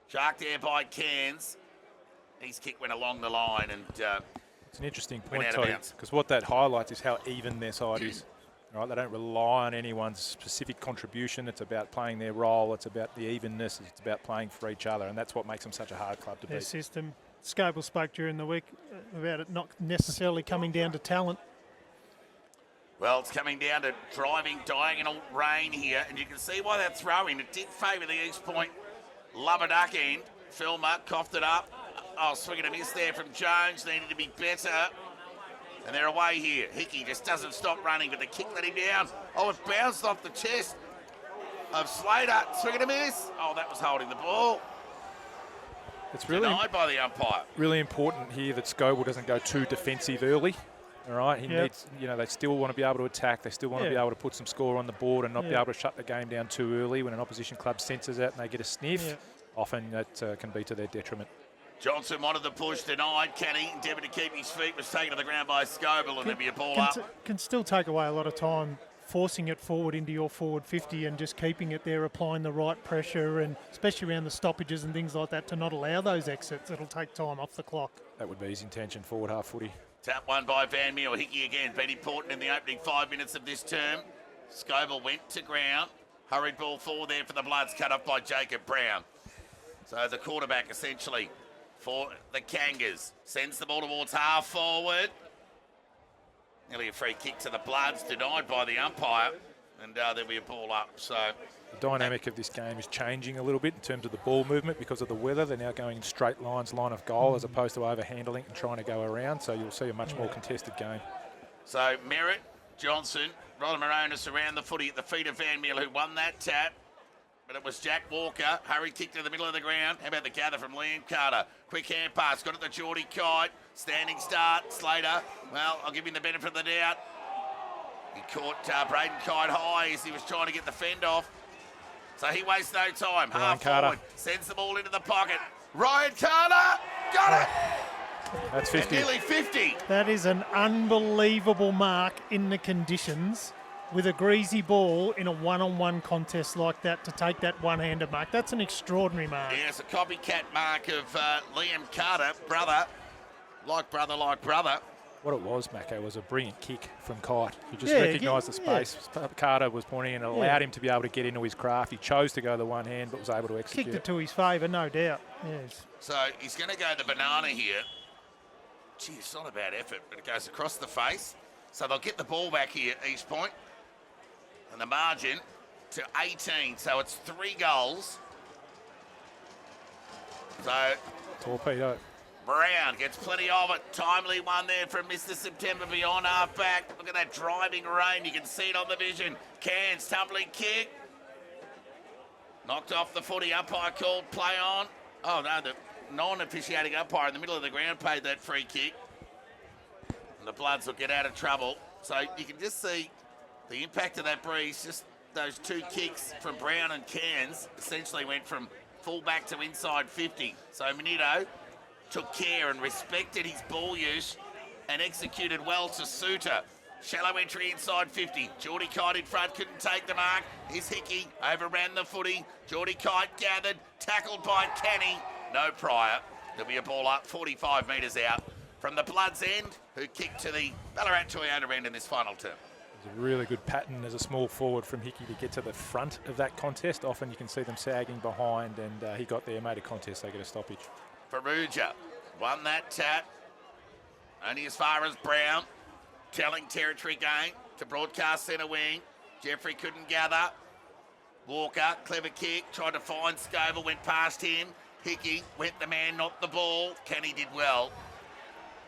Sharked there by Cairns. His kick went along the line and it's an interesting point, Toddy, because what that highlights is how even their side is. Right, they don't rely on anyone's specific contribution. It's about playing their role. It's about the evenness. It's about playing for each other, and that's what makes them such a hard club to beat. Their system. Scoble spoke during the week about it not necessarily coming down to talent. Well, it's coming down to driving diagonal rain here, and you can see why that throw-in. It did favour the East Point Lubberduck end. Filmer coughed it up. Oh, swing and a miss there from Jones. Needed to be better. And they're away here. Hickey just doesn't stop running, but the kick let him down. Oh, it bounced off the chest of Slater. Swing and a miss. Oh, that was holding the ball. It's really denied by the umpire. Really important here that Scoble doesn't go too defensive early. All right, he needs, they still want to be able to attack. They still want to be able to put some score on the board and not be able to shut the game down too early. When an opposition club senses that and they get a sniff, often that can be to their detriment. Johnson wanted the push, denied. Kenny endeavoured to keep his feet, was taken to the ground by Scoble, and there'd be a ball up. Can still take away a lot of time forcing it forward into your forward 50 and just keeping it there, applying the right pressure, and especially around the stoppages and things like that, to not allow those exits. It'll take time off the clock. That would be his intention, forward half footy. Tap one by Van Meel. Hickey again, been important in the opening 5 minutes of this term. Scoble went to ground. Hurried ball forward there for the Bloods, cut off by Jacob Brown. So the quarterback essentially for the Kangas sends the ball towards half forward. Nearly a free kick to the Bloods, denied by the umpire, and there'll be a ball up. So the dynamic of this game is changing a little bit in terms of the ball movement because of the weather. They're now going in straight lines, line of goal, as opposed to overhandling and trying to go around. So you'll see a much more contested game. So Merritt, Johnson, Rodamaronis around the footy at the feet of Van Meel, who won that tap. But it was Jack Walker. Hurry kick to the middle of the ground. How about the gather from Liam Carter? Quick hand pass. Got it to Geordie Kite. Standing start. Slater. Well, I'll give him the benefit of the doubt. He caught Braden Kite high as he was trying to get the fend off. So he wastes no time. Half forward. Sends the ball into the pocket. Ryan Carter. Got it. That's 50. And nearly 50. That is an unbelievable mark in the conditions, with a greasy ball in a one-on-one contest like that, to take that one-handed mark. That's an extraordinary mark. Yeah, it's a copycat mark of Liam Carter, brother. What it was, Macco, was a brilliant kick from Kite. He just recognised the space. Carter was pointing and allowed him to be able to get into his craft. He chose to go the one hand, but was able to execute. Kicked it to his favour, no doubt. Yes. So he's going to go the banana here. Gee, it's not a bad effort, but it goes across the face. So they'll get the ball back here, East Point. And the margin to 18, so it's 3 goals. So Torpedo. Brown gets plenty of it. Timely one there from Mr. September beyond half back. Look at that driving rain. You can see it on the vision. Cairns tumbling kick. Knocked off the footy. Umpire called play on. Oh, no, the non-officiating umpire in the middle of the ground paid that free kick. And the Bloods will get out of trouble. So you can just see the impact of that breeze. Just those two kicks from Brown and Cairns essentially went from full back to inside 50. So Manito took care and respected his ball use and executed well to suitor. Shallow entry inside 50. Geordie Kite in front, couldn't take the mark. Here's Hickey, overran the footy. Geordie Kite gathered, tackled by Canny. No prior. There'll be a ball up 45 metres out from the Bloods end, who kicked to the Ballarat Toyota end in this final term. There's a really good pattern as a small forward from Hickey to get to the front of that contest. Often you can see them sagging behind, and he got there, made a contest, they get a stoppage. Faruja won that tap. Only as far as Brown. Telling territory game to broadcast centre wing. Jeffrey couldn't gather. Walker, clever kick, tried to find Scoville, went past him. Hickey went the man, not the ball. Kenny did well.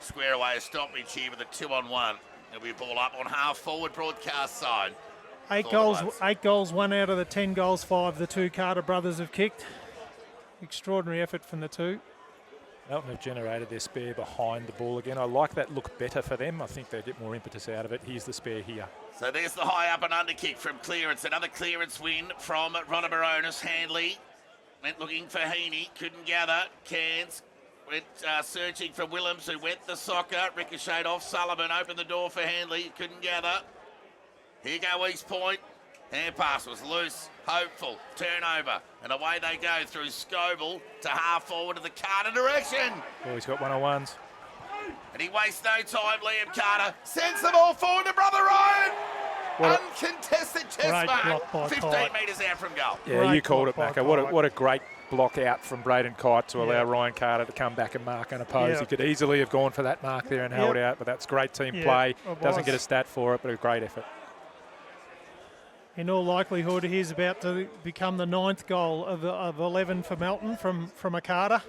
Square away a stoppage here with a 2-on-1. There'll be a ball up on half forward broadcast side. 8 goals, 1 out of the 10 goals, 5 the two Carter brothers have kicked. Extraordinary effort from the two. Melton have generated their spare behind the ball again. I like that look better for them. I think they get more impetus out of it. Here's the spare here. So there's the high up and under kick from clearance. Another clearance win from Ronald Baronis. Handley went looking for Heaney, couldn't gather. Cairns went searching for Willems, who went the soccer. Ricocheted off Sullivan, opened the door for Handley, couldn't gather. Here go East Point. Hand pass was loose, hopeful, turnover, and away they go through Scoville to half forward to the Carter direction. Oh, he's got 101s. And he wastes no time, Liam Carter sends the ball forward to Brother Ryan. Uncontested chest mark, 15 metres out from goal. Yeah, Great you called it, block Macca. by What a great block out from Braden Kite to allow Ryan Carter to come back and mark unopposed. He could easily have gone for that mark there and held out, but that's great team play. Doesn't get a stat for it, but a great effort. In all likelihood, he's about to become the 9th goal of 11 for Melton from a Carter.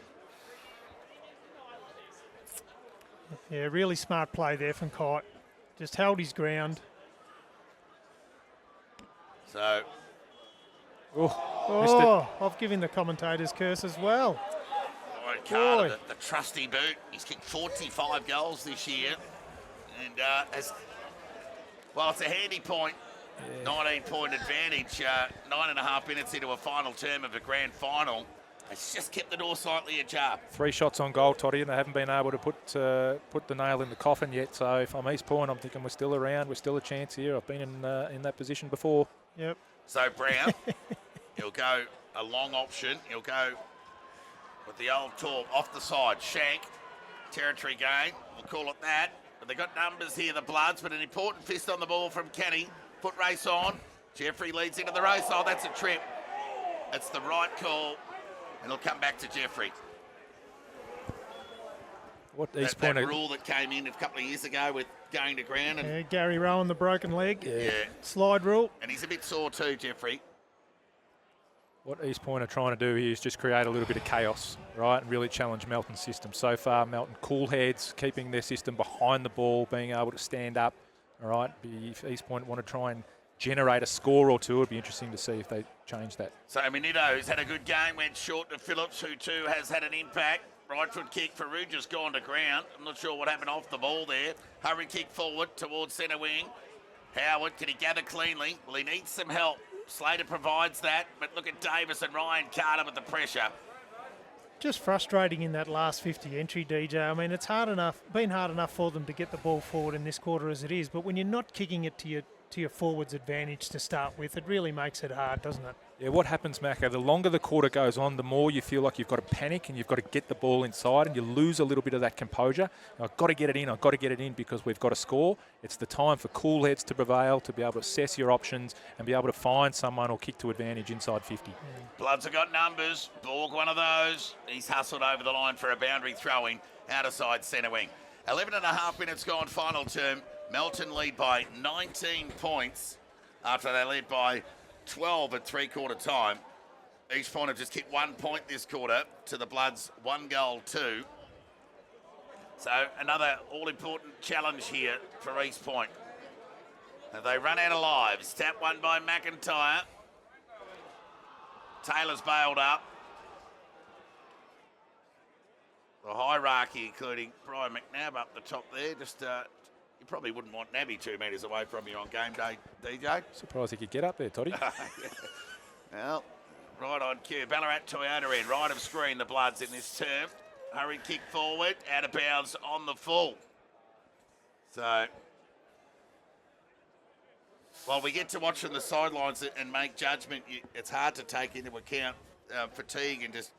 Yeah, really smart play there from Kite. Just held his ground. So, I've given the commentators curse as well. Ryan Carter, the trusty boot. He's kicked 45 goals this year. And it's a handy point. 19-point advantage, 9.5 minutes into a final term of a grand final. It's just kept the door slightly ajar. 3 shots on goal, Toddy, and they haven't been able to put the nail in the coffin yet. So if I'm East Point, I'm thinking we're still around. We're still a chance here. I've been in that position before. Yep. So Brown, he'll go a long option. He'll go with the old torp off the side. Shank, territory gain. We'll call it that. But they've got numbers here, the Bloods, but an important fist on the ball from Kenny. Foot race on. Jeffrey leads into the race. Oh, that's a trip. That's the right call. And it'll come back to Jeffrey. What East Point rule that came in a couple of years ago with going to ground. And Gary Rowan, the broken leg. Yeah. Slide rule. And he's a bit sore too, Jeffrey. What East Point are trying to do here is just create a little bit of chaos, right, and really challenge Melton's system. So far, Melton cool heads, keeping their system behind the ball, being able to stand up. All right, if East Point want to try and generate a score or two, it'd be interesting to see if they change that. So Manito, who's had a good game, went short to Phillips, who too has had an impact. Right foot kick for Ruger's gone to ground. I'm not sure what happened off the ball there. Hurry kick forward towards centre wing. Howard, can he gather cleanly? Well, he needs some help. Slater provides that, but look at Davis and Ryan Carter with the pressure. Just frustrating in that last 50 entry, DJ. I mean, it's been hard enough for them to get the ball forward in this quarter as it is, but when you're not kicking it to your forwards' advantage to start with, it really makes it hard, doesn't it? Yeah, what happens, Macca, the longer the quarter goes on, the more you feel like you've got to panic and you've got to get the ball inside and you lose a little bit of that composure. I've got to get it in because we've got to score. It's the time for cool heads to prevail, to be able to assess your options and be able to find someone or kick to advantage inside 50. Bloods have got numbers. Borg, one of those. He's hustled over the line for a boundary throwing out of side centre wing. 11.5 minutes gone final term. Melton lead by 19 points after they led by 12 at three-quarter time. East Point have just kicked 1 point this quarter to the Bloods 1 goal 2. So another all-important challenge here for East Point. Have they run out of lives? Tap one by McIntyre. Taylor's bailed up. The hierarchy, including Brian McNabb up the top there. Just you probably wouldn't want Nabby 2 metres away from you on game day, DJ. Surprised he could get up there, Toddy. Well, right on cue. Ballarat Toyota end, right of screen, the Bloods in this term. Hurried kick forward, out of bounds on the full. So, while we get to watch from the sidelines and make judgment, it's hard to take into account fatigue and just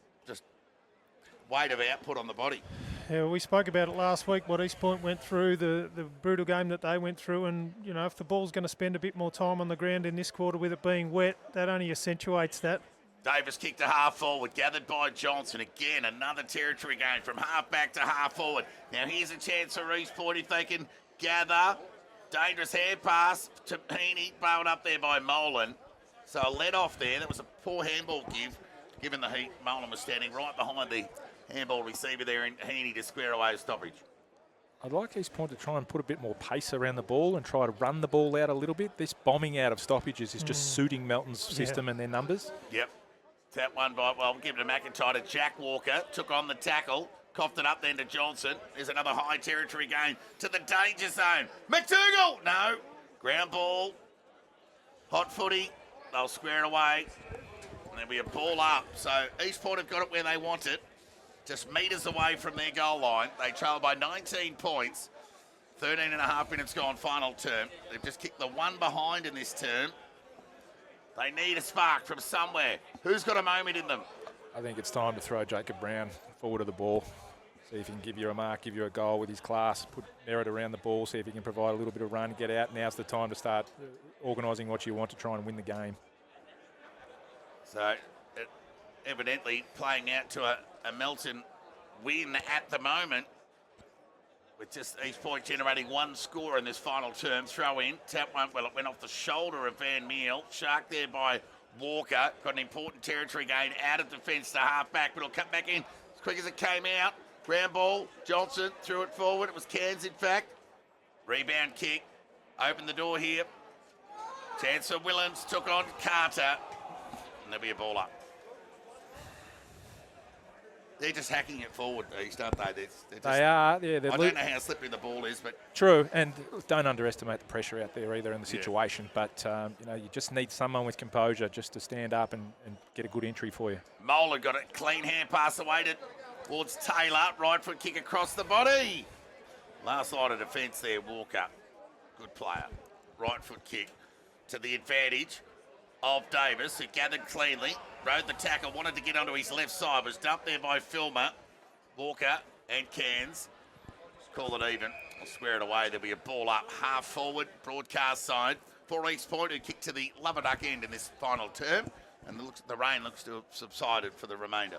weight of output on the body. Yeah, we spoke about it last week, what East Point went through, the brutal game that they went through, and, you know, if the ball's going to spend a bit more time on the ground in this quarter with it being wet, that only accentuates that. Davis kicked to half forward, gathered by Johnson. Again, another territory gain from half back to half forward. Now here's a chance for East Point if they can gather. Dangerous hand pass to Heaney, bailed up there by Melton. So a let off there. That was a poor handball give, given the heat. Melton was standing right behind the handball receiver there, and Heaney to square away a stoppage. I'd like East Point to try and put a bit more pace around the ball and try to run the ball out a little bit. This bombing out of stoppages is just suiting Melton's system and their numbers. Yep. That one by, well, we'll give it to McIntyre. To Jack Walker, took on the tackle, coughed it up then to Johnson. There's another high territory game to the danger zone. McDougall, no. Ground ball, hot footy, they'll square it away. And there'll be a ball up. So East Point have got it where they want it. Just metres away from their goal line. They trail by 19 points. 13 and a half minutes gone final term. They've just kicked the one behind in this term. They need a spark from somewhere. Who's got a moment in them? I think it's time to throw Jacob Brown forward of the ball. See if he can give you a mark, give you a goal with his class, put merit around the ball, see if he can provide a little bit of run, get out. Now's the time to start organising what you want to try and win the game. So, evidently playing out to a Melton win at the moment, with just East Point generating one score in this final term. Throw in, tap one, well, it went off the shoulder of Van Meel. Shark there by Walker. Got an important territory gain out of defence to half back, but it'll cut back in as quick as it came out. Ground ball, Johnson threw it forward. It was Cairns, in fact. Rebound kick, opened the door here. Chance for Willems, took on Carter, and there'll be a ball up. They're just hacking it forward, East, aren't they? They are. Yeah, I don't know how slippery the ball is, but true. And don't underestimate the pressure out there either in the situation. But you know, you just need someone with composure just to stand up and get a good entry for you. Moeller got a clean hand pass away towards Taylor. Right foot kick across the body. Last line of defence there, Walker. Good player. Right foot kick to the advantage of Davis, who gathered cleanly. Rode the tackle, wanted to get onto his left side, was dumped there by Filmer. Walker and Cairns. Call it even. I'll square it away. There'll be a ball up, half forward, broadcast side for East Point, who kicked to the Lubberduck end in this final term. And the rain looks to have subsided for the remainder.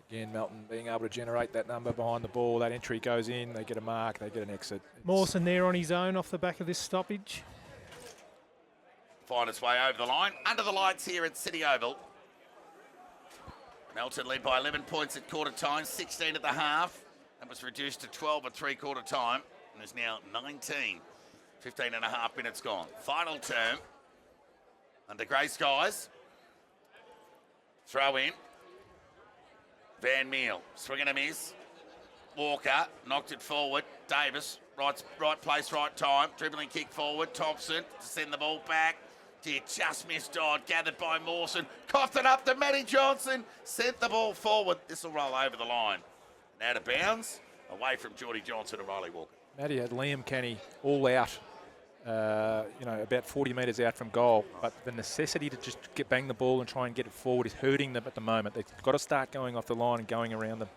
Again, Melton being able to generate that number behind the ball. That entry goes in, they get a mark, they get an exit. Mawson there on his own off the back of this stoppage. Find its way over the line. Under the lights here at City Oval. Melton led by 11 points at quarter time, 16 at the half. That was reduced to 12 at three-quarter time. And there's now 19. 15 and a half minutes gone. Final term. Under grey skies. Throw in. Van Meel. Swing and a miss. Walker knocked it forward. Davis, right place, right time. Dribbling kick forward. Thompson to send the ball back. He just missed Dodd, gathered by Mawson, coughed it up to Matty Johnson, sent the ball forward. This will roll over the line. And out of bounds, away from Geordie Johnson and Riley Walker. Matty had Liam Kenny all out, about 40 metres out from goal. But the necessity to just bang the ball and try and get it forward is hurting them at the moment. They've got to start going off the line and going around them.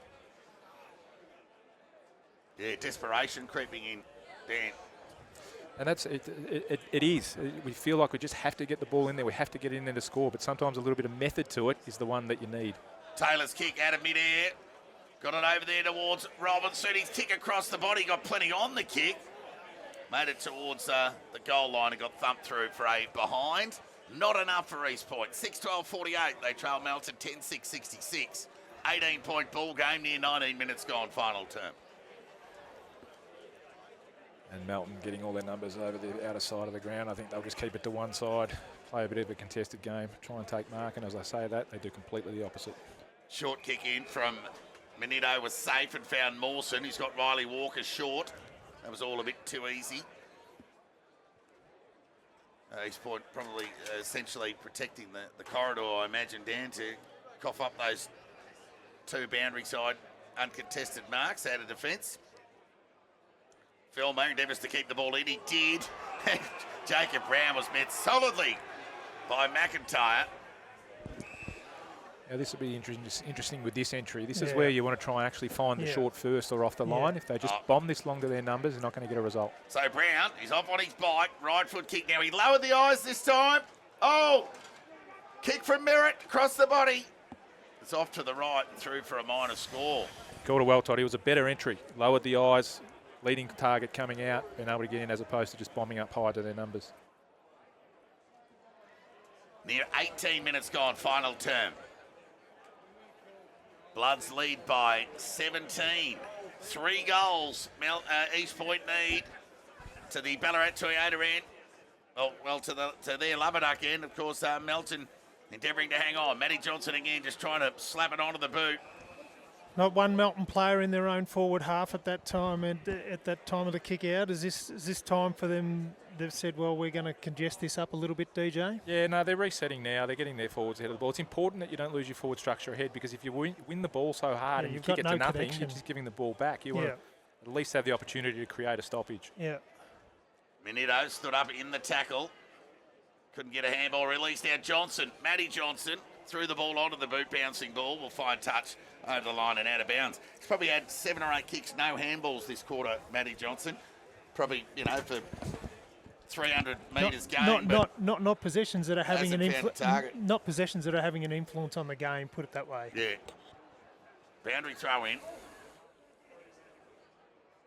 Yeah, desperation creeping in, Dan. And that's it is. We feel like we just have to get the ball in there. We have to get in there to score. But sometimes a little bit of method to it is the one that you need. Taylor's kick out of mid-air. Got it over there towards Robinson. His kick across the body. Got plenty on the kick. Made it towards the goal line and got thumped through for a behind. Not enough for East Point. 6-12-48. They trail Melton 10-6-66. 18-point ball game. Near 19 minutes gone final term. And Melton getting all their numbers over the outer side of the ground. I think they'll just keep it to one side, play a bit of a contested game, try and take mark. And as I say that, they do completely the opposite. Short kick in from Manito was safe and found Mawson. He's got Riley Walker short. That was all a bit too easy. East Point probably essentially protecting the corridor, I imagine, Dan, to cough up those two boundary side uncontested marks out of defence. Filmer endeavours to keep the ball in. He did. Jacob Brown was met solidly by McIntyre. Now this will be interesting with this entry. This is where you want to try and actually find the short first or off the line. If they just bomb this long to their numbers, they're not going to get a result. So Brown, he's off on his bike. Right foot kick now. He lowered the eyes this time. Oh! Kick from Merritt across the body. It's off to the right and through for a minor score. Called it well, Todd. It was a better entry. Lowered the eyes, leading target coming out, being able to get in as opposed to just bombing up high to their numbers. Near 18 minutes gone, final term. Bloods lead by 17. 3 goals East Point need to the Ballarat Toyota end. Well, to their Lubberduck end, of course, Melton endeavouring to hang on. Matty Johnson again just trying to slap it onto the boot. Not one Melton player in their own forward half at that time, and at that time of the kick out. Is this time for them? They've said, well, we're going to congest this up a little bit, DJ. Yeah, no, they're resetting now. They're getting their forwards ahead of the ball. It's important that you don't lose your forward structure ahead, because if you win the ball so hard and you kick it to nothing, you're just giving the ball back. You want to at least have the opportunity to create a stoppage. Yeah. Manito stood up in the tackle. Couldn't get a handball released. Now Johnson, Matty Johnson, threw the ball onto the boot, bouncing ball. Will find touch over the line and out of bounds. He's probably had 7 or 8 kicks, no handballs this quarter, Matty Johnson. Probably, for 300 metres game. Not possessions that are having an influence. Not possessions that are having an influence on the game. Put it that way. Yeah. Boundary throw in.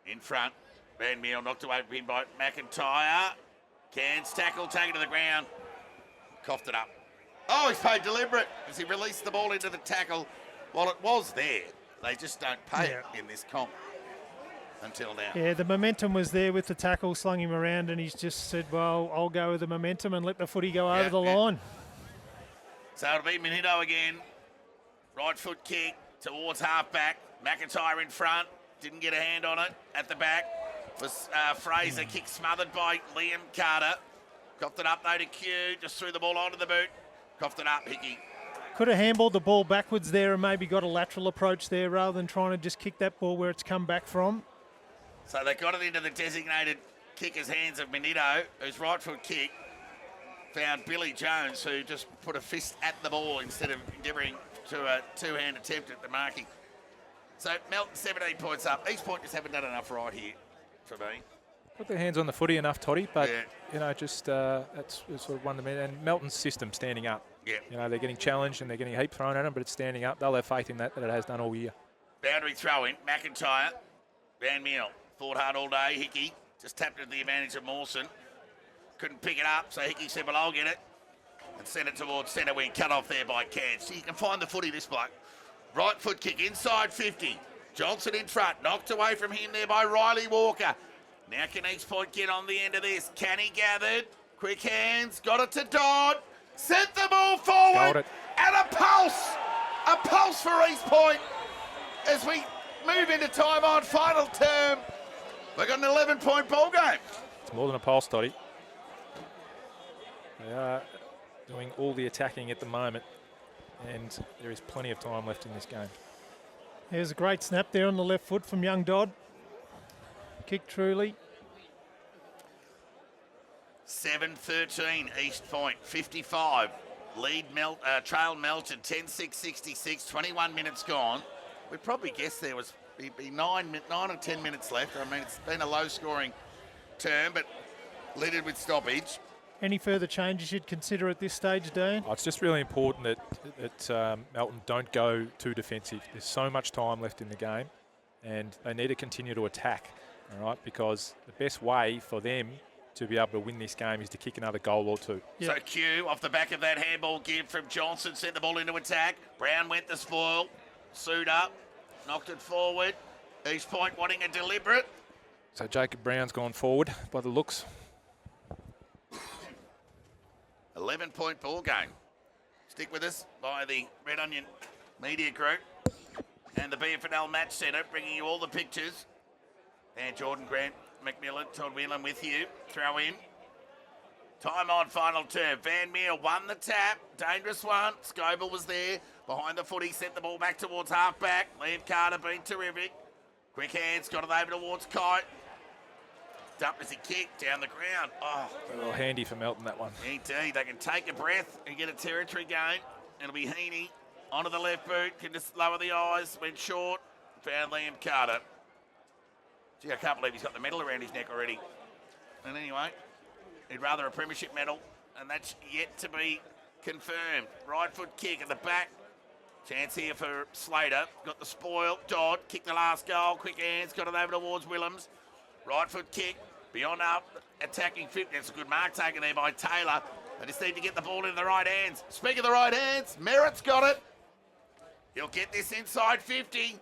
In front. Van Meel knocked away from him by McIntyre. Cairns tackle, taken to the ground. Coughed it up. Oh, he's paid deliberate as he released the ball into the tackle. While it was there, they just don't pay it in this comp until now. Yeah, the momentum was there with the tackle, slung him around, and he's just said, well, I'll go with the momentum and let the footy go over the line. So it'll be Manito again. Right foot kick towards half-back. McIntyre in front. Didn't get a hand on it. At the back was Fraser. Kick smothered by Liam Carter. Coughed it up, though, to Q. Just threw the ball onto the boot. Coughed it up, Hickey. Could have handballed the ball backwards there and maybe got a lateral approach there rather than trying to just kick that ball where it's come back from. So they got it into the designated kicker's hands of Manito, whose right foot kick found Billy Jones, who just put a fist at the ball instead of endeavouring to a two-hand attempt at the marking. So Melton 17 points up. East Point just haven't done enough right here for me. Put their hands on the footy enough, Toddy, but just that's sort of one of them. And Melton's system standing up. Yeah. They're getting challenged and they're getting a heap thrown at them, but it's standing up. They'll have faith in that it has done all year. Boundary throw in. McIntyre. Van Meel. Fought hard all day. Hickey just tapped it to the advantage of Mawson. Couldn't pick it up, so Hickey said, well, I'll get it. And sent it towards centre wing. Cut off there by Cairns. So you can find the footy, this bloke. Right foot kick inside 50. Johnson in front. Knocked away from him there by Riley Walker. Now can East Point get on the end of this? Can he gathered? Quick hands. Got it to Dodd. Sent the ball forward. And a pulse. A pulse for East Point as we move into time on final term. We've got an 11-point ball game. It's more than a pulse, Toddy. They are doing all the attacking at the moment, and there is plenty of time left in this game. There's a great snap there on the left foot from young Dodd. Kick truly. 7-13 East Point, 55. Trail Melton, 10-6-66, 21 minutes gone. We probably guessed there was be 9 or 10 minutes left. I mean, it's been a low-scoring term, but leaded with stoppage. Any further changes you'd consider at this stage, Dean? It's just really important that Melton don't go too defensive. There's so much time left in the game, and they need to continue to attack, all right? Because the best way for them to be able to win this game is to kick another goal or two. So Q, off the back of that handball give from Johnson, sent the ball into attack. Brown went the spoil, suit up, knocked it forward. East Point wanting a deliberate. So Jacob Brown's gone forward by the looks. 11-point ball game. Stick with us by the Red Onion Media Group and the BFNL Match Centre, bringing you all the pictures. And Jordan Grant, McMillan, Todd Whelan with you. Throw in. Time on final term. Van Meer won the tap. Dangerous one. Scoble was there. Behind the footy, sent the ball back towards half-back. Liam Carter been terrific. Quick hands, got it over towards Kite. Dumped as he kicked down the ground. Oh, A little handy for Melton, that one. indeed. They can take a breath and get a territory gain. It'll be Heaney onto the left boot. Can just lower the eyes. Went short. Found Liam Carter. Gee, I can't believe he's got the medal around his neck already. And anyway, he'd rather a premiership medal, and that's yet to be confirmed. Right foot kick at the back. Chance here for Slater. Got the spoil. Dodd kicked the last goal. Quick hands. Got it over towards Willems. Right foot kick. Beyond up. Attacking fitness. A good mark taken there by Taylor. They just need to get the ball in the right hands. Speaking of the right hands, Merritt's got it. He'll get this inside 50.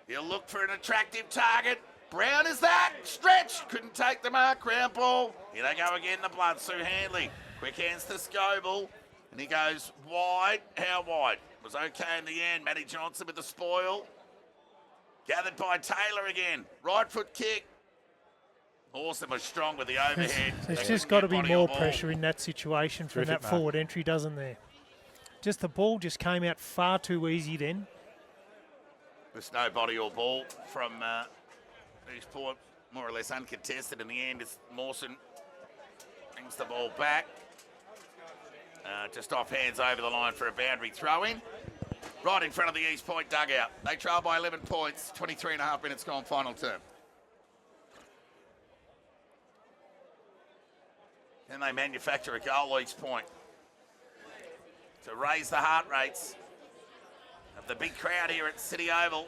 He'll look for an attractive target. Brown is that. Stretch. Couldn't take the mark. Ground ball. Here they go again. The blood. Sue Handley. Quick hands to Scoble. And he goes wide. How wide? Was okay in the end. Matty Johnson with the spoil. Gathered by Taylor again. Right foot kick. Awesome was strong with the overhead. There's just got to be more pressure in that situation from that forward entry, doesn't there? Just the ball just came out far too easy then. There's no body or ball from East Port. More or less uncontested in the end. As Mawson brings the ball back. Just off hands over the line for a boundary throw-in. Right in front of the East Point dugout. They trail by 11 points. 23 and a half minutes gone final term. Can they manufacture a goal East Point to raise the heart rates of the big crowd here at City Oval?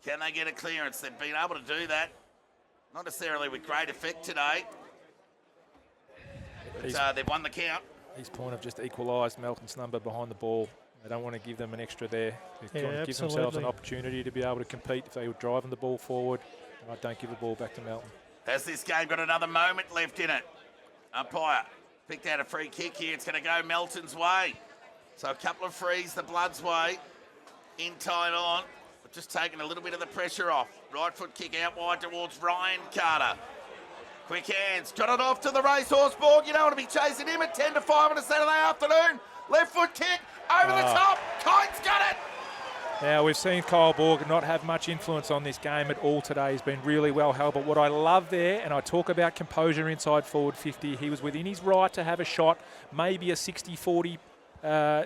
Can they get a clearance? They've been able to do that. Not necessarily with great effect today. They've won the count. East Point have just equalised Melton's number behind the ball. They don't want to give them an extra there. They're trying to give themselves an opportunity to be able to compete if they were driving the ball forward. Don't give the ball back to Melton. Has this game got another moment left in it? Umpire picked out a free kick here. It's going to go Melton's way. So a couple of frees the Bloods' way. In time on. But just taking a little bit of the pressure off. Right foot kick out wide towards Ryan Carter. Quick hands. Got it off to the racehorse Borg. You don't want to be chasing him at 10 to 5 on a Saturday afternoon. Left foot kick. Over the top. Kite's got it. Now, we've seen Kyle Borg not have much influence on this game at all today. He's been really well held. But what I love there, and I talk about composure inside forward 50, he was within his right to have a shot, maybe a 60-40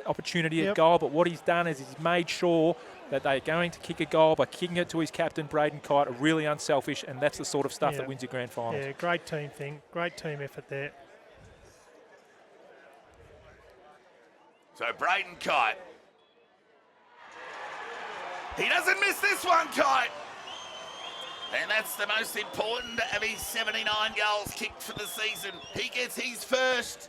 opportunity at goal. But what he's done is he's made sure that they're going to kick a goal by kicking it to his captain, Braden Kite, really unselfish, and that's the sort of stuff that wins your grand final. Yeah, great team thing. Great team effort there. So Braden Kite. He doesn't miss this one, Kite. And that's the most important of his 79 goals kicked for the season. He gets his first.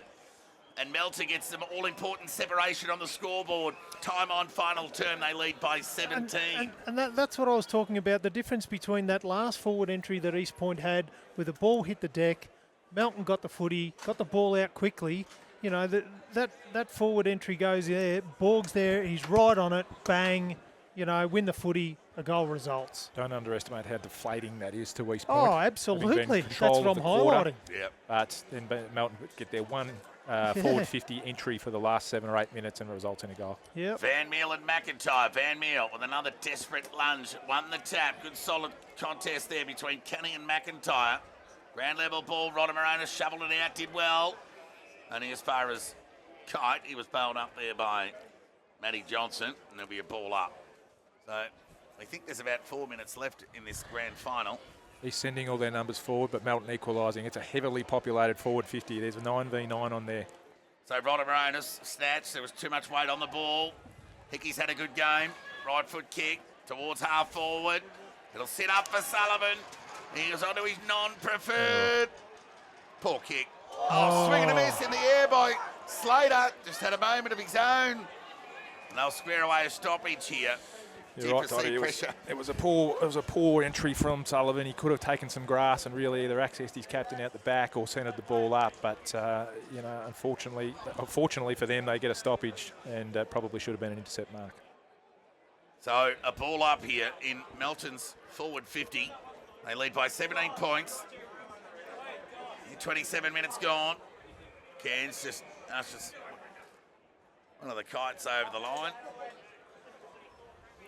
And Melton gets some all-important separation on the scoreboard. Time on final term, they lead by 17. And that's what I was talking about, the difference between that last forward entry that East Point had, where the ball hit the deck, Melton got the footy, got the ball out quickly. You know, that forward entry goes there, Borg's there, he's right on it, bang, you know, win the footy, a goal results. Don't underestimate how deflating that is to East Point. Oh, absolutely. That's what I'm highlighting. Yep. But then Melton would get their one forward 50 entry for the last 7 or 8 minutes and it results in a goal. Yep. Van Meel and McIntyre. Van Meel with another desperate lunge. Won the tap. Good solid contest there between Kenny and McIntyre. Ground level ball. Rodamorona shoveled it out. Did well. Only as far as Kite. He was bowled up there by Matty Johnson. And there'll be a ball up. So I think there's about 4 minutes left in this grand final. He's sending all their numbers forward, but Melton equalising. It's a heavily populated forward 50. There's a 9v9 on there. So Rodamorona's snatch. There was too much weight on the ball. Hickey's had a good game. Right foot kick towards half forward. It'll sit up for Sullivan. He goes onto his non-preferred. Poor kick. Oh, swing and a miss in the air by Slater. Just had a moment of his own. And they'll square away a stoppage here. You're right, Dottie. pressure. It was a poor entry from Sullivan. He could have taken some grass and really either accessed his captain out the back or centred the ball up. But unfortunately for them, they get a stoppage, and probably should have been an intercept mark. So a ball up here in Melton's forward 50. They lead by 17 points. 27 minutes gone. Cairns just one of the kites over the line.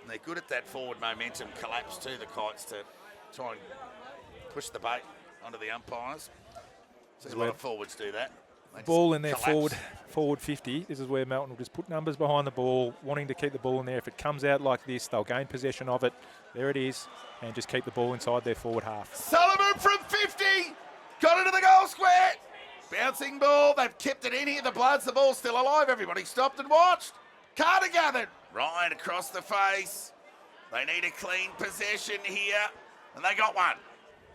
And they're good at that forward momentum collapse too, the kites, to try and push the bait onto the umpires. So a lot of forwards do that. Ball in their forward 50. This is where Melton will just put numbers behind the ball, wanting to keep the ball in there. If it comes out like this, they'll gain possession of it. There it is, and just keep the ball inside their forward half. Sullivan from 50, got into the goal square. Bouncing ball, they've kept it in here. The Bloods, the ball's still alive. Everybody stopped and watched. Carter gathered. Ryan across the face. They need a clean possession here, and they got one.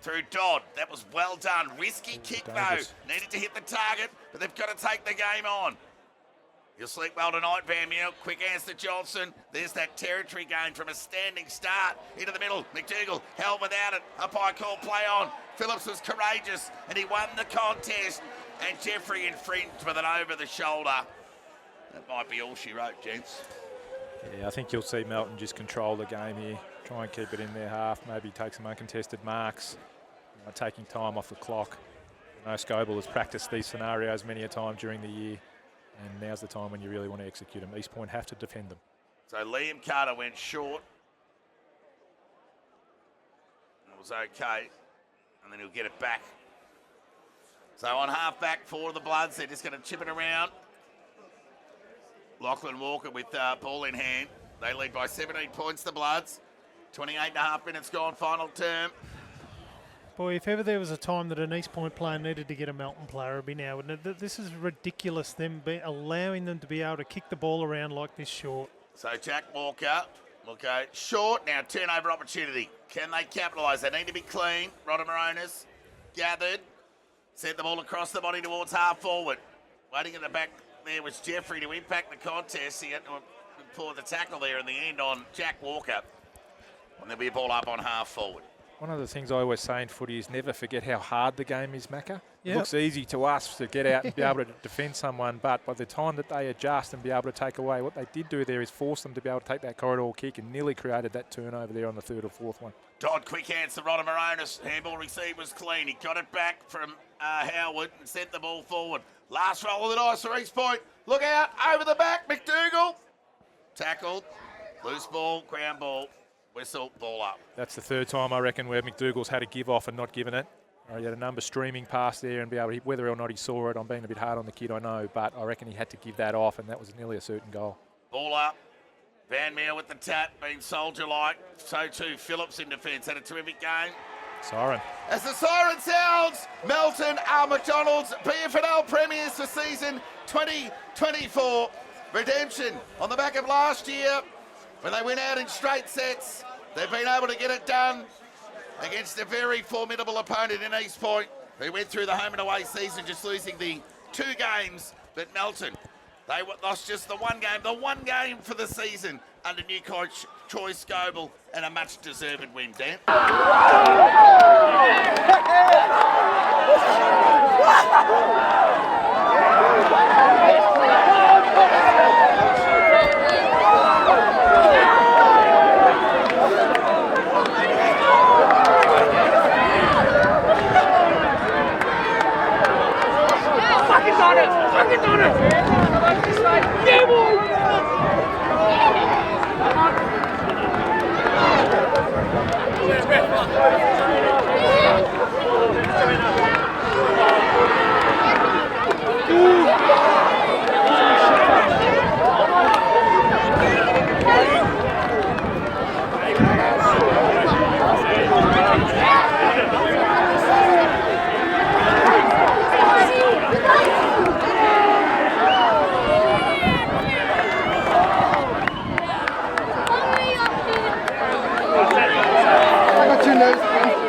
Through Dodd. That was well done. Risky kick, dangerous. Though. Needed to hit the target, but they've got to take the game on. You'll sleep well tonight, Van Meal. Quick answer, Johnson. There's that territory gain from a standing start. Into the middle. McDougall held without it. Umpire call play on. Phillips was courageous, and he won the contest. And Jeffrey infringed with an over-the-shoulder. That might be all she wrote, gents. Yeah, I think you'll see Melton just control the game here. Try and keep it in their half. Maybe take some uncontested marks. Taking time off the clock. Scobell has practiced these scenarios many a time during the year. And now's the time when you really want to execute them. East Point have to defend them. So Liam Carter went short. It was okay. And then he'll get it back. So on half-back for the Bloods, they're just going to chip it around. Lachlan Walker with ball in hand. They lead by 17 points, the Bloods. 28.5 minutes gone, final term. Boy, if ever there was a time that an East Point player needed to get a Melton player, it'd be now, wouldn't it? This is ridiculous, allowing them to be able to kick the ball around like this short. So Jack Walker will go short. Now turnover opportunity. Can they capitalise? They need to be clean. Rodamaronis gathered. Sent the ball across the body towards half forward. Waiting in the back there was Jeffrey to impact the contest. He had to pull the tackle there in the end on Jack Walker. And there'll be a ball up on half forward. One of the things I always say in footy is never forget how hard the game is, Macca. Yep. It looks easy to us to get out and be able to defend someone, but by the time that they adjust and be able to take away, what they did do there is force them to be able to take that corridor kick and nearly created that turnover there on the third or fourth one. Dodd, quick hands to Rodamaronis. Handball received was clean. He got it back from Howard and sent the ball forward. Last roll of the dice for East Point. Look out, over the back, McDougall. Tackled, loose ball, ground ball. Whistle, ball up. That's the third time, I reckon, where McDougall's had a give off and not given it. He had a number streaming past there and be able to, whether or not he saw it, I'm being a bit hard on the kid, I know, but I reckon he had to give that off, and that was nearly a certain goal. Ball up. Van Meer with the tap, being soldier-like. So too Phillips in defence. Had a terrific game. Siren. As the siren sounds, Melton are McDonald's BFNL premiers for season 2024. Redemption on the back of last year when they went out in straight sets. They've been able to get it done against a very formidable opponent in East Point, who went through the home and away season just losing the 2 games. But Melton, they lost just the one game for the season under new coach Troy Scobell, and a much deserved win, Dan. I got your nose.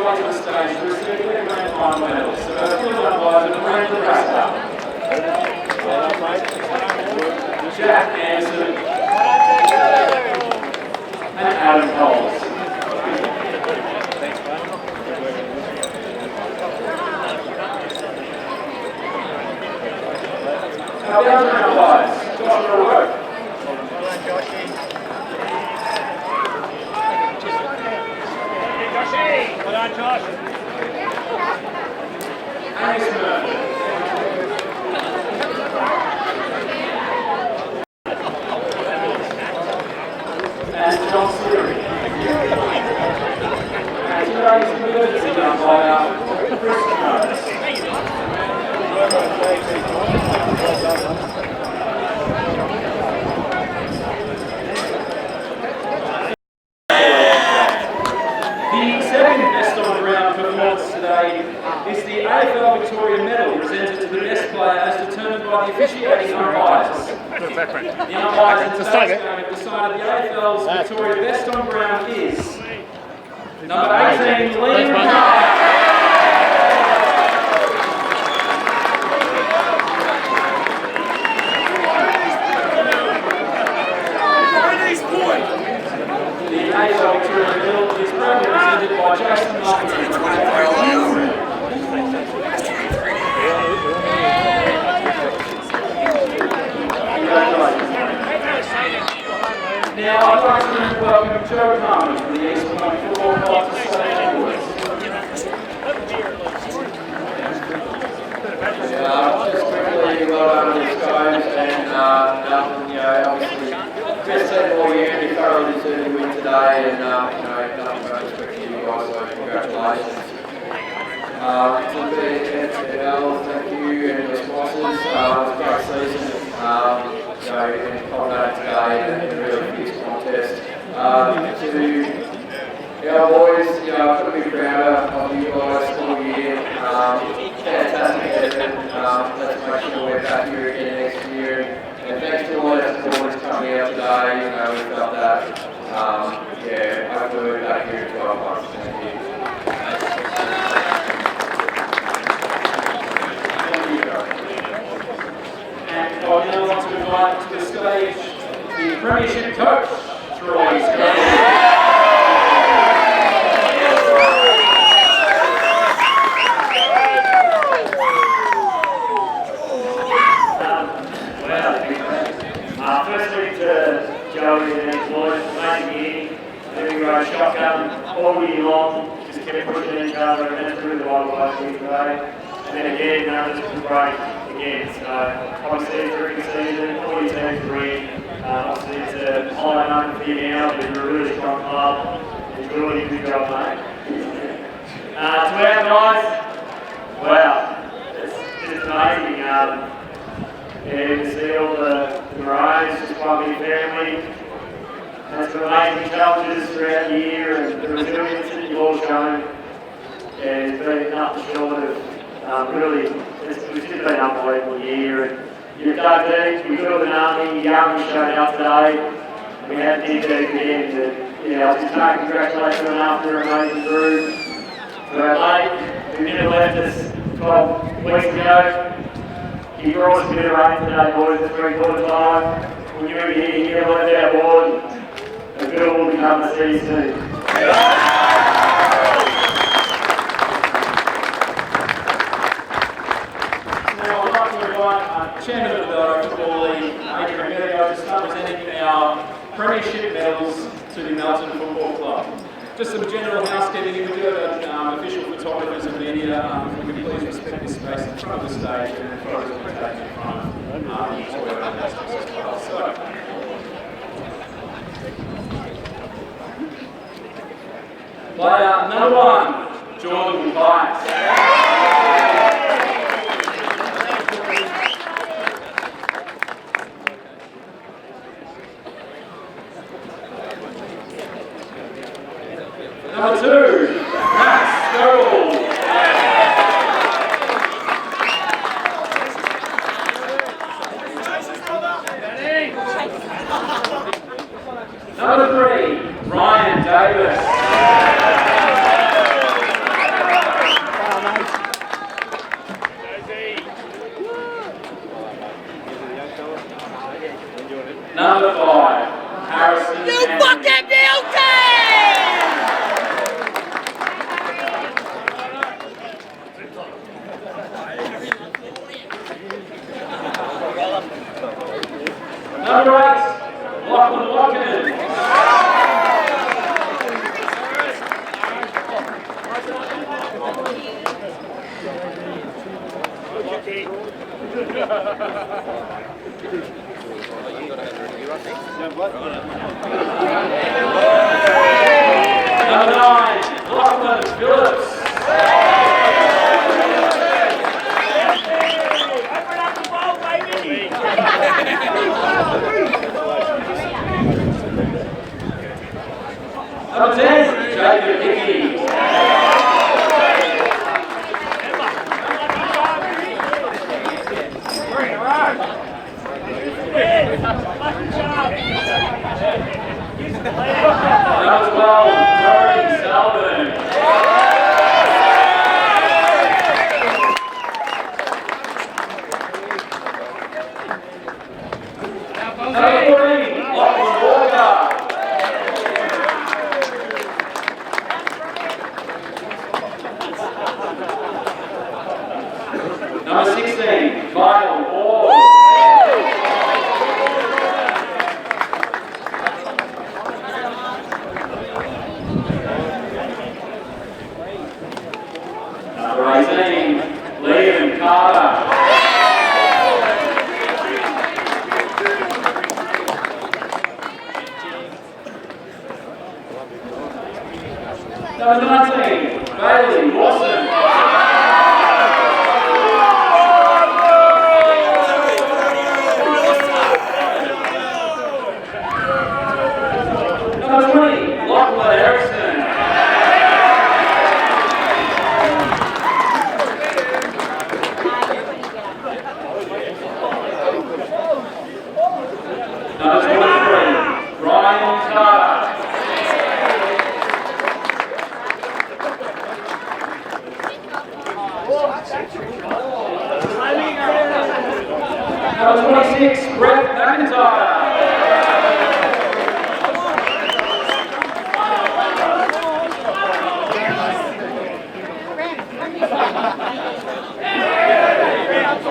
way to the stage to receive their grand final medals. So our field umpires are Brandon Nebraska, Jack Anderson, and Adam Coles. Our boundary umpires, Joshua Rowe. Well done, Josh. Angus Melton. And John Seary. And today's emergency umpire, Chris Jones. The second best on ground performance today is the AFL Victoria Medal presented to the best player as determined by the officiating umpires. The umpires in today's game have decided the AFL's Victoria best on ground is number 18, Liam Hart. The AFL Victoria Medal is proudly presented by Jason Martin. Now I'd like to welcome Joe Carmen from the East Point Football Club to say a few words. Just quickly, well done to the Scones and Melton, obviously, best team all year, and you thoroughly deserve to win today, and nothing but respect to you guys, so congratulations. To the BFL, thank you, and your sponsors, it was a great season, and culminated today in a really fierce contest. To our boys, I couldn't be prouder of you guys all year. Fantastic effort. Let's make sure we're back here again next year. And thanks to all our supporters coming out today. We felt that. Hopefully we're back here in 12 months. Thank you. And I'd now like to invite to the stage the Premiership coach, Troy Scott. Firstly to Joey and his boys, amazing year. They rode shotgun all year long, just kept pushing each other, and that's really why we like here today. And then again, this was great again. So obviously it's during the season, all your teams win. Obviously it's a high number for you now, but you're a really strong club. It's really a good job, mate. To our guys, wow, it's just amazing. And to see all the Maroons, just one big family. And some amazing challenges throughout the year and the resilience that you've all shown. And it's been nothing short of really, it's just been an unbelievable year. And you've dug deep, we built an army, the army showed out today. We had the big again. And I was just saying congratulations on after an amazing group. To our mate, who never left us 12 weeks ago. You brought us a bit of rain today, boys, at 3/4 time. We knew we'd hit here, left our board, and Bill will be coming to see you soon. Now I'd like to invite Chairman of the Ballarat Football League, Adrian Medio, to start presenting our Premiership medals to the Melton Football Club. Just some general housekeeping. If we do have official photographers and media, if we could please respect this space in front of the stage, and then photos will be taken in front of the toilet announcements as well. So, player number 1, Jordan Bites. Number 2, Max Stovall. Number 3, Ryan Davis. Number 9, Lachlan Phillips. Number 10, Jacob Hickey. Number 12, Rory Sullivan. Number 14, Lachlan Walker. Number 16, Kyle Ward. Number 18, Liam Carter. Number 19, Bailey Lawson. Number 20, Lachlan Erickson. Number 23, Ryan Carter. Number 26, Brett McIntyre.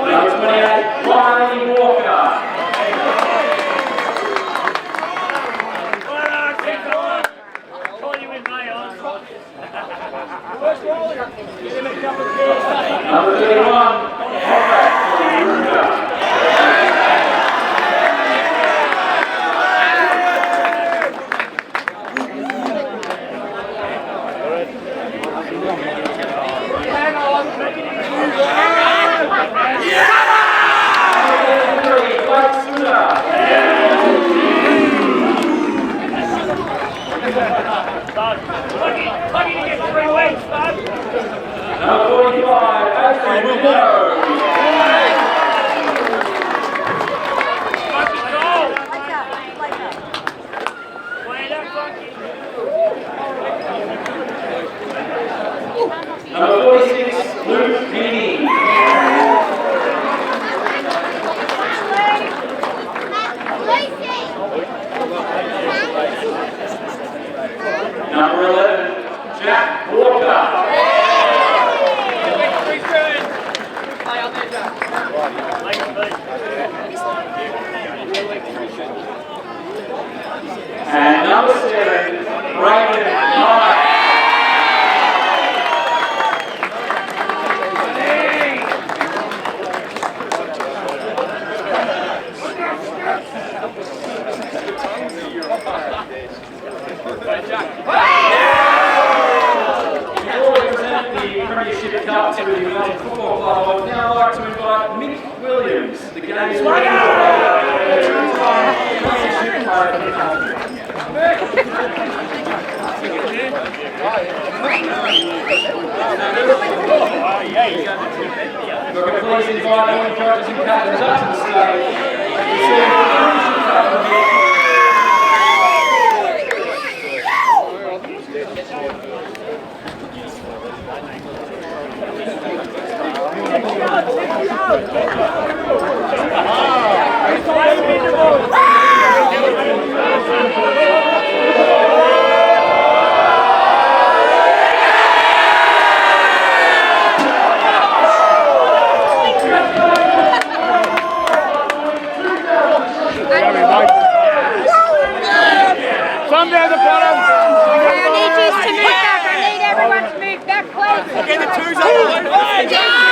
Number 28, Riley Walker. Number 31, Conrad Ruger. Number 45, Adrian Jones. Number 46, Luke Meany. Number 11, Jack Walker. And number 7, Brayden Knight. Before we present the Premiership Cup to the Melton Football Club, I would now like to invite Mick Williams, the game's winning two-time Premiership player for the country. We're pleased to invite all the coaches and captains up to the stage to receive the Premiership Cup from the Some down the bottom. I need you to move back. I need everyone to move back, please. Okay, the two's up.